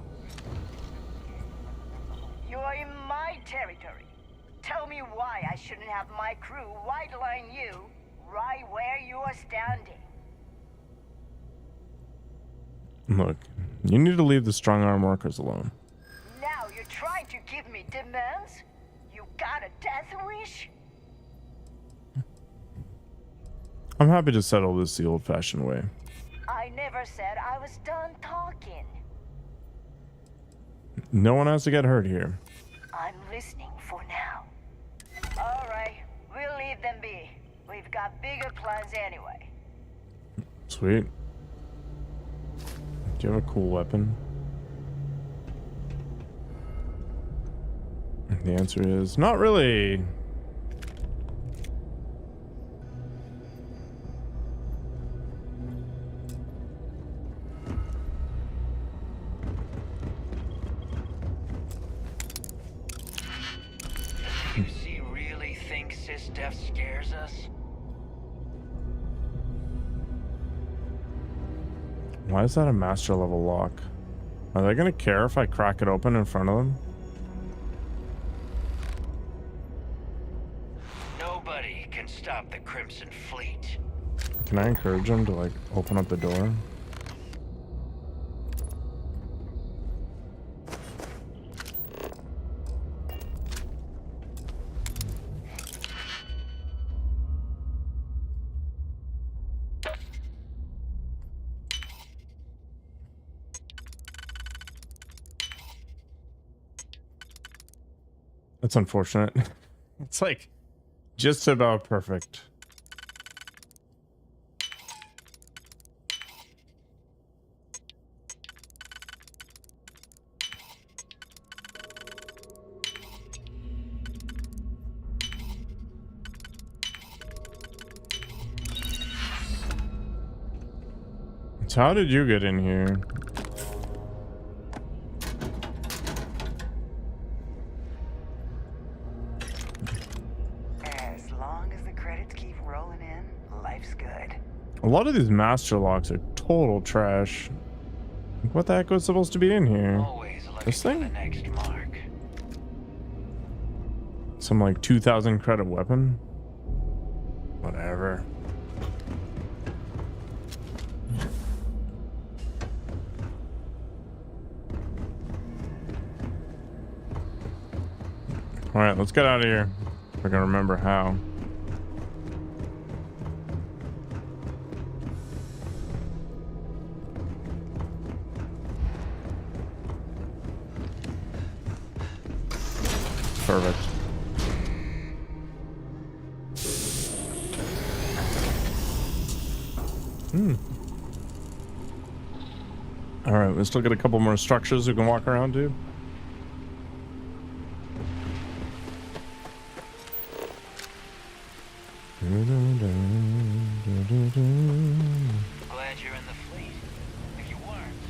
You're in my territory. Tell me why I shouldn't have my crew white-line you right where you are standing. Look, you need to leave the strong arm workers alone. Now you're trying to give me demands? You got a death wish? I'm happy to settle this the old-fashioned way. I never said I was done talking. No one has to get hurt here. I'm listening for now. All right, we'll leave them be. We've got bigger plans anyway. Sweet. Do you have a cool weapon? The answer is not really. UC really thinks this death scares us? Why is that a master level lock? Are they gonna care if I crack it open in front of them? Nobody can stop the Crimson Fleet. Can I encourage them to like open up the door? That's unfortunate. It's like just about perfect. So how did you get in here? As long as the credits keep rolling in, life's good. A lot of these master locks are total trash. What the heck was supposed to be in here? This thing? Next mark. Some like 2,000 credit weapon? Whatever. All right, let's get out of here. If I can remember how. Perfect. All right, we still got a couple more structures we can walk around to. Glad you're in the fleet. If you weren't.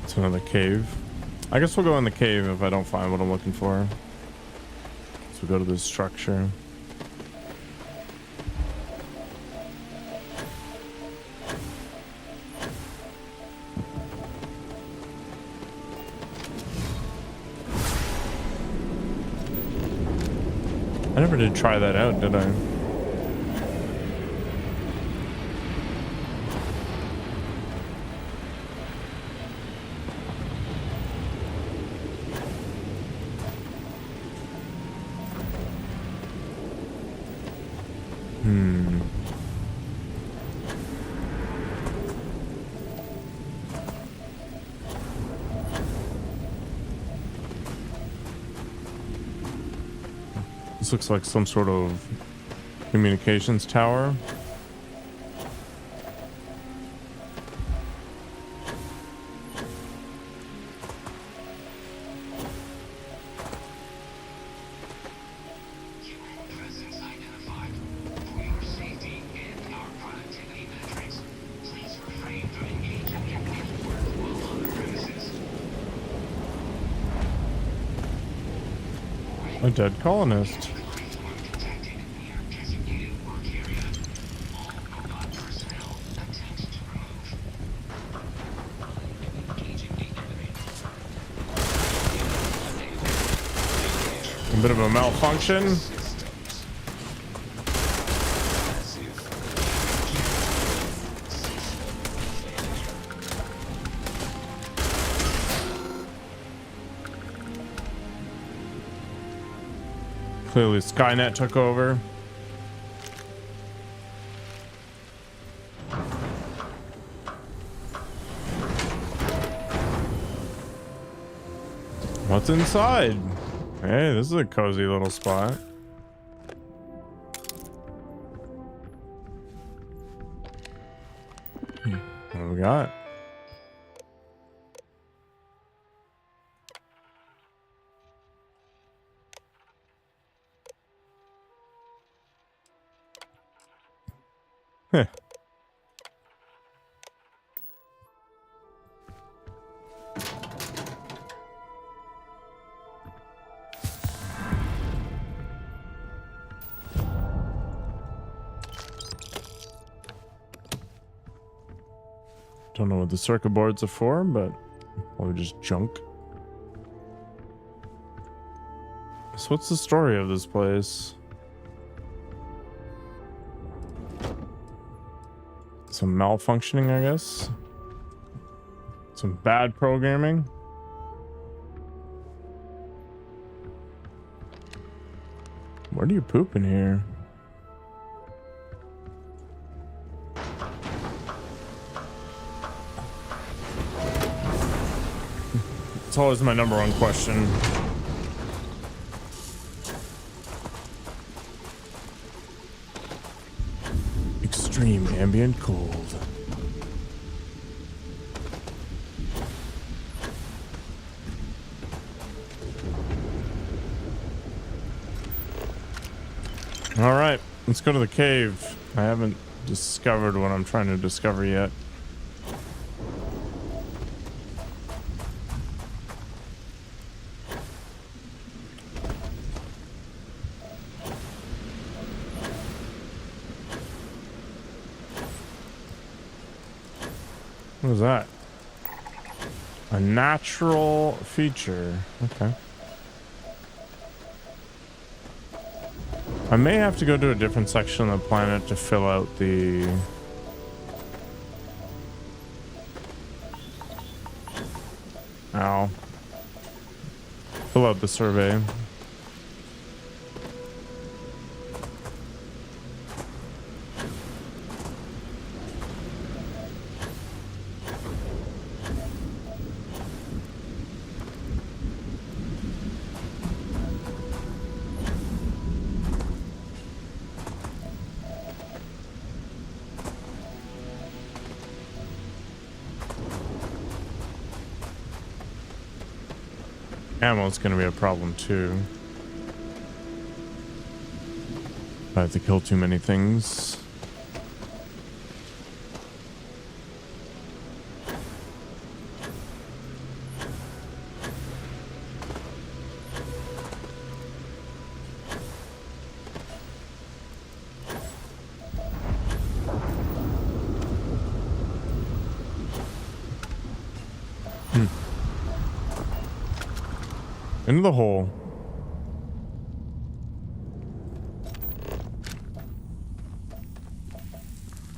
It's another cave. I guess we'll go in the cave if I don't find what I'm looking for. So we go to this structure. never did try that out, did I? This looks like some sort of communications tower. A dead colonist. A bit of a malfunction. Clearly Skynet took over. What's inside? Hey, this is a cozy little spot. What do we got? Heh. Don't know what the circuit boards are for, but probably just junk. So what's the story of this place? Some malfunctioning, I guess. Some bad programming. Where do you poop in here? It's always my number one question. Extreme ambient cold. All right, let's go to the cave. I haven't discovered what I'm trying to discover yet. What is that? A natural feature. Okay. I may have to go to a different section of the planet to fill out the... Ow. Fill out the survey. Ammo's gonna be a problem too. I have to kill too many things. Into the hole.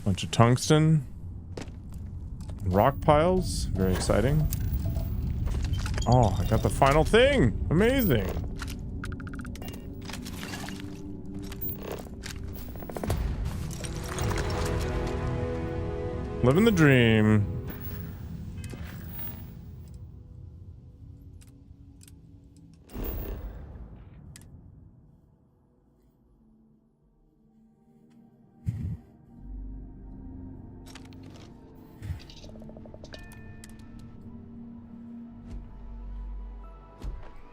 Bunch of tungsten. Rock piles. Very exciting. Oh, I got the final thing. Amazing. Living the dream.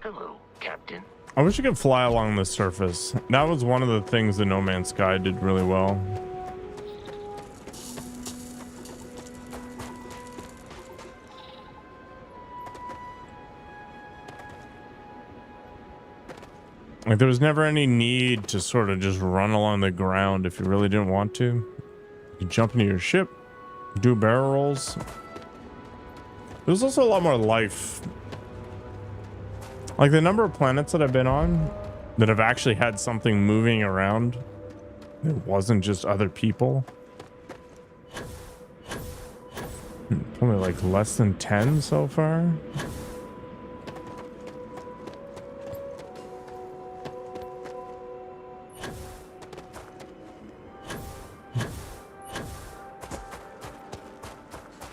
Hello, Captain. I wish you could fly along the surface. That was one of the things that No Man's Sky did really well. Like, there was never any need to sort of just run along the ground if you really didn't want to. You could jump into your ship, do barrel rolls. There's also a lot more life. Like, the number of planets that I've been on that have actually had something moving around. It wasn't just other people. Probably like less than 10 so far.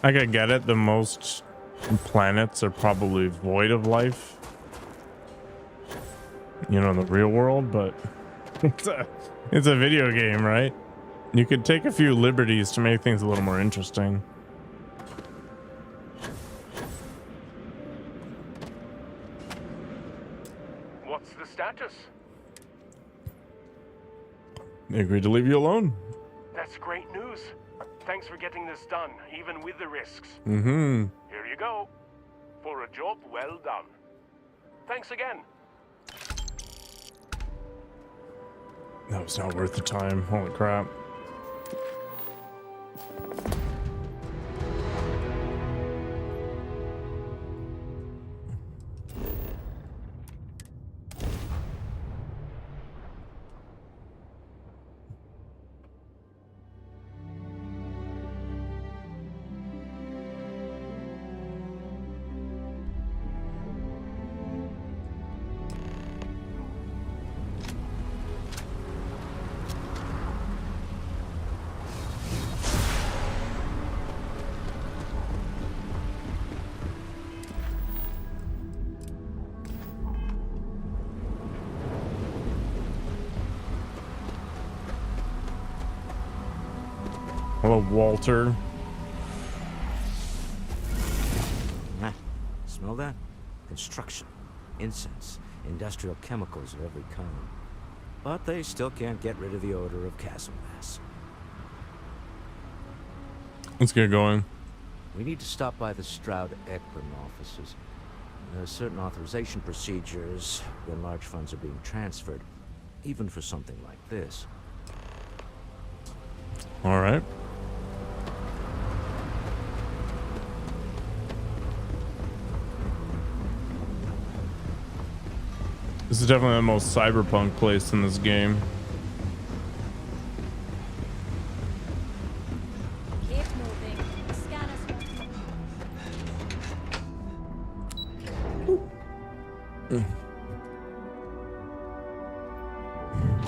I could get it. The most planets are probably void of life, you know, in the real world, but it's a video game, right? You could take a few liberties to make things a little more interesting. What's the status? They agreed to leave you alone. That's great news. Thanks for getting this done, even with the risks. Mm-hmm. Here you go. For a job well done. Thanks again. That was not worth the time. Holy crap. Hello, Walter. Ah, smell that? Construction, incense, industrial chemicals of every kind. But they still can't get rid of the odor of castle mass. Let's get going. We need to stop by the Stroud-Eklund offices. There are certain authorization procedures when large funds are being transferred, even for something like this. All right. This is definitely the most cyberpunk place in this game. Keep moving. Scan us.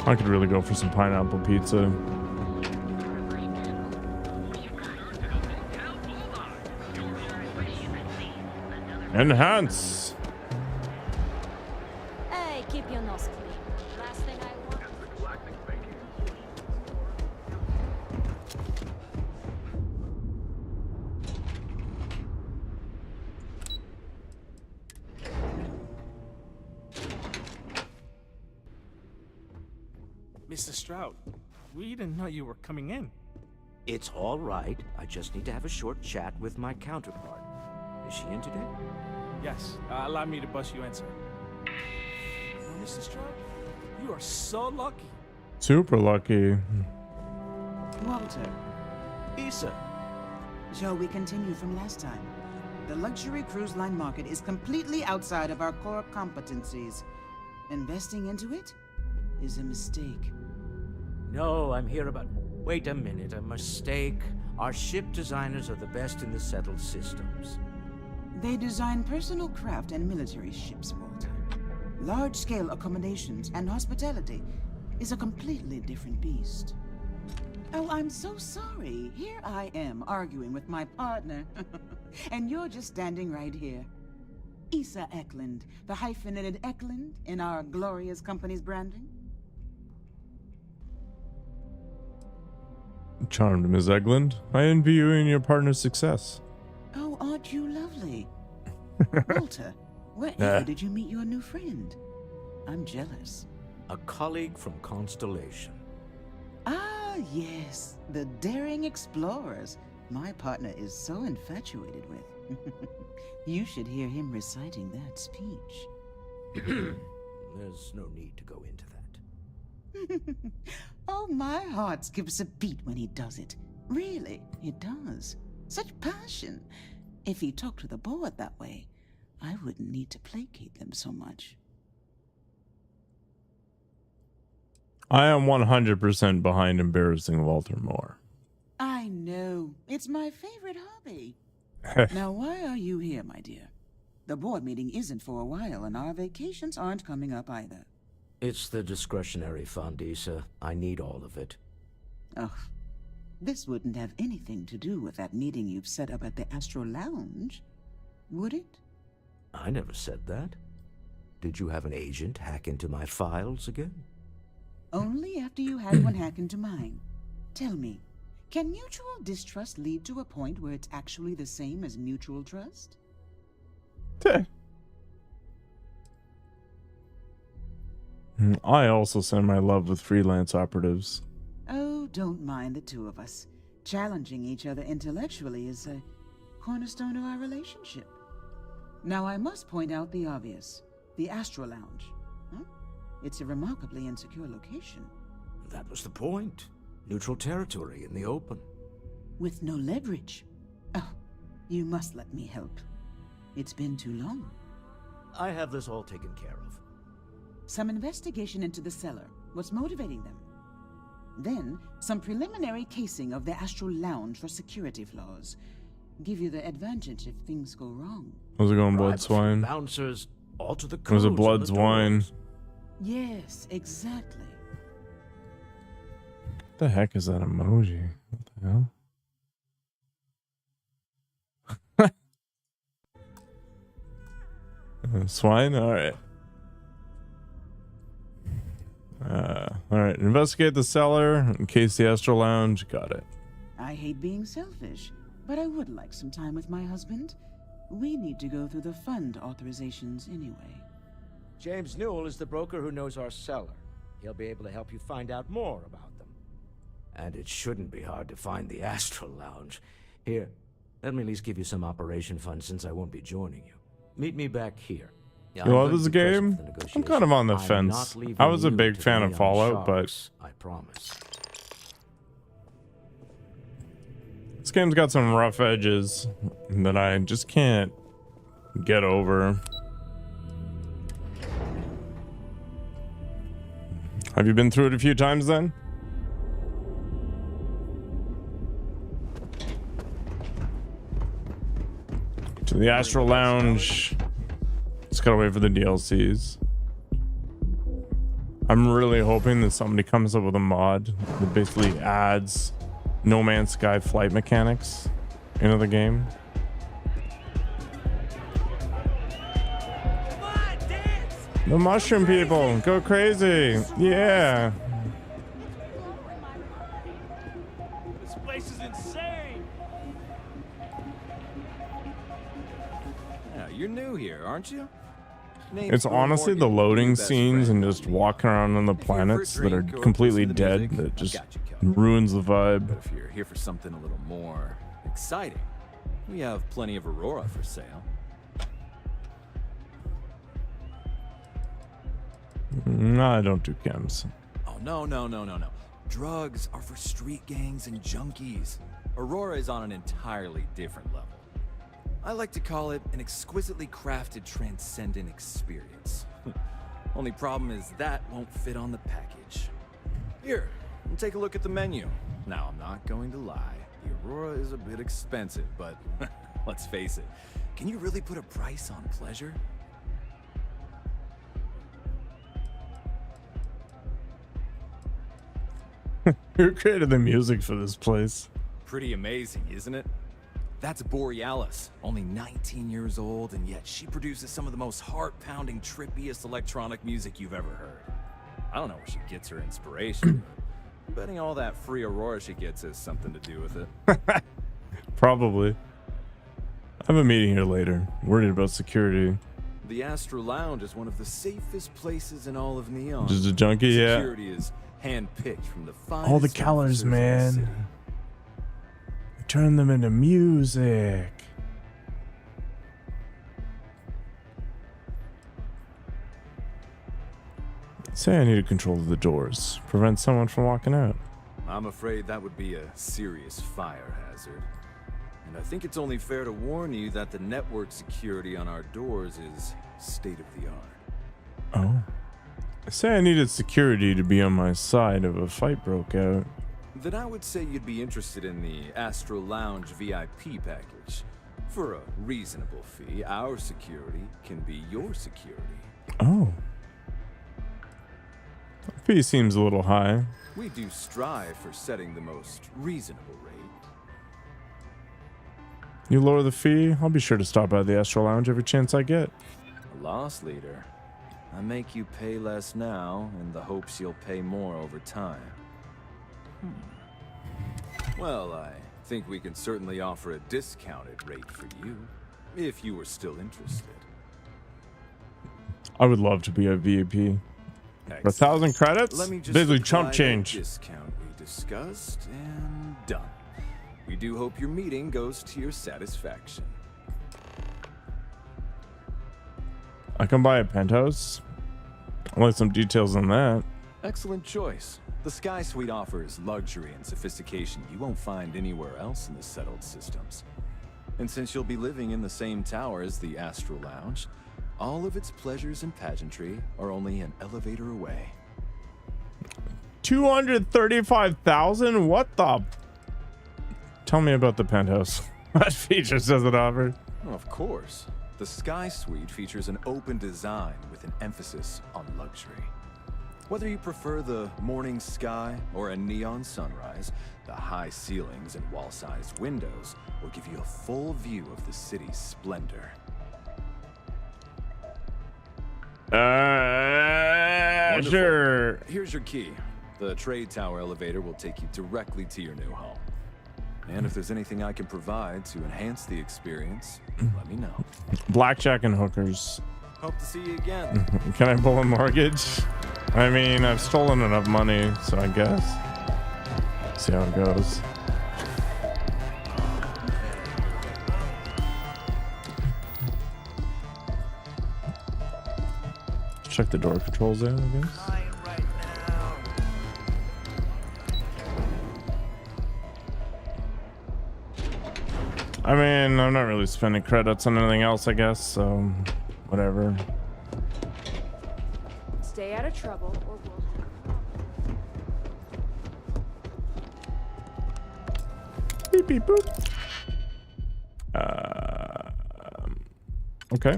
I could really go for some pineapple pizza. Enhance. Hey, keep your nose clean. Last thing I want. Mr. Stroud, we didn't know you were coming in. It's all right. I just need to have a short chat with my counterpart. Is she in today? Yes, allow me to bust you in, sir. Oh, Mr. Stroud, you are so lucky. Super lucky. Walter. Issa. Shall we continue from last time? The luxury cruise line market is completely outside of our core competencies. Investing into it is a mistake. No, I'm here about... Wait a minute, a mistake. Our ship designers are the best in the settled systems. They design personal craft and military ships, Walter. Large-scale accommodations and hospitality is a completely different beast. Oh, I'm so sorry. Here I am arguing with my partner. And you're just standing right here. Issa Eklund, the hyphenated Eklund in our glorious company's branding. Charmed, Ms. Eglund. I envy you and your partner's success. Oh, aren't you lovely? Walter, wherever did you meet your new friend? I'm jealous. A colleague from Constellation. Ah, yes, the daring explorers. My partner is so infatuated with. You should hear him reciting that speech. There's no need to go into that. Oh, my heart skips a beat when he does it. Really, it does. Such passion. If he talked to the board that way, I wouldn't need to placate them so much. I am 100% behind embarrassing Walter Moore. I know. It's my favorite hobby. Now, why are you here, my dear? The board meeting isn't for a while, and our vacations aren't coming up either. It's the discretionary fund, Issa. I need all of it. Oh, this wouldn't have anything to do with that meeting you've set up at the Astro Lounge, would it? I never said that. Did you have an agent hack into my files again? Only after you had one hack into mine. Tell me, can mutual distrust lead to a point where it's actually the same as mutual trust? I also send my love with freelance operatives. Oh, don't mind the two of us. Challenging each other intellectually is a cornerstone of our relationship. Now, I must point out the obvious. The Astro Lounge. Huh? It's a remarkably insecure location. That was the point. Neutral territory in the open. With no leverage. Oh, you must let me help. It's been too long. I have this all taken care of. Some investigation into the cellar. What's motivating them? Then, some preliminary casing of the Astral Lounge for security flaws. Give you the advantage if things go wrong. How's it going, Blood Swine? Bouncers, alter the codes. Was it Blood Swine? Yes, exactly. What the heck is that emoji? What the hell? Swine? Alright. Alright, investigate the cellar, encase the Astral Lounge. Got it. I hate being selfish, but I would like some time with my husband. We need to go through the fund authorizations anyway. James Newell is the broker who knows our cellar. He'll be able to help you find out more about them. And it shouldn't be hard to find the Astral Lounge. Here, let me at least give you some operation funds since I won't be joining you. Meet me back here. You love this game? I'm kind of on the fence. I was a big fan of Fallout, but I promise. This game's got some rough edges that I just can't get over. Have you been through it a few times then? To the Astral Lounge. Just gotta wait for the DLCs. I'm really hoping that somebody comes up with a mod that basically adds No Man's Sky flight mechanics into the game. The mushroom people go crazy. Yeah. This place is insane. Yeah, you're new here, aren't you? It's honestly the loading scenes and just walking around on the planets that are completely dead that just ruins the vibe. But if you're here for something a little more exciting, we have plenty of Aurora for sale. No, I don't do chems. Oh, no. Drugs are for street gangs and junkies. Aurora is on an entirely different level. I like to call it an exquisitely crafted, transcendent experience. Only problem is that won't fit on the package. Here, take a look at the menu. Now, I'm not going to lie. The Aurora is a bit expensive, but let's face it. Can you really put a price on pleasure? Who created the music for this place? Pretty amazing, isn't it? That's Borealis, only 19 years old, and yet she produces some of the most heart-pounding, trippiest electronic music you've ever heard. I don't know where she gets her inspiration, but I'm betting all that free Aurora she gets has something to do with it. Probably. I have a meeting here later. Worried about security. The Astro Lounge is one of the safest places in all of Neon. Just a junkie, yeah. Security is hand-picked from the finest All the colors, officers in the city. man. Turn them into music. Say I need to control the doors. Prevent someone from walking out. I'm afraid that would be a serious fire hazard. And I think it's only fair to warn you that the network security on our doors is state-of-the-art. Oh. Say I needed security to be on my side if a fight broke out. Then I would say you'd be interested in the Astro Lounge VIP package. For a reasonable fee, our security can be your security. Oh. That fee seems a little high. We do strive for setting the most reasonable rate. You lower the fee, I'll be sure to stop by the Astro Lounge every chance I get. A loss leader. I make you pay less now in the hopes you'll pay more over time. Well, I think we can certainly offer a discounted rate for you, if you were still interested. I would love to be a VIP. For 1,000 credits? Let me just Basically chump apply change. the discount we discussed, and done. We do hope your meeting goes to your satisfaction. I can buy a penthouse. I'd like some details on that. Excellent choice. The Sky Suite offers luxury and sophistication you won't find anywhere else in the settled systems. And since you'll be living in the same tower as the Astro Lounge, all of its pleasures and pageantry are only an elevator away. 235,000? What the? Tell me about the penthouse. What features does it offer? Well, of course. The Sky Suite features an open design with an emphasis on luxury. Whether you prefer the morning sky or a neon sunrise, the high ceilings and wall-sized windows will give you a full view of the city's splendor. Sure. Here's your key. The trade tower elevator will take you directly to your new home. And if there's anything I can provide to enhance the experience, let me know. Blackjack and hookers. Hope to see you again. Can I pull a mortgage? I mean, I've stolen enough money, so I guess. See how it goes. Check the door controls out, I guess. I mean, I'm not really spending credits on anything else, I guess, so whatever. Stay out of trouble or we'll... Beep, beep, boop. Okay.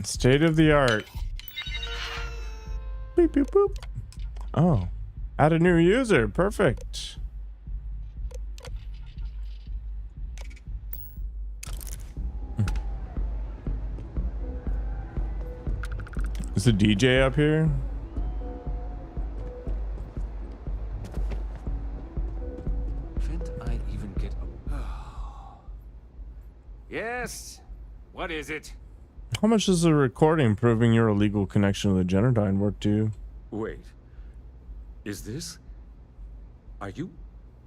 State of the art. Beep, beep, boop. Oh, add a new user. Perfect. Is the DJ up here? Can't I even get a... Yes? What is it? How much does a recording proving your illegal connection to the Genodyne worth to you? Wait. Is this... Are you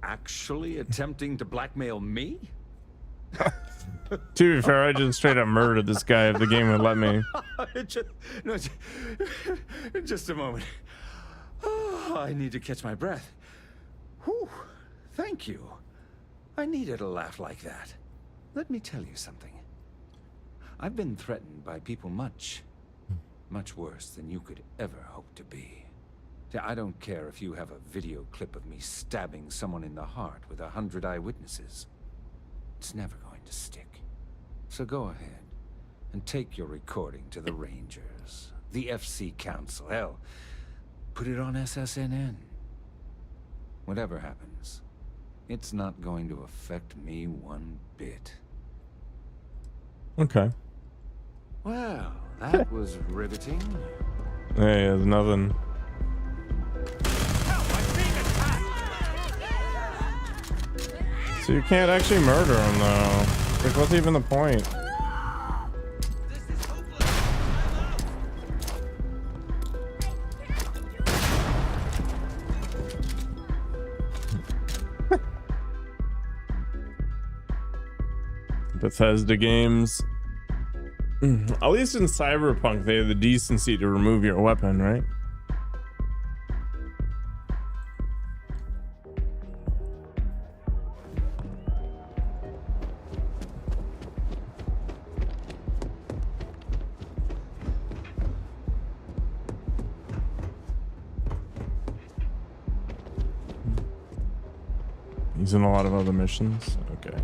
actually attempting to blackmail me? To be fair, I just straight up murdered this guy if the game would let me. Just a moment. Oh, I need to catch my breath. Whew. Thank you. I needed a laugh like that. Let me tell you something. I've been threatened by people much worse than you could ever hope to be. I don't care if you have a video clip of me stabbing someone in the heart with 100 eyewitnesses. It's never going to stick. So go ahead and take your recording to the Rangers, the FC Council, hell, put it on SSNN. Whatever happens, it's not going to affect me one bit. Okay. Well, that was riveting. Hey, there's nothing. So you can't actually murder him though. Like, what's even the point? Bethesda games. At least in Cyberpunk, they have the decency to remove your weapon, right? He's in a lot of other missions. Okay.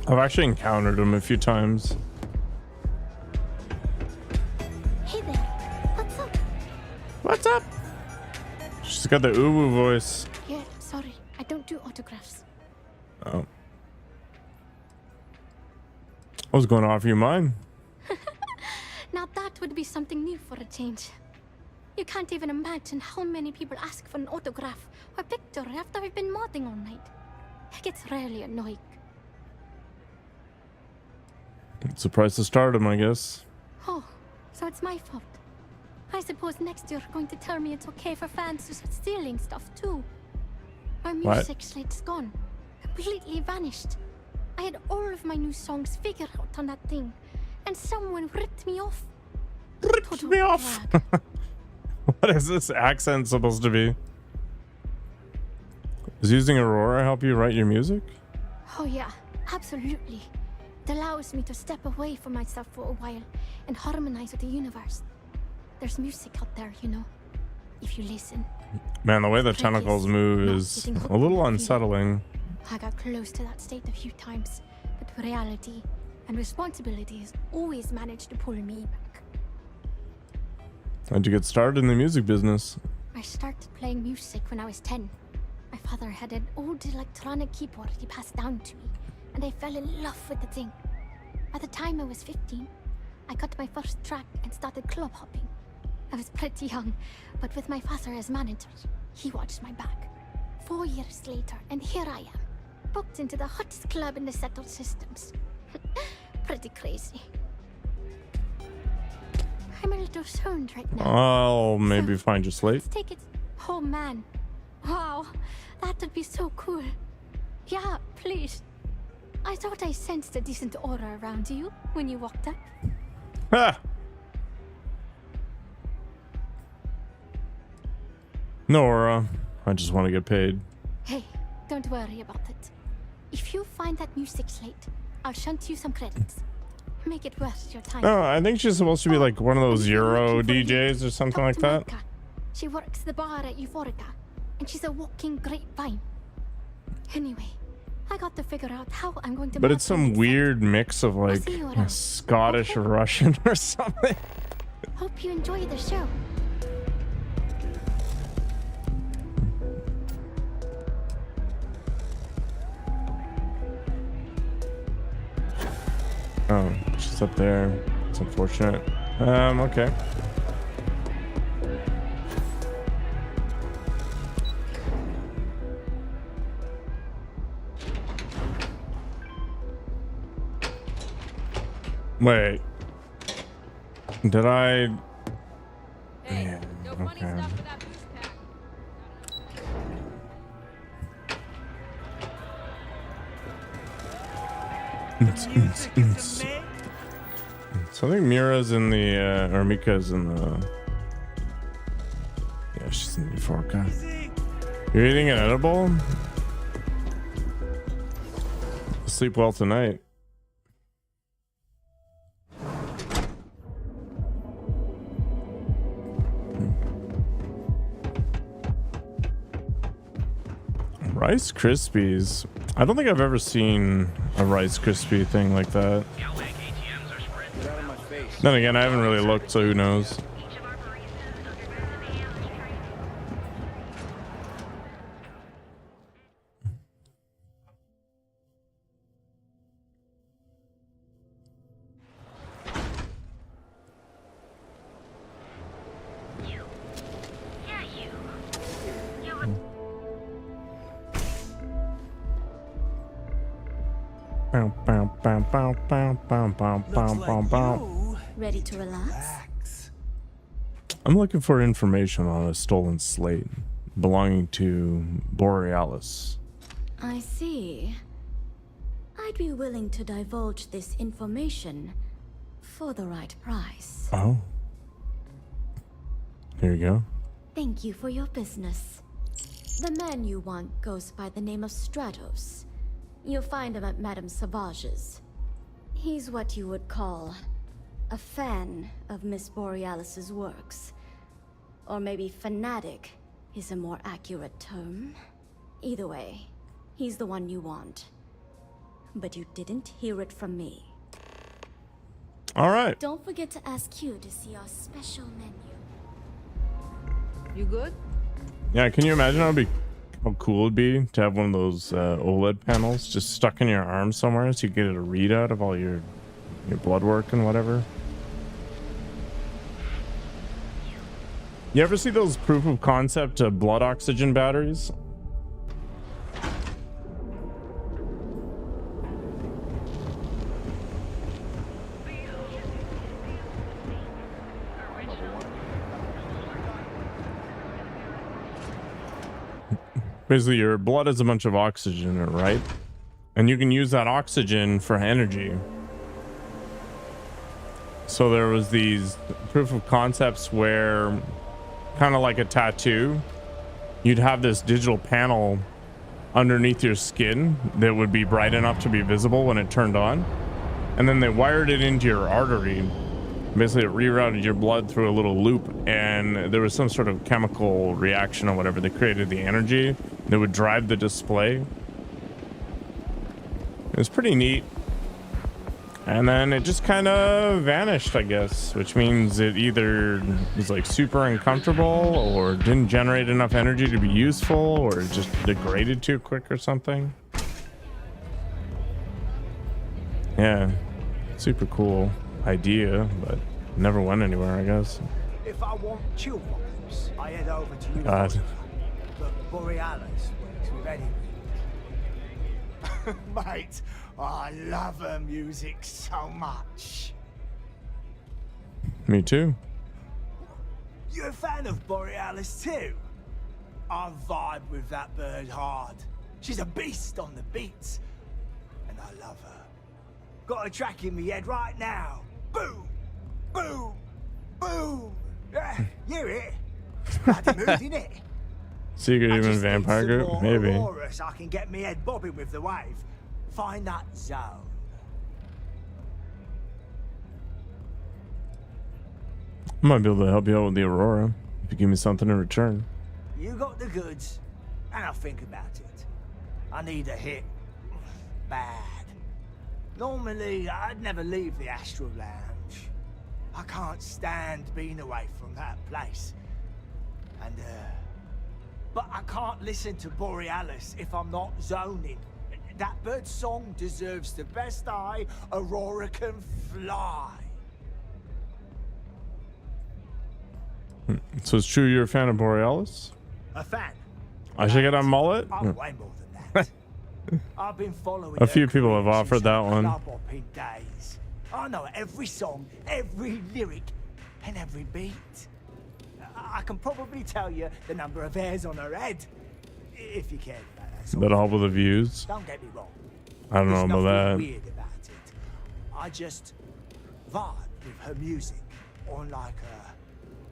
I've actually encountered him a few times. Hey there. What's up? What's up? She's got the uwu voice. Yeah, sorry. I don't do autographs. Oh. I was going to offer you mine. Now that would be something new for a change. You can't even imagine how many people ask for an autograph or picture after I've been modding all night. It gets really annoying. It's a price to stardom, I guess. Oh, so it's my fault. I suppose next you're going to tell me it's okay for fans to start stealing stuff too. My music slate's gone. Completely vanished. I had all of my new songs figured out on that thing, and someone ripped me off. Ripped me off? What is this accent supposed to be? Is using Aurora help you write your music? Oh yeah, absolutely. It allows me to step away from myself for a while and harmonize with the universe. There's music out there, you know, if you listen. Man, the way the tentacles move is a little unsettling. I got close to that state a few times, but reality and responsibilities always managed to pull me back. How'd you get started in the music business? I started playing music when I was 10. My father had an old electronic keyboard he passed down to me, and I fell in love with the thing. By the time I was 15, I got my first track and started club hopping. I was pretty young, but with my father as manager, he watched my back. 4 years later, and here I am, booked into the hottest club in the settled systems. Pretty crazy. I'm a little stoned right now. I'll maybe find you slate. Let's take it. Oh man. Wow. That would be so cool. Yeah, please. I thought I sensed a decent aura around you when you walked up. Ha! No aura. I just want to get paid. Hey, don't worry about it. If you find that music slate, I'll shunt you some credits. Make it worth your time. No, I think she's supposed to be like one of those Euro DJs or something like that. She works the bar at Euphorica, and she's a walking grapevine. Anyway, I got to figure out how I'm going to. But it's some weird mix of like Scottish Russian or something. Hope you enjoy the show. Oh, she's up there. It's unfortunate. Okay. Wait. Did I? Hey, no funny okay. stuff for that boost pack. So I think Mira's in the, or Mika's in the, yeah, she's in the Euphorica. You're eating an edible? Sleep well tonight. Rice Krispies. I don't think I've ever seen a Rice Krispie thing like that. Then again, I haven't really looked, so who knows? Ready to relax? I'm looking for information on a stolen slate belonging to Borealis. I see. I'd be willing to divulge this information for the right price. Oh. Here you go. Thank you for your business. The man you want goes by the name of Stratos. You'll find him at Madame Savage's. He's what you would call a fan of Miss Borealis's works. Or maybe fanatic is a more accurate term. Either way, he's the one you want. But you didn't hear it from me. All right. Don't forget to ask Q to see our special menu. You good? Yeah, can you imagine how cool it'd be to have one of those OLED panels just stuck in your arm somewhere so you get a readout of all your blood work and whatever? You ever see those proof of concept blood oxygen batteries? Basically, your blood has a bunch of oxygen in it, right? And you can use that oxygen for energy. So there was these proof of concepts where, kind of like a tattoo, you'd have this digital panel underneath your skin that would be bright enough to be visible when it turned on. And then they wired it into your artery. Basically, it rerouted your blood through a little loop, and there was some sort of chemical reaction or whatever that created the energy that would drive the display. It was pretty neat. And then it just kind of vanished, I guess, which means it either was like super uncomfortable or didn't generate enough energy to be useful, or it just degraded too quick or something. Yeah, super cool idea, but never went anywhere, I guess. If I want chill vibes, I head over to you. God. But Borealis works with anything. Mate, I love her music so much. Me too. You're a fan of Borealis too? I vibe with that bird hard. She's a beast on the beats. And I love her. Got a track in me head right now. Boom! Boom! Boom! Hear it? Bloody mood, innit? Secret Human Vampire Group? Maybe. Aurora so I can get me head bobbing with the wave. Find that zone. I might be able to help you out with the Aurora if you give me something in return. You got the goods, and I'll think about it. I need a hit. Bad. Normally, I'd never leave the Astral Lounge. I can't stand being away from that place. And, but I can't listen to Borealis if I'm not zoning. That bird's song deserves the best eye Aurora can fly. So it's true you're a fan of Borealis? A fan? I should get a mullet? I'm way more than that. I've been following A few people have offered that one. club-hopping days. I know every song, every lyric, and every beat. I can probably tell you the number of hairs on her head, if you care about that. That'll help with the views. Don't get me wrong. I don't know There's about nothing that. weird about it. I just vibe with her music on like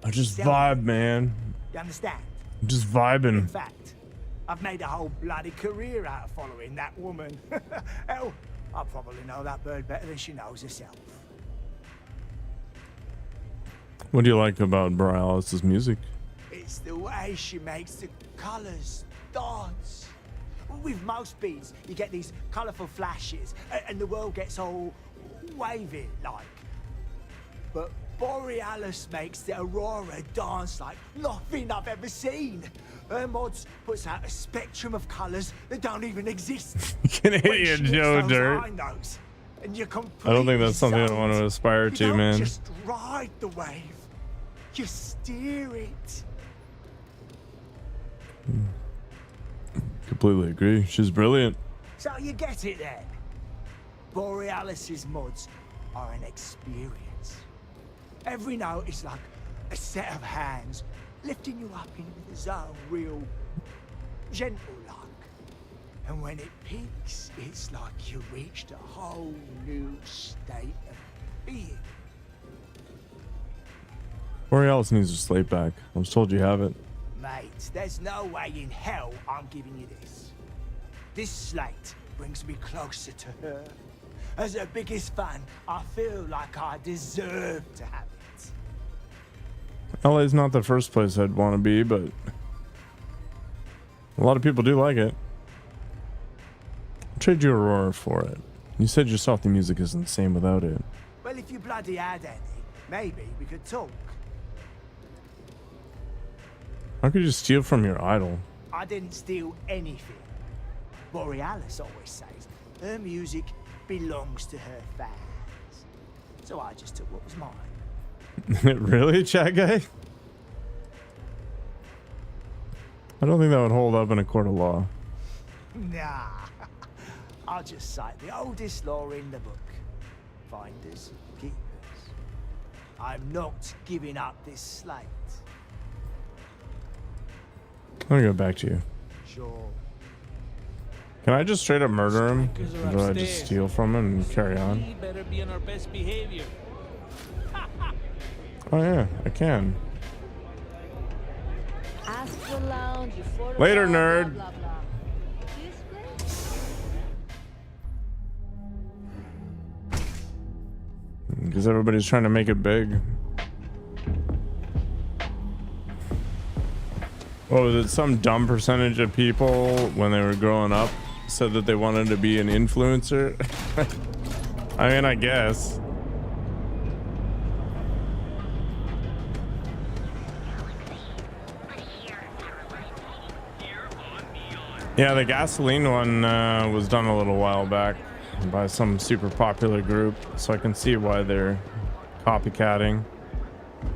a... I just vibe, man. You understand? I'm just vibing. In fact, I've made a whole bloody career out of following that woman. Hell, I probably know that bird better than she knows herself. What do you like about Borealis' music? It's the way she makes the colours dance. With most beats, you get these colourful flashes, and the world gets all wavy like. But Borealis makes the aurora dance like nothing I've ever seen. Her mods puts out a spectrum of colours that don't even exist. Canadian Joe Dirt. And you're I don't think that's something I want to aspire to, don't man. Just ride the wave. You steer it. Completely agree. She's brilliant. So you get it then. Borealis's mods are an experience. Every note is like a set of hands lifting you up into the zone, real gentle like. And when it peaks, it's like you reached a whole new state of being. Borealis needs her slate back. I was told you have it. Mate, there's no way in hell I'm giving you this. This slate brings me closer to her. As her biggest fan, I feel like I deserve to have it. LA's not the first place I'd want to be, but a lot of people do like it. I'll trade you Aurora for it. You said yourself the music isn't the same without it. Well, if you bloody had any, maybe we could talk. How could you steal from your idol? I didn't steal anything. Borealis always says her music belongs to her fans. So I just took what was mine. Really, chat guy? I don't think that would hold up in a court of law. Nah. I'll just cite the oldest law in the book. Finders, keepers. I'm not giving up this slate. Let me go back to you. Sure. Can I just straight up murder him? Or do I just steal from him and carry on? We better be on our best behavior. Oh yeah, I can. Astro Lounge, Euphoria, Later, blah, nerd. blah, blah, blah. Because everybody's trying to make it big. What was it? Some dumb percentage of people when they were growing up said that they wanted to be an influencer. I mean, I guess. Yeah, the gasoline one was done a little while back by some super popular group, so I can see why they're copycatting.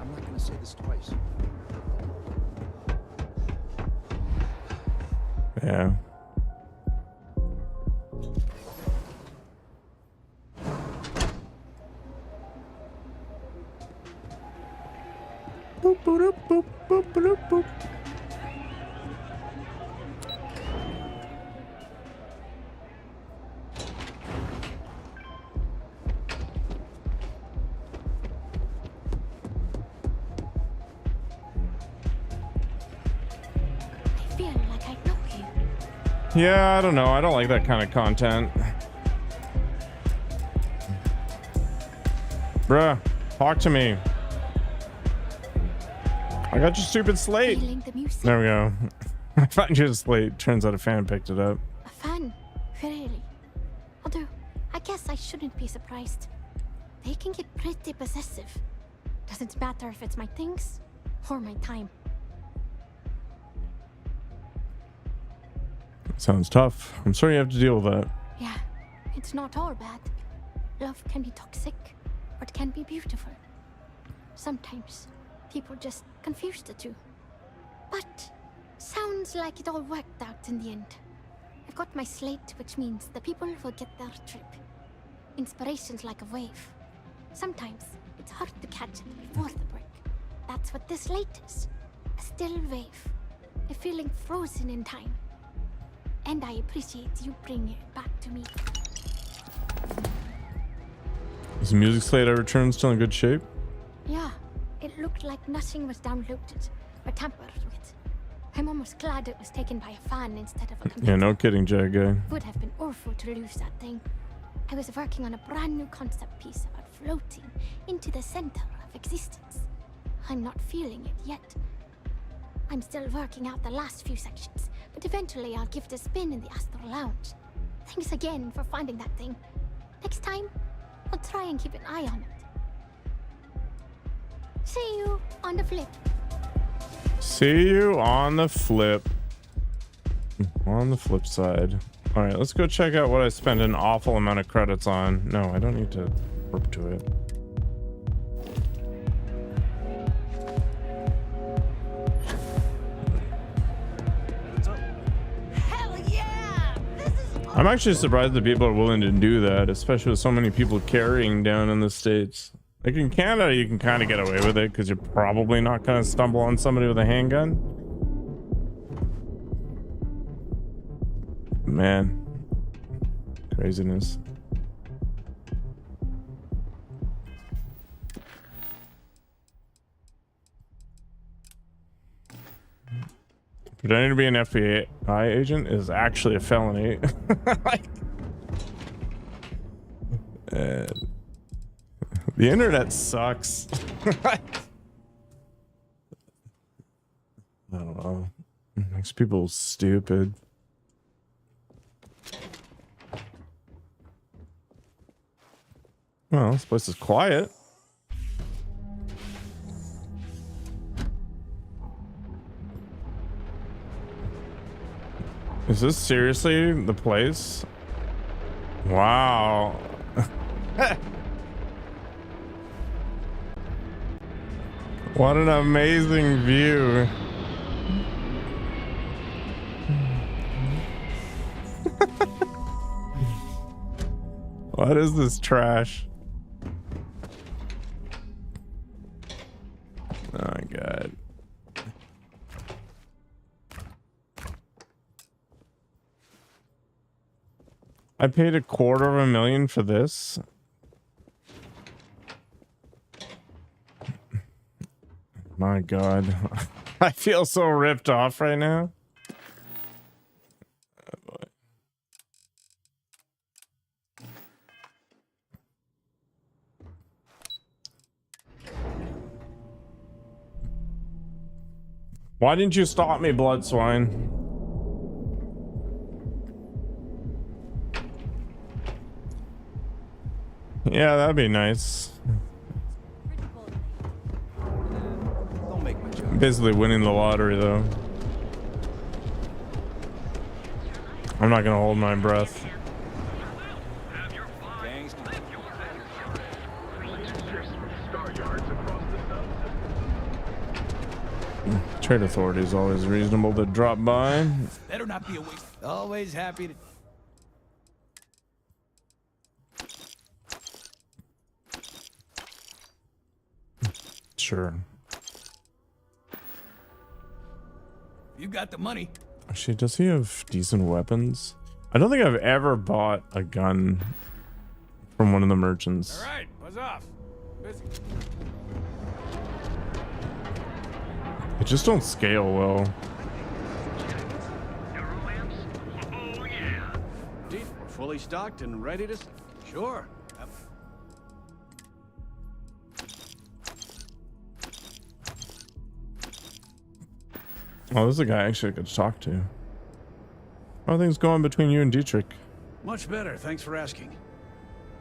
I'm not gonna say this twice. Yeah. Boop, boop, boop, boop, boop, boop. I feel like I know you. Yeah, I don't know. I don't like that kind of content. Bruh, talk to me. I got your stupid slate. Feeling the music. There we go. I found your slate. Turns out a fan picked it up. A fan? Really? Although, I guess I shouldn't be surprised. They can get pretty possessive. Doesn't matter if it's my things or my time. Sounds tough. I'm sorry you have to deal with that. Yeah, it's not all bad. Love can be toxic, or it can be beautiful. Sometimes people just confuse the two. But sounds like it all worked out in the end. I've got my slate, which means the people will get their trip. Inspiration's like a wave. Sometimes it's hard to catch it before the break. That's what this slate is. A still wave. A feeling frozen in time. And I appreciate you bringing it back to me. Is the music slate I returned still in good shape? Yeah, it looked like nothing was downloaded or tampered with. I'm almost glad it was taken by a fan instead of a computer. Yeah, no kidding, Jag guy. It would have been awful to lose that thing. I was working on a brand new concept piece about floating into the center of existence. I'm not feeling it yet. I'm still working out the last few sections, but eventually I'll give it a spin in the Astral Lounge. Thanks again for finding that thing. Next time, I'll try and keep an eye on it. See you on the flip. See you on the flip. On the flip side. All right, let's go check out what I spent an awful amount of credits on. No, I don't need to warp to it. Hell yeah! I'm actually surprised that people are willing to do that, especially with so many people carrying down in the States. Like in Canada, you can kind of get away with it because you're probably not going to stumble on somebody with a handgun. Man, craziness. Pretending to be an FBI agent is actually a felony. Like, the internet sucks. I don't know. It makes people stupid. Well, this place is quiet. Is this seriously the place? Wow. What an amazing view. What is this trash? Oh my god. I paid $250,000 for this. My god. I feel so ripped off right now. Oh boy. Why didn't you stop me, blood swine? Yeah, that'd be nice. Don't make my job. Basically winning the lottery, though. I'm not gonna hold my breath. Trade authority is always reasonable to drop by. Better not be a waste. Always happy to. Sure. You got the money. Actually, does he have decent weapons? I don't think I've ever bought a gun from one of the merchants. All right, buzz off. Busy. They just don't scale well. We're fully stocked and ready to. Sure. Oh, this is a guy actually I could talk to. How are things going between you and Dietrich? Much better, thanks for asking.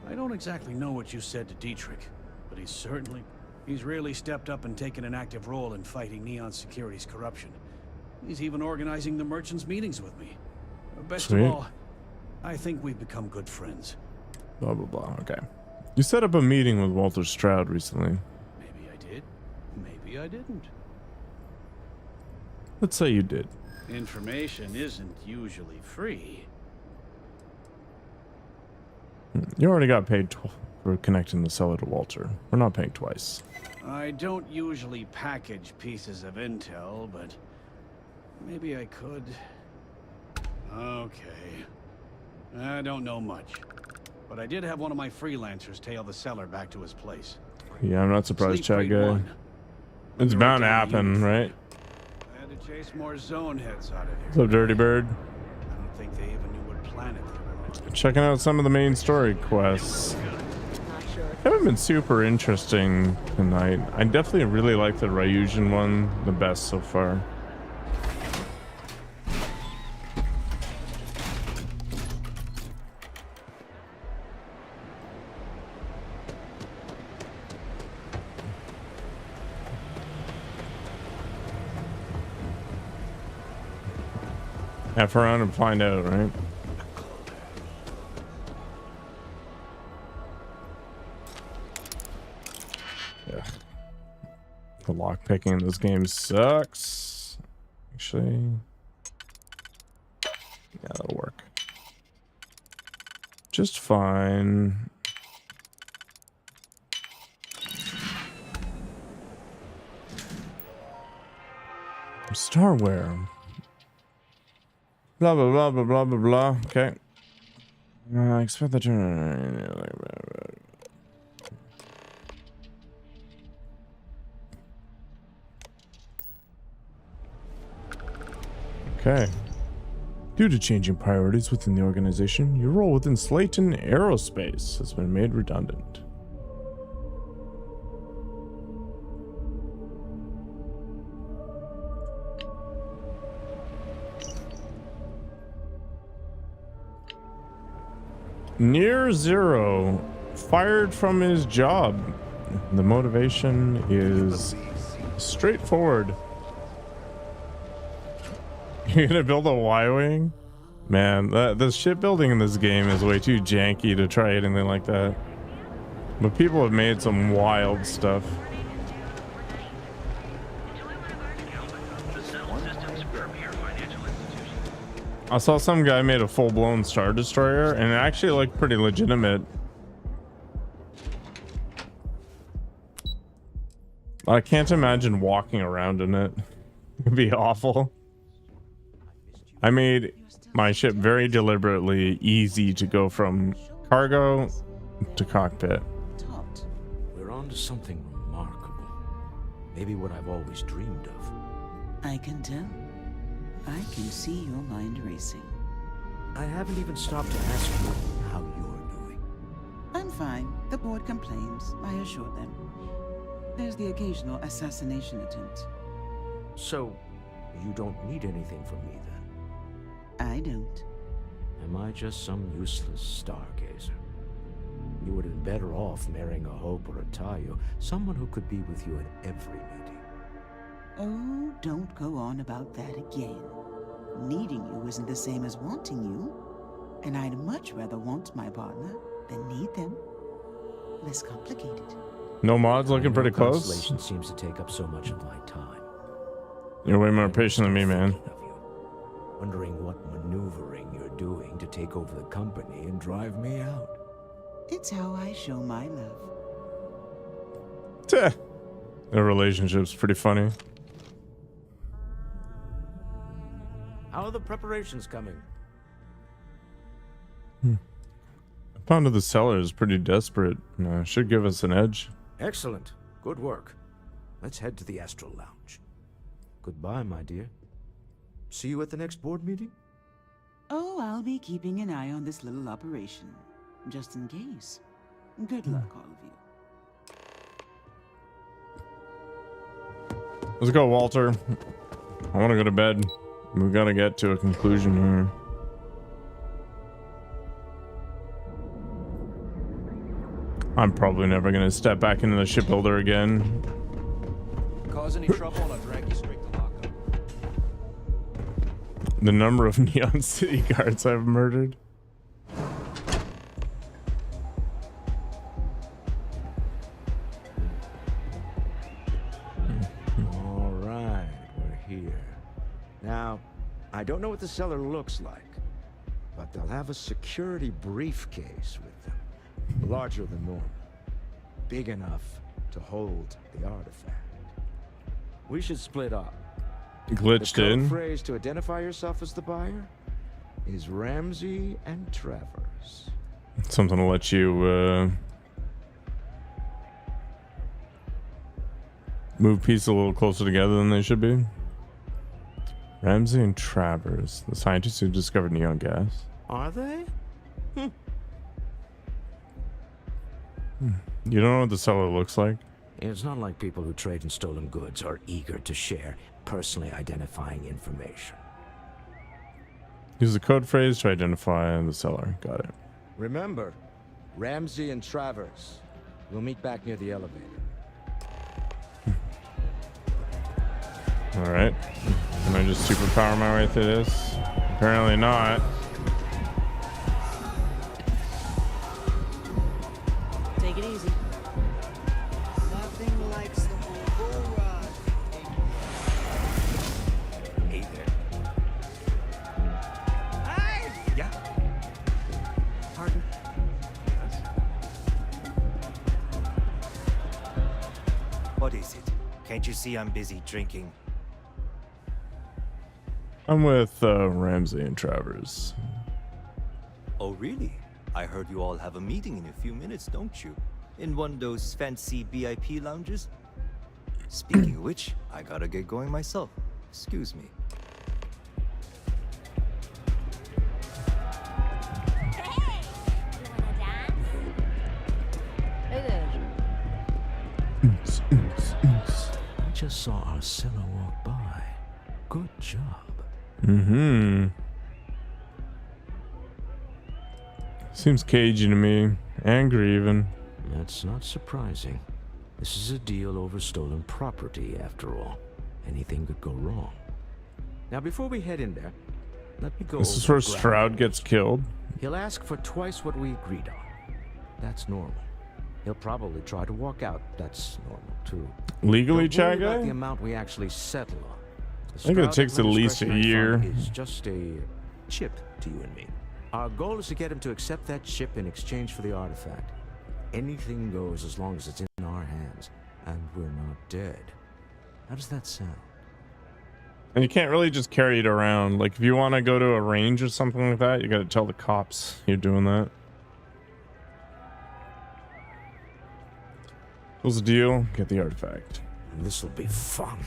I don't exactly know what you said to Dietrich, but he's really stepped up and taken an active role in fighting Neon Security's corruption. He's even organizing the merchants' meetings with me. Best Sweet. of all, I think we've become good friends. Blah, blah, blah. Okay. You set up a meeting with Walter Stroud recently. Maybe I did, maybe I didn't. Let's say you did. Information isn't usually free. You already got paid for connecting the seller to Walter. We're not paying twice. I don't usually package pieces of intel, but maybe I could. Okay. I don't know much, but I did have one of my freelancers tail the seller back to his place. Yeah, I'm not surprised, Sleep chat rate guy. one. It's bound to happen, right? I had to to chase more zone heads out of here. What's up, Dirty Bird? I don't think they even knew what planet they were on. Checking out some of the main story quests. Haven't been super interesting tonight. I definitely really like the Ryujian one the best so far. F around and find out, right? Yeah. The lockpicking in this game sucks. Actually, yeah, that'll work just fine. Starware. Blah blah blah blah blah blah blah. Okay. Expect the turn. Okay. Due to changing priorities within the organization, your role within Slayton Aerospace has been made redundant. Near Zero fired from his job. The motivation is straightforward. You're gonna build a Y-wing? Man, the shipbuilding in this game is way too janky to try anything like that. But people have made some wild stuff. I saw some guy made a full-blown Star Destroyer, and it actually looked pretty legitimate. I can't imagine walking around in it. It'd be awful. I made my ship very deliberately easy to go from cargo to cockpit. We're on to something remarkable. Maybe what I've always dreamed of. I can tell. I can see your mind racing. I haven't even stopped to ask you how you're doing. I'm fine. The board complains, I assure them. There's the occasional assassination attempt. So, you don't need anything from me then? I don't. Am I just some useless stargazer? You would have been better off marrying a Hope or a Tayo, someone who could be with you at every meeting. Oh, don't go on about that again. Needing you isn't the same as wanting you. And I'd much rather want my partner than need them. Less complicated. No mods, looking pretty close. Constellation seems to take up so much of my time. You're way more patient than me, man. Wondering what maneuvering you're doing to take over the company and drive me out. It's how I show my love. Their relationship's pretty funny. How are the preparations coming? Pound of the Cellar is pretty desperate. Should give us an edge. Excellent. Good work. Let's head to the Astral Lounge. Goodbye, my dear. See you at the next board meeting? Oh, I'll be keeping an eye on this little operation. Just in case. Good luck, all of you. Let's go, Walter. I want to go to bed. We gotta get to a conclusion here. I'm probably never gonna step back into the shipbuilder again. Cause any trouble and I'll drag you straight to lockup. The number of Neon City guards I've murdered. All right, we're here. Now, I don't know what the cellar looks like, but they'll have a security briefcase with them. Larger than normal. Big enough to hold the artifact. We should split up. Glitched the code in. phrase to identify yourself as the buyer is Ramsey and Travers. Something to let you move pieces a little closer together than they should be. Ramsey and Travers, the scientists who discovered neon gas. Are they? You don't know what the cellar looks like? It's not like people who trade in stolen goods are eager to share personally identifying information. Use the code phrase to identify the seller. Got it. Remember, Ramsey and Travers. We'll meet back near the elevator. Alright. Can I just superpower my way through this? Apparently not. Take it easy. Nothing like some Aurora. Hey there. Hi! Yeah. Pardon? What is it? Can't you see I'm busy drinking? I'm with Ramsey and Travers. Oh, really? I heard you all have a meeting in a few minutes, don't you? In one of those fancy VIP lounges? Speaking of which, I gotta get going myself. Excuse me. Hey there. I just saw Arcilla walk by. Good job. Mm-hmm. Seems cagey to me. Angry even. That's not surprising. This is a deal over stolen property, after all. Anything could go wrong. Now, before we head in there, let me go This is over where the ground Stroud rules. gets killed. He'll ask for twice what we agreed on. That's normal. He'll probably try to walk out. That's normal, too. Legally, Don't worry Chad about guy? the amount we actually settle on. The I think it Stroud takes at least a Discretionary year. Fund is just a chip to you and me. Our goal is to get him to accept that chip in exchange for the artifact. Anything goes as long as it's in our hands, and we're not dead. How does that sound? And you can't really just carry it around. Like, if you want to go to a range or something like that, you got to tell the cops you're doing that. Close the deal, get the artifact. This'll be fun.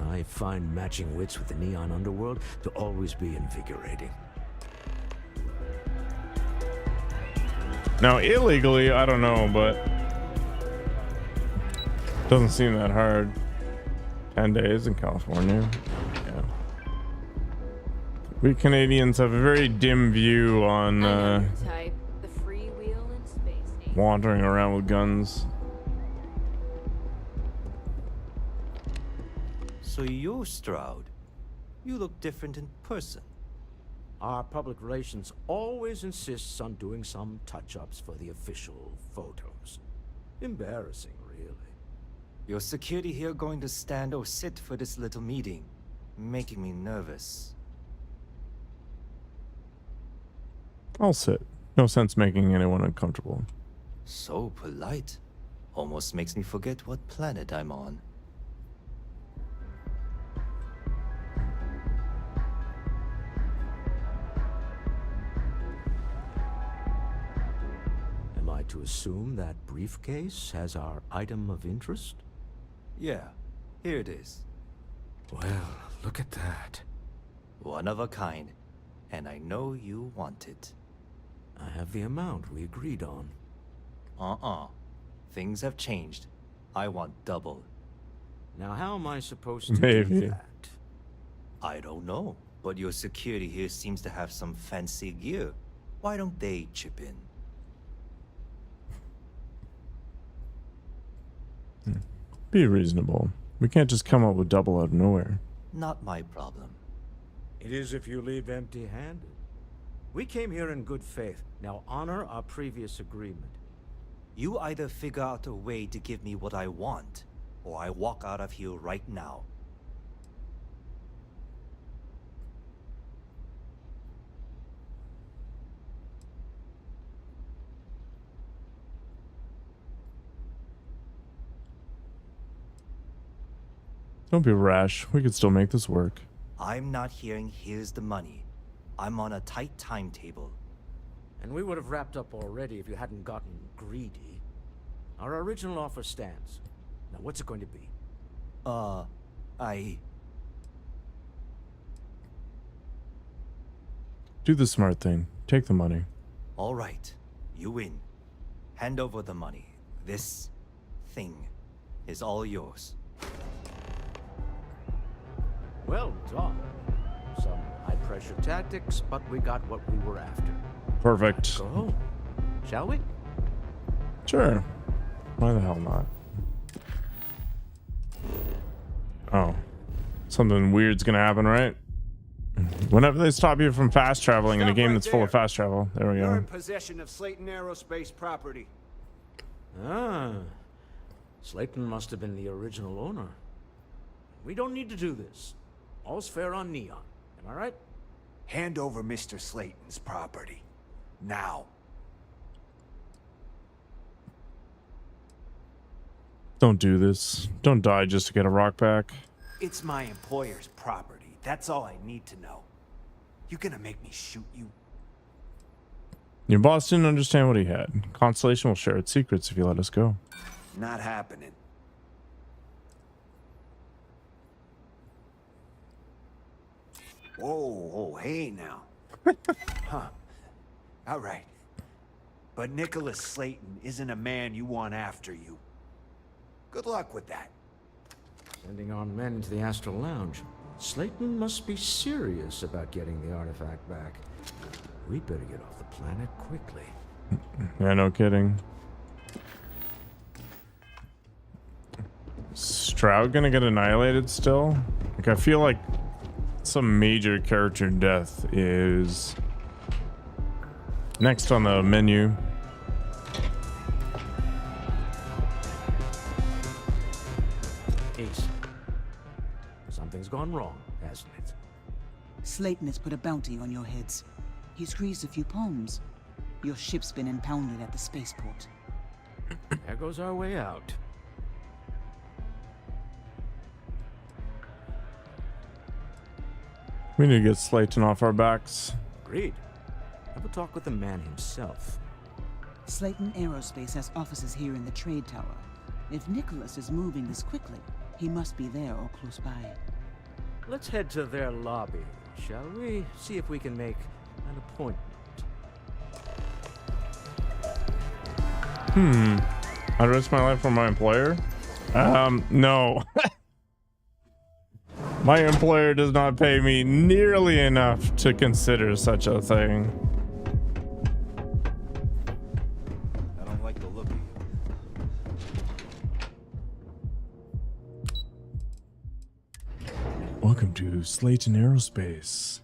I find matching wits with the neon underworld to always be invigorating. Now, illegally, I don't know, but doesn't seem that hard. 10 days in California. Yeah. We Canadians have a very dim view on Type the freewheel in space. wandering around with guns. So you're Stroud. You look different in person. Our public relations always insists on doing some touch-ups for the official photos. Embarrassing, really. Your security here going to stand or sit for this little meeting, making me nervous. I'll sit. No sense making anyone uncomfortable. So polite. Almost makes me forget what planet I'm on. Am I to assume that briefcase has our item of interest? Yeah, here it is. Well, look at that. One of a kind, and I know you want it. I have the amount we agreed on. Things have changed. I want double. Now, how am I supposed to Maybe. do that? I don't know, but your security here seems to have some fancy gear. Why don't they chip in? Be reasonable. We can't just come up with double out of nowhere. Not my problem. It is if you leave empty-handed. We came here in good faith. Now honor our previous agreement. You either figure out a way to give me what I want, or I walk out of here right now. Don't be rash. We could still make this work. I'm not hearing here's the money. I'm on a tight timetable. And we would have wrapped up already if you hadn't gotten greedy. Our original offer stands. Now what's it going to be? Do the smart thing. Take the money. All right, you win. Hand over the money. This thing is all yours. Well done. Some high-pressure tactics, but we got what we were after. Perfect. Go home, shall we? Sure. Why the hell not? Oh. Something weird's gonna happen, right? Whenever they stop you from fast traveling in a game that's full of fast travel. There we You're in go. possession of Slayton Aerospace property. Ah. Slayton must have been the original owner. We don't need to do this. All's fair on Neon. Am I right? Hand over Mr. Slayton's property. Now. Don't do this. Don't die just to get a rock back. It's my employer's property. That's all I need to know. You gonna make me shoot you? Your boss didn't understand what he had. Constellation will share its secrets if you let us go. Not happening. Whoa, hey now. Huh. All right. But Nicholas Slayton isn't a man you want after you. Good luck with that. Sending armed men into the Astral Lounge. Slayton must be serious about getting the artifact back. We'd better get off the planet quickly. Yeah, no kidding. Stroud gonna get annihilated still? Like, I feel like some major character death is next on the menu. Ace. Something's gone wrong, hasn't it? Slayton has put a bounty on your heads. He's greased a few palms. Your ship's been impounded at the spaceport. There goes our way out. We need to get Slayton off our backs. Agreed. Have a talk with the man himself. Slayton Aerospace has offices here in the trade tower. If Nicholas is moving this quickly, he must be there or close by. Let's head to their lobby, shall we? See if we can make an appointment. I'd risk my life for my employer? No. My employer does not pay me nearly enough to consider such a thing. I don't like the look of you. Welcome to Slayton Aerospace.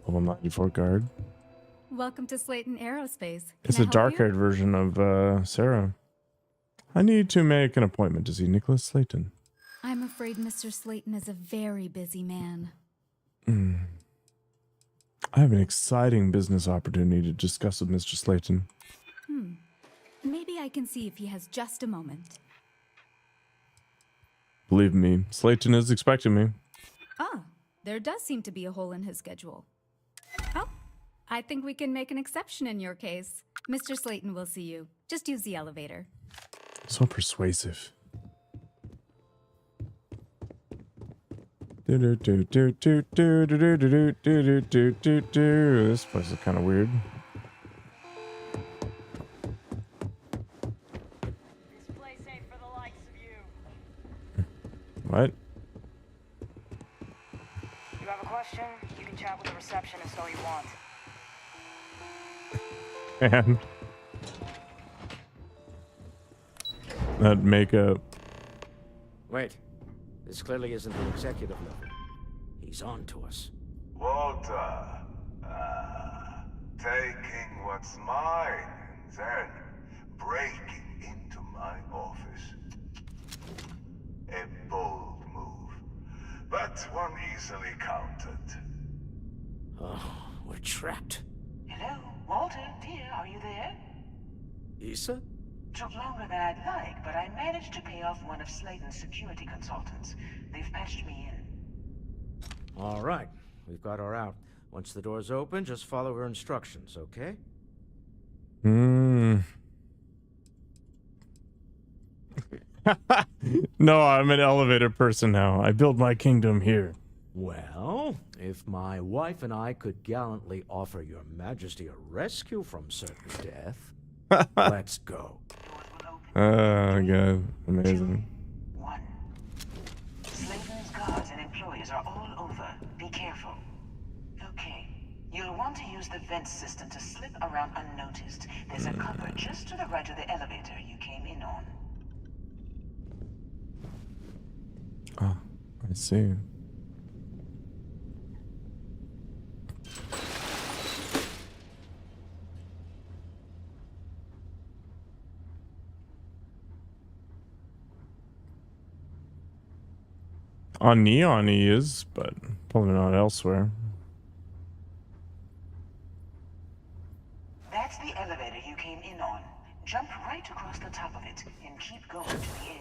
Level 94 guard. Welcome to Slayton Aerospace. It's a dark-haired version of Sarah. I need to make an appointment to see Nicholas Slayton. I'm afraid Mr. Slayton is a very busy man. I have an exciting business opportunity to discuss with Mr. Slayton. Maybe I can see if he has just a moment. Believe me, Slayton is expecting me. Ah, there does seem to be a hole in his schedule. Oh, I think we can make an exception in your case. Mr. Slayton will see you. Just use the elevator. So persuasive. This place is kind of weird. This place ain't for the likes of you. What? You have a question? You can chat with the receptionist all you want. Man. That makeup. Wait. This clearly isn't the executive level. He's on to us. Walter. Taking what's mine and then breaking into my office. A bold move, but one easily countered. Oh, we're trapped. Hello, Walter, dear, are you there? Issa? Took longer than I'd like, but I managed to pay off one of Slayton's security consultants. They've patched me in. All right. We've got her out. Once the door's open, just follow her instructions, okay? No, I'm an elevator person now. I build my kingdom here. Well, if my wife and I could gallantly offer your majesty a rescue from certain death, let's go. Oh, God. Amazing. Slayton's guards and employees are all over. Be careful. Okay. You'll want to use the vent system to slip around unnoticed. There's a cupboard just to the right of the elevator you came in on. Oh, I see. On Neon he is, but probably not elsewhere. That's the elevator you came in on. Jump right across the top of it and keep going to the end.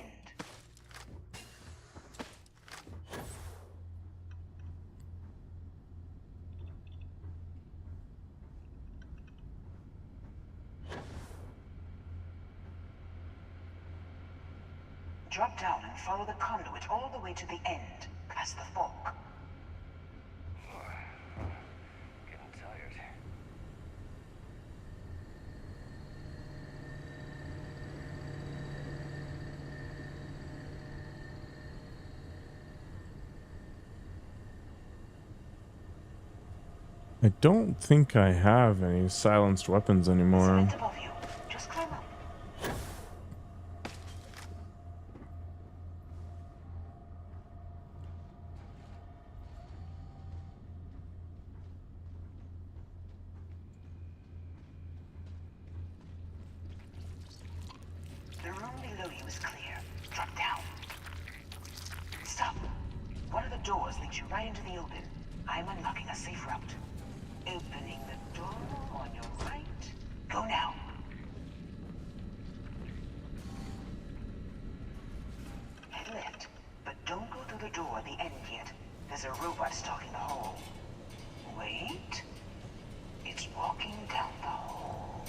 Drop down and follow the conduit all the way to the end, past the fork. Getting tired. I don't think I have any silenced weapons anymore. Just climb up. The room below you is clear. Drop down. Stop. One of the doors leads you right into the open. I'm unlocking a safe route. Opening the door on your right. Go now. Head left, but don't go through the door at the end yet. There's a robot stalking the hall. Wait. It's walking down the hall.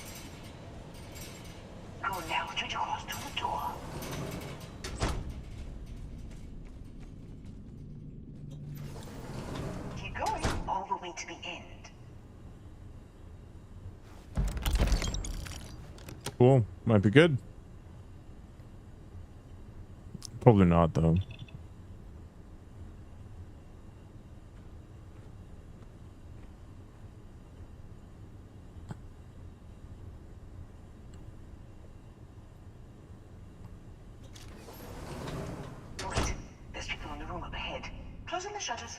Go now, straight across to the door. Keep going all the way to the end. Cool. Might be good. Probably not, though. Wait, there's people in the room up ahead. Closing the shutters.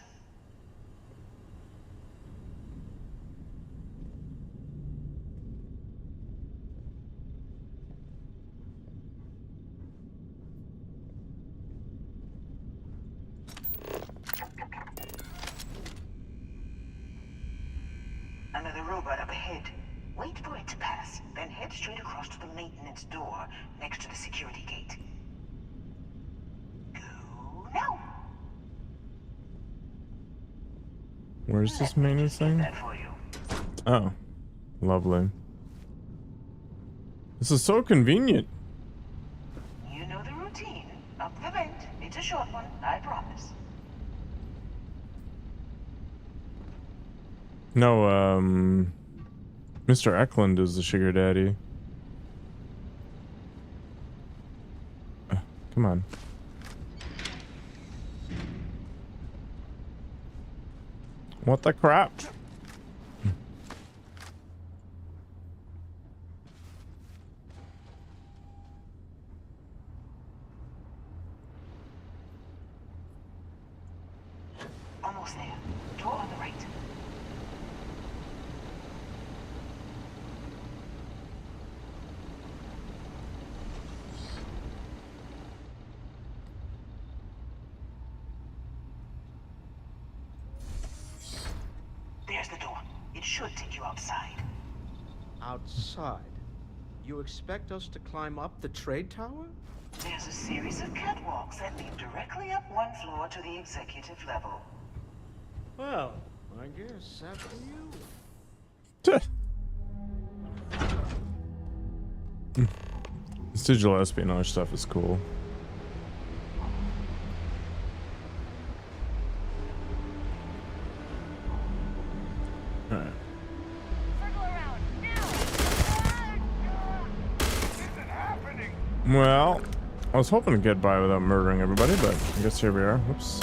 Another robot up ahead. Wait for it to pass, then head straight across to the maintenance door next to the security gate. Go now. Where's this maintenance thing? Oh, lovely. This is so convenient. You know the routine. Up the vent. It's a short one, I promise. No, Mr. Eklund is the sugar daddy. Come on. What the crap? Almost there. Door on the right. There's the door. It should take you outside. Outside? You expect us to climb up the trade tower? There's a series of catwalks that lead directly up one floor to the executive level. Well, I guess after you. This digital espionage stuff is cool. Well, I was hoping to get by without murdering everybody, but I guess here we are. Whoops.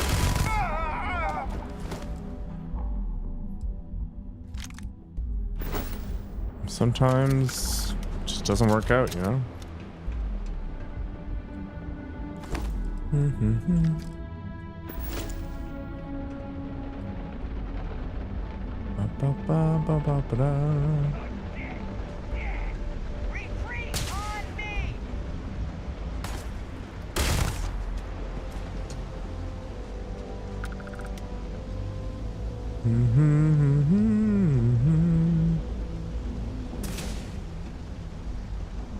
Sometimes it just doesn't work out, you know?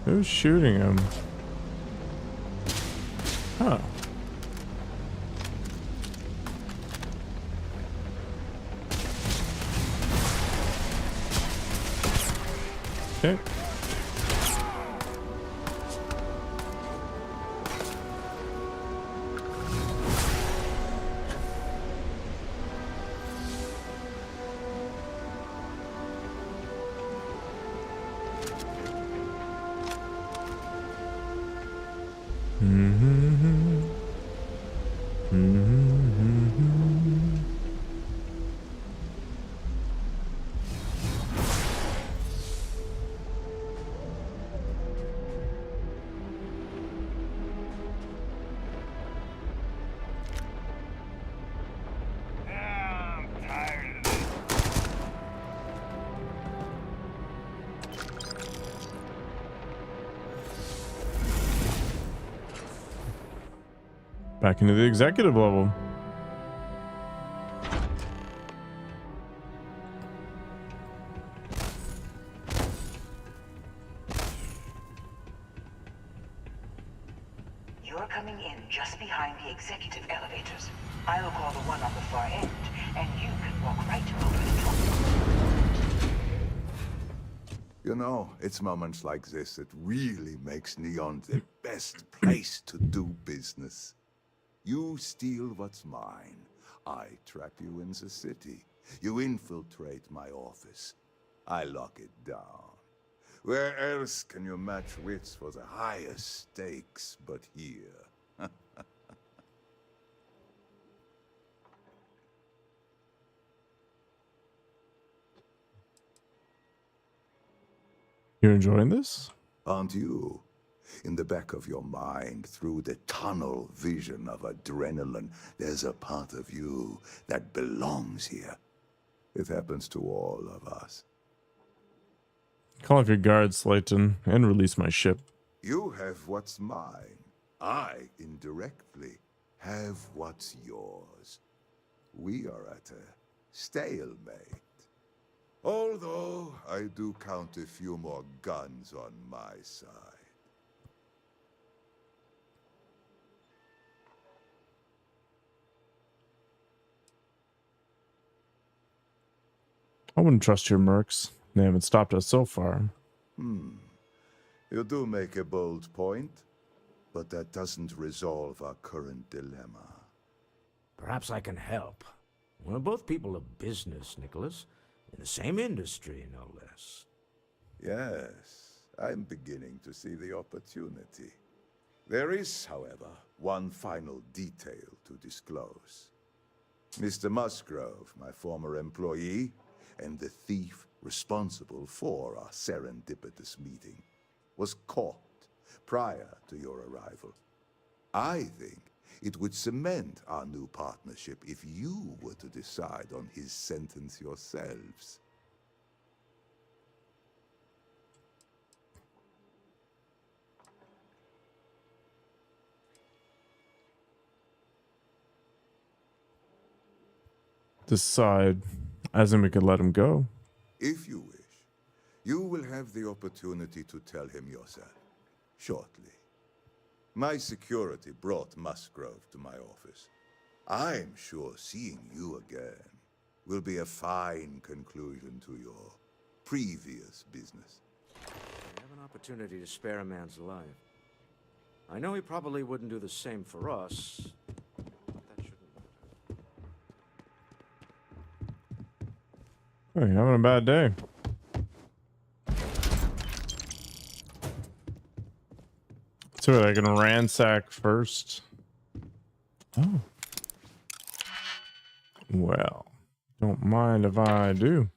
Who's shooting him? Huh. Okay. Back into the executive level. You're coming in just behind the executive elevators. I'll call the one on the far end, and you can walk right over the top. You know, it's moments like this that really makes Neon the best place to do business. You steal what's mine. I trap you in the city. You infiltrate my office. I lock it down. Where else can you match wits for the highest stakes but here? You enjoying this? Aren't you? In the back of your mind, through the tunnel vision of adrenaline, there's a part of you that belongs here. It happens to all of us. Call off your guards, Slayton, and release my ship. You have what's mine. I, indirectly, have what's yours. We are at a stalemate. Although, I do count a few more guns on my side. I wouldn't trust your mercs. They haven't stopped us so far. You do make a bold point, but that doesn't resolve our current dilemma. Perhaps I can help. We're both people of business, Nicholas. In the same industry, no less. Yes, I'm beginning to see the opportunity. There is, however, one final detail to disclose. Mr. Musgrove, my former employee, and the thief responsible for our serendipitous meeting, was caught prior to your arrival. I think it would cement our new partnership if you were to decide on his sentence yourselves. Decide, as in we could let him go. If you wish, you will have the opportunity to tell him yourself, shortly. My security brought Musgrove to my office. I'm sure seeing you again will be a fine conclusion to your previous business. We have an opportunity to spare a man's life. I know he probably wouldn't do the same for us. But that shouldn't matter. Oh, you're having a bad day. So I can ransack first. Oh. Well, don't mind if I do.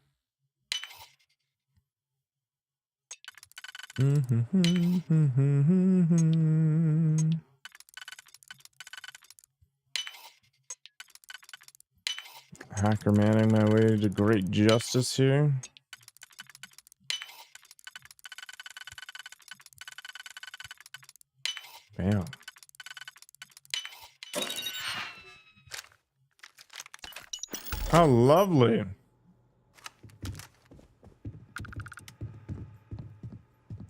Hacker manning my way to great justice here. Bam. How lovely.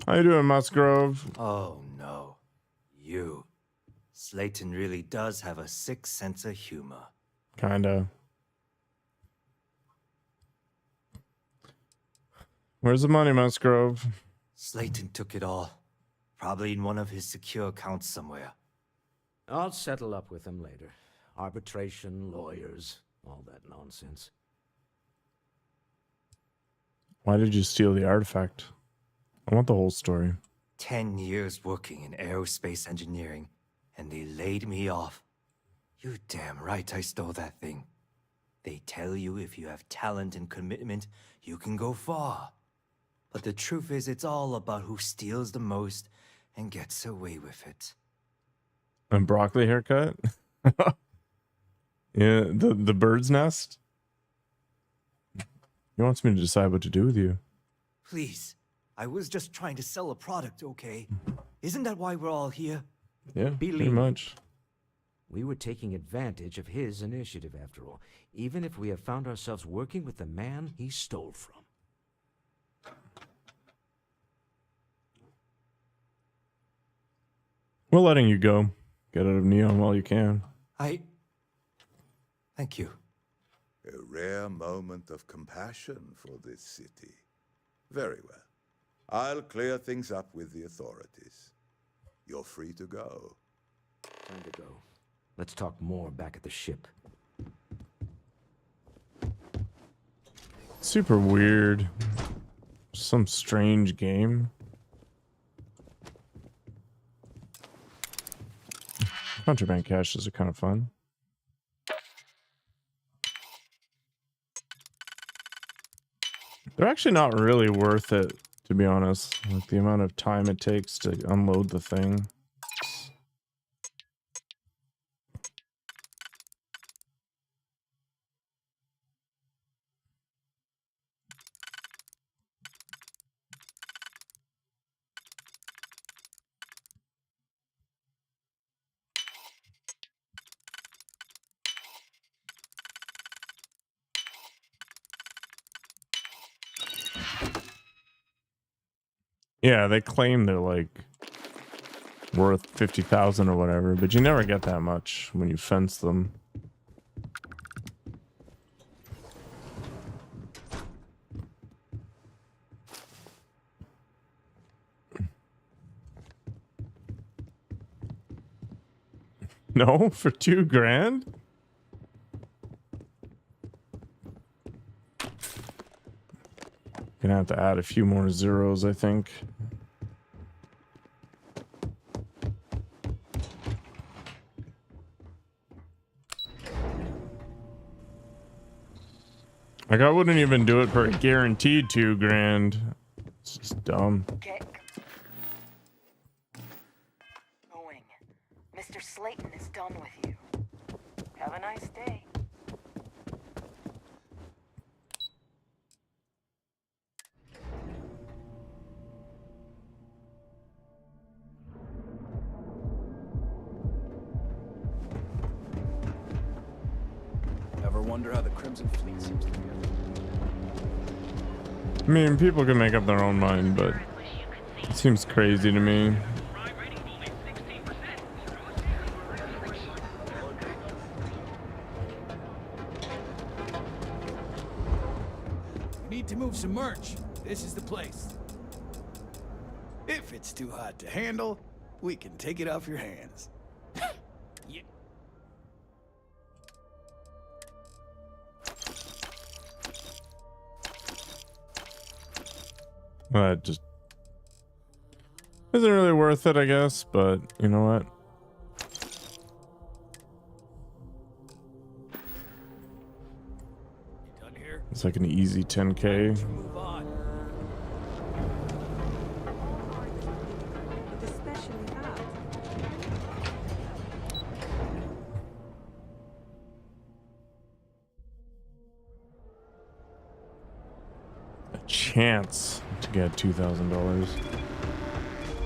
How you doing, Musgrove? Oh no. You. Slayton really does have a sick sense of humor. Kinda. Where's the money, Musgrove? Slayton took it all. Probably in one of his secure accounts somewhere. I'll settle up with him later. Arbitration, lawyers, all that nonsense. Why did you steal the artifact? I want the whole story. 10 years working in aerospace engineering, and they laid me off. You're damn right I stole that thing. They tell you if you have talent and commitment, you can go far. But the truth is, it's all about who steals the most and gets away with it. A broccoli haircut? Yeah, the bird's nest? He wants me to decide what to do with you. Please, I was just trying to sell a product, okay? Isn't that why we're all here? Yeah, pretty much. We were taking advantage of his initiative, after all, even if we have found ourselves working with the man he stole from. We're letting you go. Get out of Neon while you can. Thank you. A rare moment of compassion for this city. Very well. I'll clear things up with the authorities. You're free to go. Time to go. Let's talk more back at the ship. Super weird. Some strange game. Contraband caches are kind of fun. They're actually not really worth it, to be honest. Like the amount of time it takes to unload the thing. Yeah, they claim they're like worth 50,000 or whatever, but you never get that much when you fence them. No, for $2,000? Gonna have to add a few more zeros, I think. Like, I wouldn't even do it for a guaranteed $2,000. It's just dumb. Going. Mr. Slayton is done with you. Have a nice day. Ever wonder how the Crimson Fleet seems to be? I mean, people can make up their own mind, but it seems crazy to me. We need to move some merch. This is the place. If it's too hot to handle, we can take it off your hands. Yeah. Just Isn't really worth it, I guess, but you know what? It's like an easy 10K. A chance to get $2,000.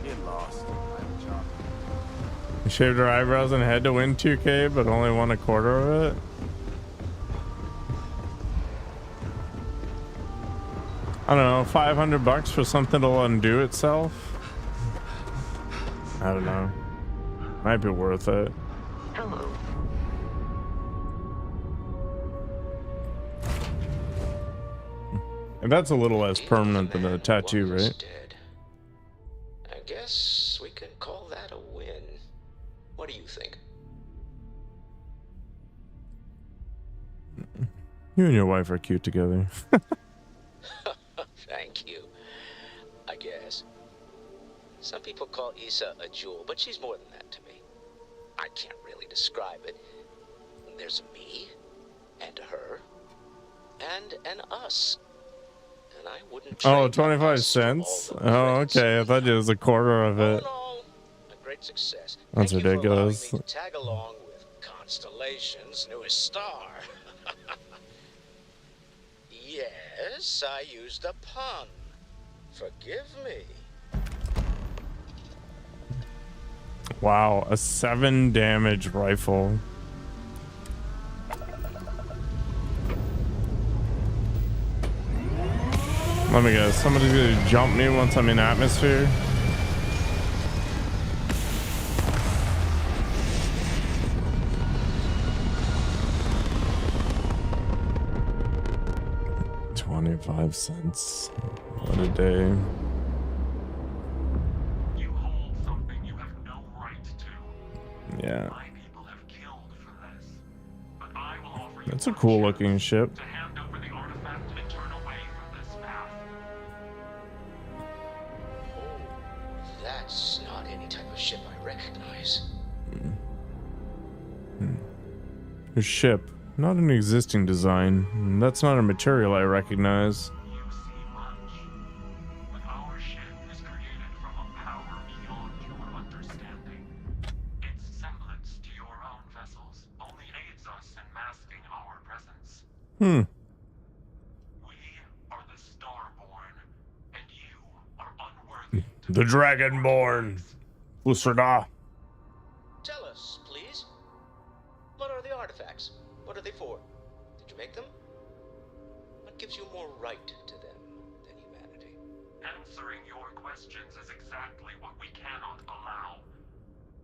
Get lost. You shaved her eyebrows and head to win 2K, but only won a quarter of it. I don't know, $500 for something to undo itself? I don't know. Might be worth it. Hello. And that's a little less permanent than a tattoo, right? I guess we can call that a win. What do you think? You and your wife are cute together. Thank you. I guess. Some people call Issa a jewel, but she's more than that to me. I can't really describe it. There's a me, and a her, and an us. And I wouldn't trade 25 cents? Oh, okay. I thought it was a quarter of it. a great success. That's Thank you for allowing ridiculous. me to tag along with Constellation's newest star. Yes, I used a pun. Forgive me. Wow, a 7 damage rifle. Let me guess, somebody's gonna jump me once I'm in atmosphere. $0.25. What a day. You hold something you have no right to. Yeah. My people have killed for this. But I will offer you That's a cool looking ship. to hand over the artifact and turn away from this path. That's not any type of ship I recognize. A ship, not an existing design. That's not a material I recognize. You see much. But our ship is created from a power beyond your understanding. Its semblance to your own vessels only aids us in masking our presence. Hmm. We are the Starborn, and you are unworthy. The Dragonborn. Usrada. Tell us, please. What are the artifacts? What are they for? Did you make them? What gives you more right to them than humanity? Answering your questions is exactly what we cannot allow.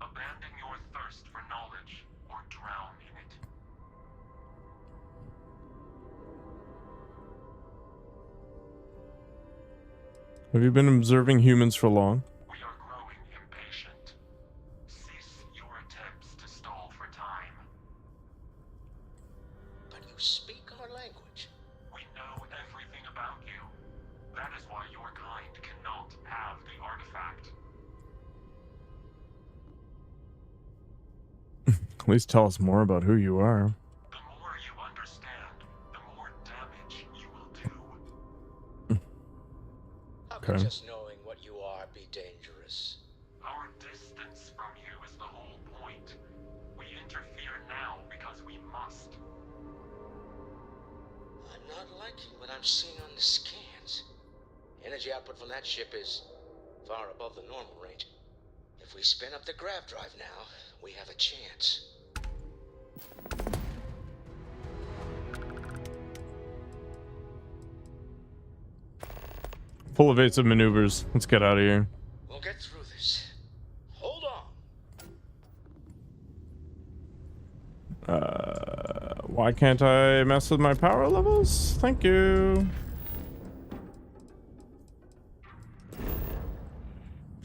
Abandon your thirst for knowledge or drown in it. Have you been observing humans for long? We are growing impatient. Cease your attempts to stall for time. But you speak our language. We know everything about you. That is why your kind cannot have the artifact. At least tell us more about who you are. The more you understand, the more damage you will do. How can Okay. just knowing what you are be dangerous? Our distance from you is the whole point. We interfere now because we must. I'm not liking what I'm seeing on the scans. Energy output from that ship is far above the normal range. If we spin up the grav drive now, we have a chance. Full evasive maneuvers. Let's get out of here. We'll get through this. Hold on. Why can't I mess with my power levels? Thank you.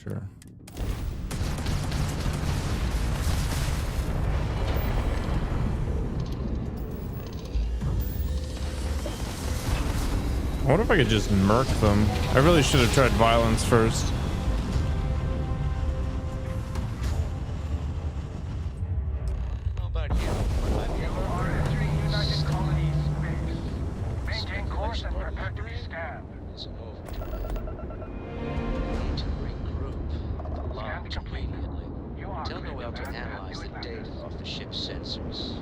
Sure. I wonder if I could just murk them. I really should have tried violence first. scan. Isn't over. We need to regroup. The logs immediately. Tell Noel to analyze the data off the ship's sensors.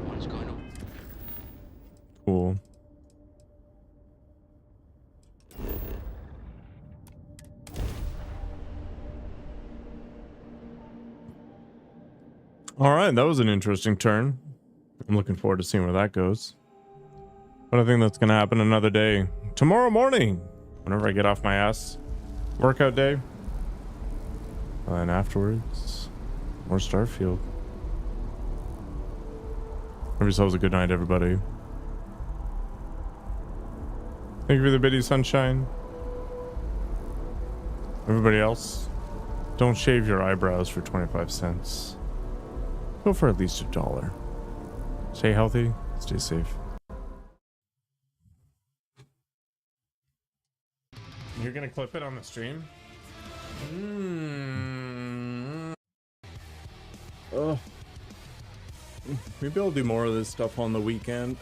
One's going to... Cool. All right, that was an interesting turn. I'm looking forward to seeing where that goes. But I think that's going to happen another day. Tomorrow morning, whenever I get off my ass. Workout day. And afterwards, more Starfield. Have yourselves a good night, everybody. Thank you for the biddy, sunshine. Everybody else, don't shave your eyebrows for 25 cents. Go for at least $1. Stay healthy, stay safe. You're gonna clip it on the stream? Oh, maybe I'll do more of this stuff on the weekend.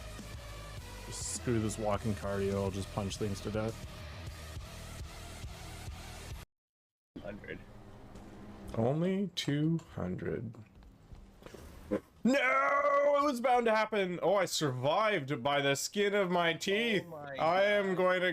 Just screw this walking cardio. I'll just punch things to death. 100. Only 200. No, it was bound to happen. Oh, I survived by the skin of my teeth. I am going to go